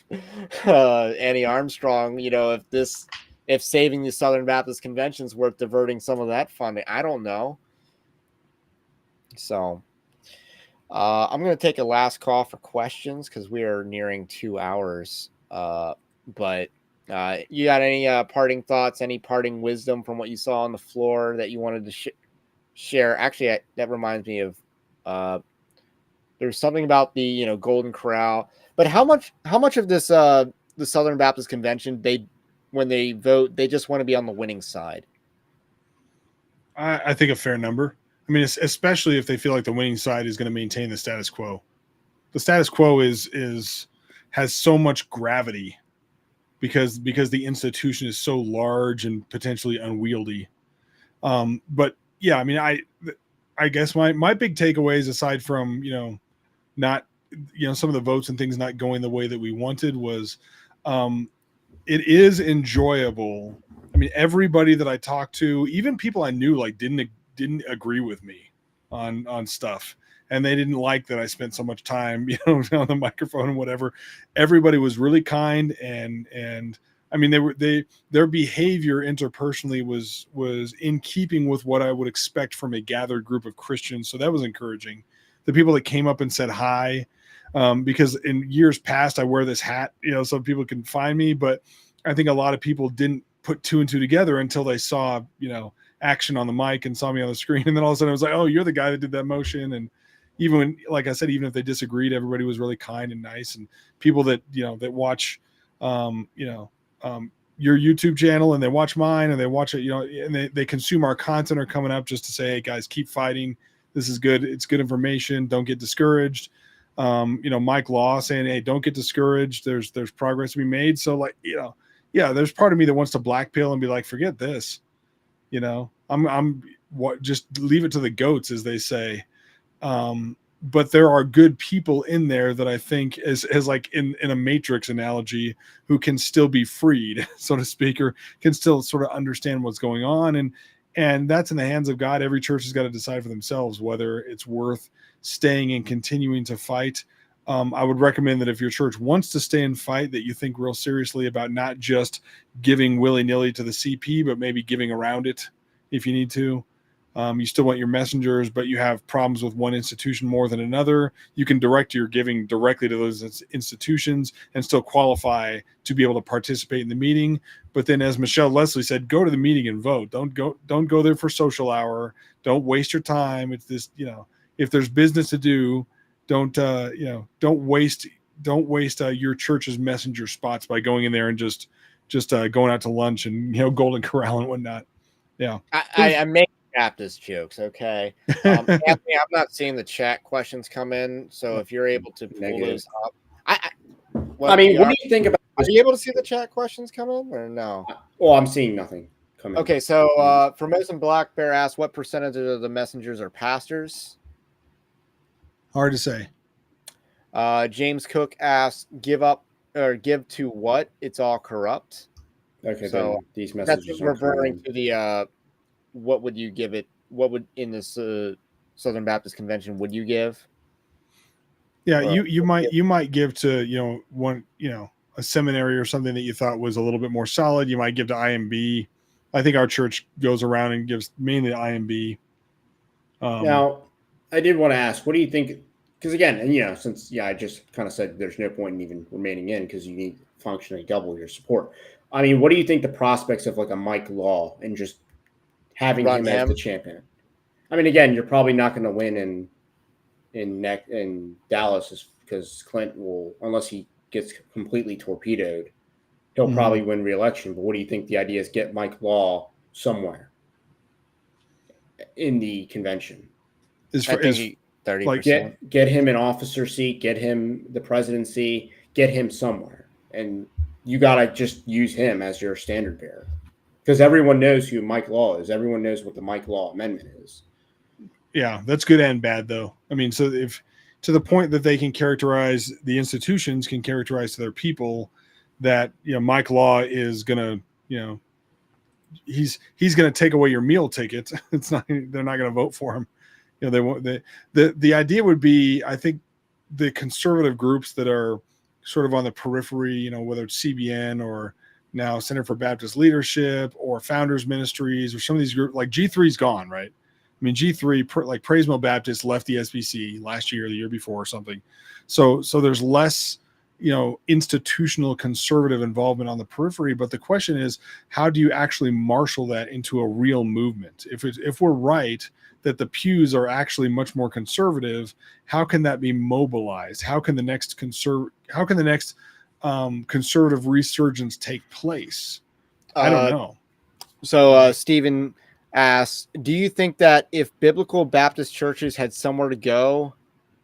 Annie Armstrong, if saving the Southern Baptist Convention is worth diverting some of that funding. I don't know. So I'm going to take a last call for questions because we are nearing 2 hours. But you got any parting thoughts, any parting wisdom from what you saw on the floor that you wanted to share? Actually, that reminds me of there's something about the Golden Corral. But how much of this the Southern Baptist Convention, when they vote, they just want to be on the winning side? I think a fair number. I mean, especially if they feel like the winning side is going to maintain the status quo. The status quo has so much gravity because the institution is so large and potentially unwieldy. But yeah, I mean, I guess my big takeaways, aside from not some of the votes and things not going the way that we wanted, was it is enjoyable. I mean, everybody that I talked to, even people I knew, didn't agree with me on stuff, and they didn't like that I spent so much time on the microphone and whatever. Everybody was really kind, and I mean, their behavior interpersonally was in keeping with what I would expect from a gathered group of Christians. So that was encouraging. The people that came up and said hi, because in years past I wear this hat, so people can find me, but I think a lot of people didn't put two and two together until they saw, action on the mic and saw me on the screen. And then all of a sudden I was like, oh, you're the guy that did that motion. And even when, like I said, even if they disagreed, everybody was really kind and nice. And people that, that watch, your YouTube channel and they watch mine and they watch it, and they consume our content, are coming up just to say, hey guys, keep fighting. This is good. It's good information. Don't get discouraged. Mike Law saying, hey, don't get discouraged. There's progress to be made. So there's part of me that wants to black pill and be like, forget this. I'm just leave it to the goats, as they say. but there are good people in there that I think as like in a Matrix analogy, who can still be freed, so to speak, or can still sort of understand what's going on. And that's in the hands of God. Every church has got to decide for themselves whether it's worth staying and continuing to fight. I would recommend that if your church wants to stay and fight, that you think real seriously about not just giving willy-nilly to the CP, but maybe giving around it if you need to. You still want your messengers, but you have problems with one institution more than another. You can direct your giving directly to those institutions and still qualify to be able to participate in the meeting. But then, as Michelle Leslie said, go to the meeting and vote. Don't go there for social hour. Don't waste your time. It's this, if there's business to do, don't waste your church's messenger spots by going in there and just going out to lunch and Golden Corral and whatnot. Yeah, I'm making Baptist jokes, okay. Anthony, I'm not seeing the chat questions come in, so if you're able to pull those up, what do you think about? Are you able to see the chat questions come in or no? Well, I'm seeing nothing come in. Okay, so Formosan Black Bear asked, what percentage of the messengers are pastors? Hard to say. James Cook asked, give up or give to what? It's all corrupt. Okay, so these messages that's referring to the what would you give it? What would in this Southern Baptist Convention would you give? Yeah, you might give to a seminary or something that you thought was a little bit more solid. You might give to IMB. I think our church goes around and gives mainly to IMB. Now, I did want to ask, what do you think? Because again, since I just kind of said there's no point in even remaining in because you need functionally double your support. I mean, what do you think the prospects of like a Mike Law and just having him as the champion? I mean, again, you're probably not going to win in Dallas because Clint will, unless he gets completely torpedoed, he'll probably win re-election. But what do you think the idea is? Get Mike Law somewhere in the convention. 30%. Get him an officer seat, get him the presidency, get him somewhere. And you got to just use him as your standard bearer. Because everyone knows who Mike Law is. Everyone knows what the Mike Law Amendment is. Yeah, that's good and bad, though. I mean, so if to the point that they can characterize, the institutions can characterize to their people that, Mike Law is going to, he's going to take away your meal ticket. They're not going to vote for him. They won't. The idea would be, I think, the conservative groups that are sort of on the periphery, whether it's CBN or now Center for Baptist Leadership or Founders Ministries or some of these groups, like G3's gone, right? I mean, G3, like Praise Mill Baptist left the SBC last year, or the year before or something. So there's less, institutional conservative involvement on the periphery. But the question is, how do you actually marshal that into a real movement? If we're right that the pews are actually much more conservative, how can that be mobilized? How can the next conservative resurgence take place? I don't know. So Stephen asks, do you think that if biblical Baptist churches had somewhere to go,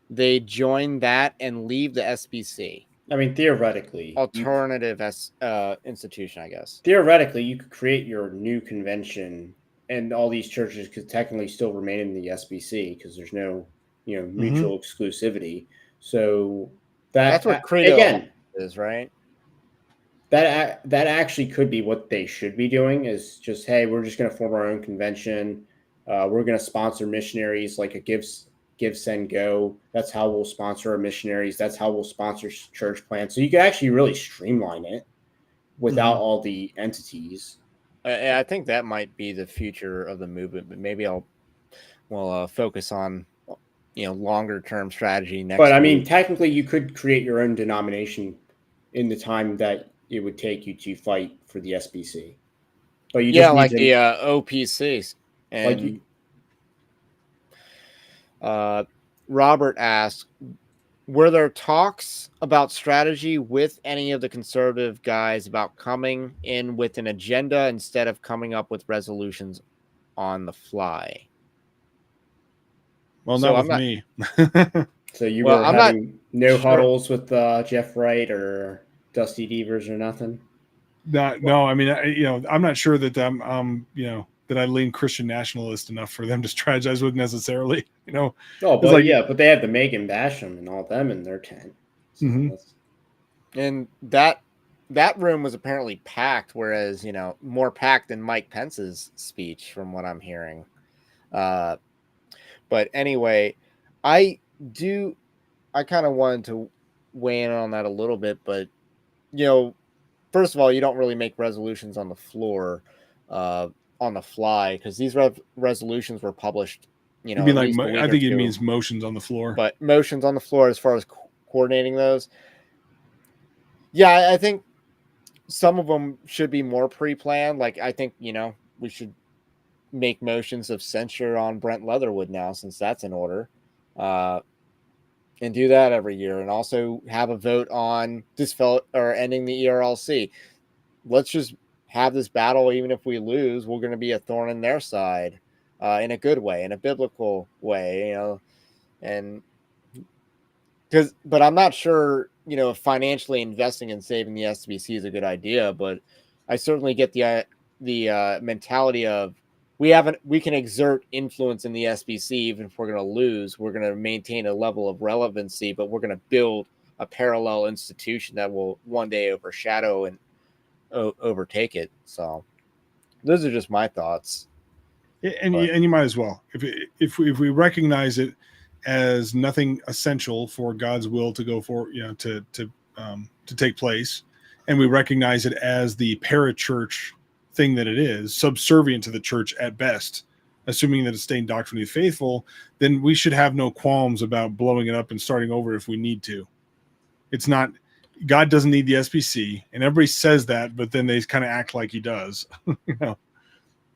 they join that and leave the SBC? I mean, theoretically, alternative institution, I guess. Theoretically, you could create your new convention, and all these churches could technically still remain in the SBC because there's no, mutual exclusivity. So that's what Credo again is, right? That actually could be what they should be doing. Is just, hey, we're just going to form our own convention. We're going to sponsor missionaries like a Give, Send, Go. That's how we'll sponsor our missionaries. That's how we'll sponsor church plants. So you can actually really streamline it without all the entities. I think that might be the future of the movement, but maybe we'll focus on longer term strategy next. But I mean, technically, you could create your own denomination in the time that it would take you to fight for the SBC. But you just need the OPCs. And Robert asked, were there talks about strategy with any of the conservative guys about coming in with an agenda instead of coming up with resolutions on the fly? Well, not with me. So you were having no huddles with Jeff Wright or Dusty Devers or nothing? No. I mean, I'm not sure that I'm that I lean Christian nationalist enough for them to strategize with necessarily. Oh, It's but like, yeah, but they had the Megan Basham and all them in their tent. So Mhm. And that room was apparently packed, whereas more packed than Mike Pence's speech, from what I'm hearing. But anyway, I kind of wanted to weigh in on that a little bit, but first of all, you don't really make resolutions on the floor, on the fly, because these resolutions were published, you at mean like, least a week I or think it two. means motions on the floor. But motions on the floor, as far as coordinating those, yeah, I think some of them should be more pre-planned. Like, I think we should make motions of censure on Brent Leatherwood now, since that's in order. And do that every year, and also have a vote on or ending the ERLC. Let's just have this battle. Even if we lose, we're going to be a thorn in their side, in a good way, in a biblical way, and but I'm not sure, if financially investing and saving the SBC is a good idea, but I certainly get the mentality of we can exert influence in the SBC. Even if we're going to lose, we're going to maintain a level of relevancy, but we're going to build a parallel institution that will one day overshadow and overtake it. So those are just my thoughts. And you might as well, if we recognize it as nothing essential for God's will to go for, to take place, and we recognize it as the parachurch thing that it is, subservient to the church at best, assuming that it's staying doctrinally faithful, then we should have no qualms about blowing it up and starting over if we need to. It's not, God doesn't need the SBC, and everybody says that, but then they kind of act like he does. I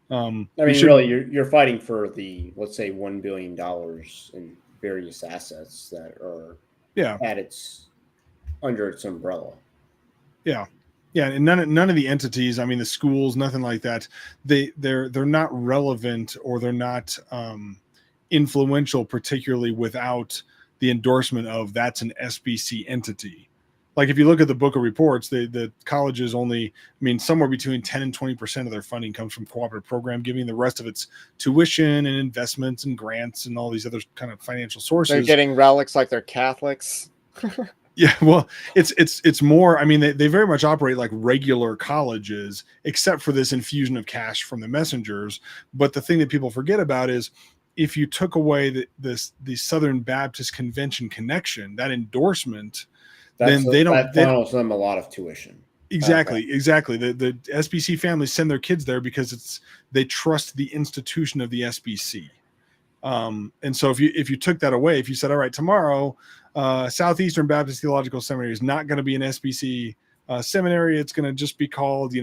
mean, really, you're fighting for the, let's say, $1 billion in various assets that are under its umbrella. Yeah, and none of the entities, I mean, the schools, nothing like that. They're not relevant, or they're not influential, particularly without the endorsement of that's an SBC entity. Like, if you look at the book of reports, the colleges only, somewhere between 10 and 20% of their funding comes from cooperative program giving. The rest of it's tuition and investments and grants and all these other kind of financial sources. They're getting relics like they're Catholics. Yeah, well, it's more, they very much operate like regular colleges, except for this infusion of cash from the messengers. But the thing that people forget about is, if you took away the Southern Baptist Convention connection, that endorsement, then they funnels them a lot of tuition. Exactly. The SBC families send their kids there because they trust the institution of the SBC. And so if you took that away, if you said, all right, tomorrow, Southeastern Baptist Theological Seminary is not going to be an SBC seminary. It's going to just be called,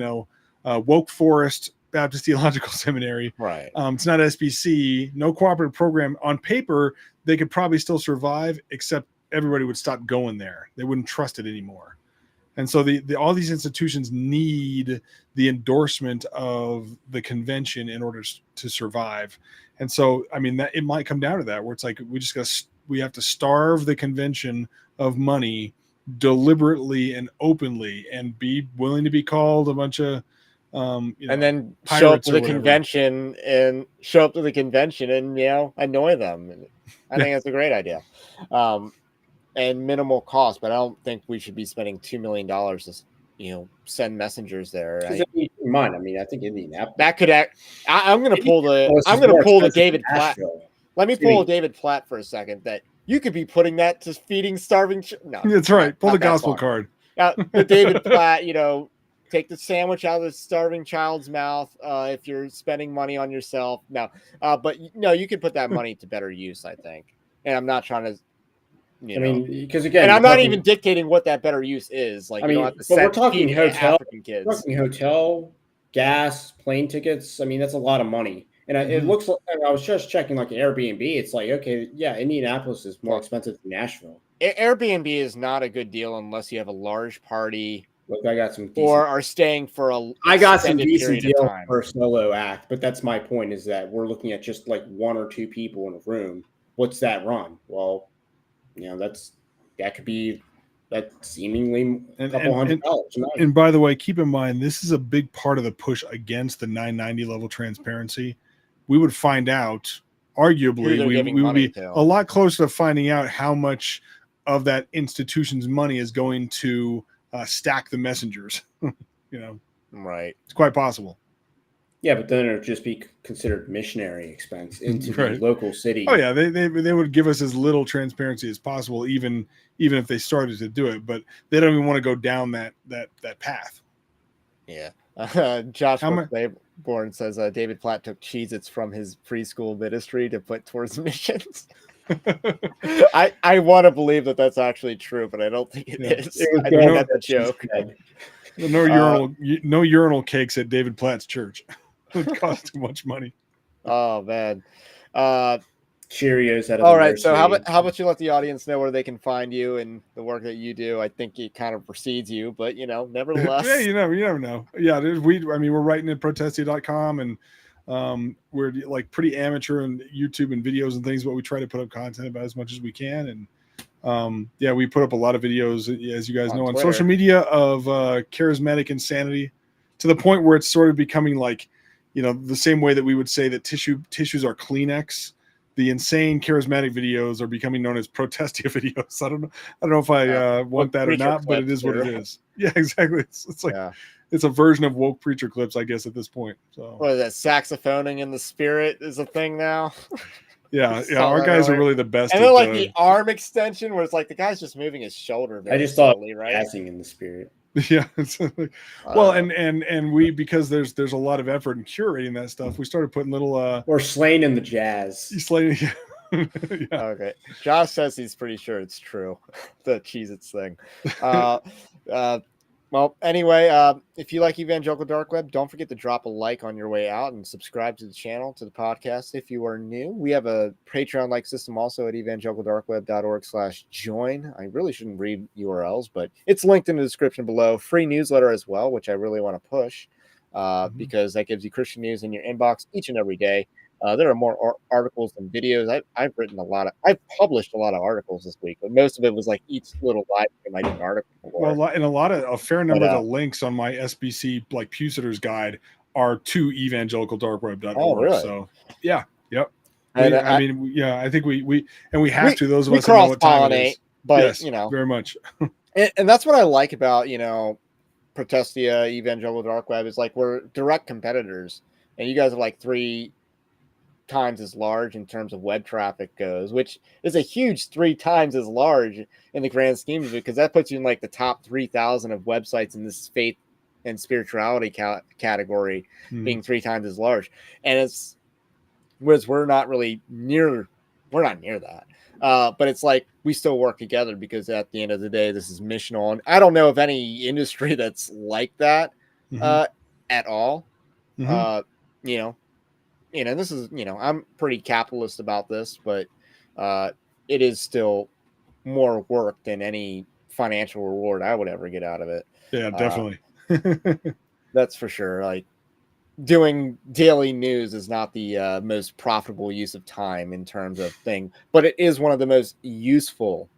Woke Forest Baptist Theological Seminary. Right. It's not SBC, no cooperative program. On paper, they could probably still survive, except everybody would stop going there. They wouldn't trust it anymore. And so all these institutions need the endorsement of the convention in order to survive. And so, that it might come down to that, where it's like, we have to starve the convention of money deliberately and openly, and be willing to be called a bunch of, and then show up to the convention and annoy them. I think that's a great idea. And minimal cost, but I don't think we should be spending $2 million to, send messengers there. I think Indianapolis. That could act. I'm going to pull the David Platt. Let me pull David Platt for a second. That you could be putting that to feeding starving. No, that's right. Pull the gospel card. The David Platt, take the sandwich out of the starving child's mouth. If you're spending money on yourself, no. But no, you could put that money to better use, I think. And I'm not trying to. Because again, and I'm not even dictating what that better use is. Like, we're talking hotel, African kids. We're talking hotel, gas, plane tickets. That's a lot of money. And it looks like, I was just checking like Airbnb. It's like, okay, yeah, Indianapolis is more expensive than Nashville. Airbnb is not a good deal unless you have a large party. Look, I got some decent, or are staying for I got some decent deal for a solo act, but that's my point, is that we're looking at just like one or two people in a room. What's that run? Well, that could be That's seemingly a And, couple and, $100 a night. and by the way, keep in mind, this is a big part of the push against the 990 level transparency. We would find out, arguably, they're we giving would money be to. a lot closer to finding out how much of that institution's money is going to stack the messengers. Right. It's quite possible. Yeah, but then it would just be considered missionary expense into the Right. local city. Oh yeah, they would give us as little transparency as possible, even if they started to do it. But they don't even want to go down that path. Yeah. Josh How much? Born says David Platt took Cheez-Its from his preschool ministry to put towards missions. I want to believe that that's actually true, but I don't think it is. It was I think going that's a that she joke. said. No urinal cakes at David Platt's church. It cost too much money. Oh man. Cheerios out of All the right. So nursery. how about you let the audience know where they can find you and the work that you do? I think it kind of precedes you, but nevertheless. Yeah, you never know. Yeah, we're writing at protestia.com, and we're like pretty amateur in YouTube and videos and things, but we try to put up content about as much as we can. And we put up a lot of videos, as you guys know, on Twitter. social media of charismatic insanity, to the point where it's sort of becoming like, the same way that we would say that tissues are Kleenex. The insane charismatic videos are becoming known as protestia videos. I don't know if I want that or not, but it is what it is. Yeah, exactly. It's like it's a version of woke preacher clips, I guess, at this point. So what is that? Saxophoning in the spirit is a thing now. Yeah, our guys are really the best. And then like the arm extension, where it's like the guy's just moving his shoulder. I just slowly, thought right? passing in the spirit. Yeah. Well, and we, because there's a lot of effort in curating that stuff, we started putting little or slaying in the jazz. Slaying. Yeah. Okay. Josh says he's pretty sure it's true. The Cheez-Its thing. Well, anyway, if you like Evangelical Dark Web, don't forget to drop a like on your way out and subscribe to the channel, to the podcast if you are new. We have a Patreon-like system also at evangelicaldarkweb.org/join. I really shouldn't read URLs, but it's linked in the description below. Free newsletter as well, which I really want to push because that gives you Christian news in your inbox each and every day. There are more articles and videos. I've published a lot of articles this week, but most of it was like each little live stream I did an article for. Well, and a fair number of the links on my SBC like Pewsitter's guide are to evangelicaldarkweb.org. Oh, really? So yep. And I think we have to, those of us that know what time it is. But yes, very much. and that's what I like about Protestia, Evangelical Dark Web, is like we're direct competitors, and you guys are like 3 times as large in terms of web traffic goes, which is a huge 3 times as large in the grand scheme of it, because that puts you in like the top 3,000 of websites in this faith and spirituality category, being 3 times as large. And it's whereas we're not near that. But it's like we still work together because at the end of the day, this is missional. And I don't know of any industry that's like that at all. This is, I'm pretty capitalist about this, but it is still more work than any financial reward I would ever get out of it. Yeah, definitely. That's for sure. Like doing daily news is not the most profitable use of time in terms of thing, but it is one of the most useful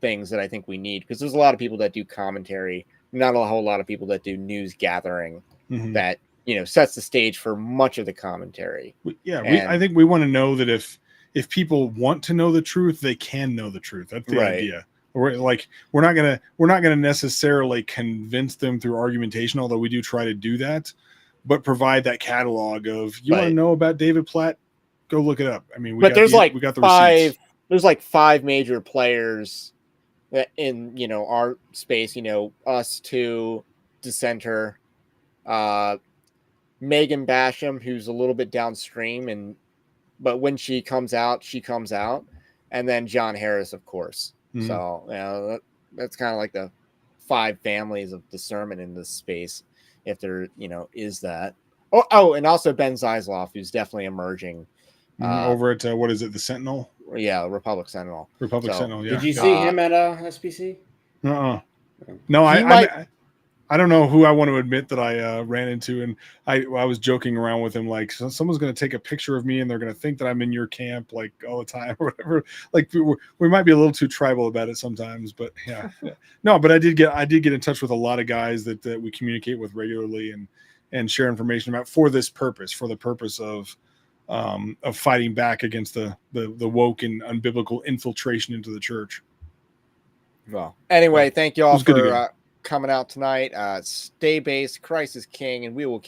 things that I think we need, because there's a lot of people that do commentary, not a whole lot of people that do news gathering that sets the stage for much of the commentary. I think we want to know that if people want to know the truth, they can know the truth. That's the idea. We're not gonna necessarily convince them through argumentation, although we do try to do that, but provide that catalog of want to know about David Platt, go look it up. I mean, we got the 5. receipts. There's like 5 major players in our space. Us, two, Dissenter, Megan Basham, who's a little bit downstream, but when she comes out, and then John Harris, of course. So that's kind of like the 5 families of discernment in this space, if there is that. Oh, and also Ben Zeisloff, who's definitely emerging over at what is it, the Sentinel? Yeah, Republic Sentinel. Sentinel. Yeah. Did you see him at SBC? No, I don't know who I want to admit that I ran into, and I was joking around with him like, someone's going to take a picture of me and they're going to think that I'm in your camp like all the time or whatever. Like we might be a little too tribal about it sometimes, but yeah. No, but I did get in touch with a lot of guys that we communicate with regularly and share information about for the purpose of fighting back against the woke and unbiblical infiltration into the church. Well, anyway, thank you all It was good to go. for coming out tonight. Stay based. Christ is King, and we will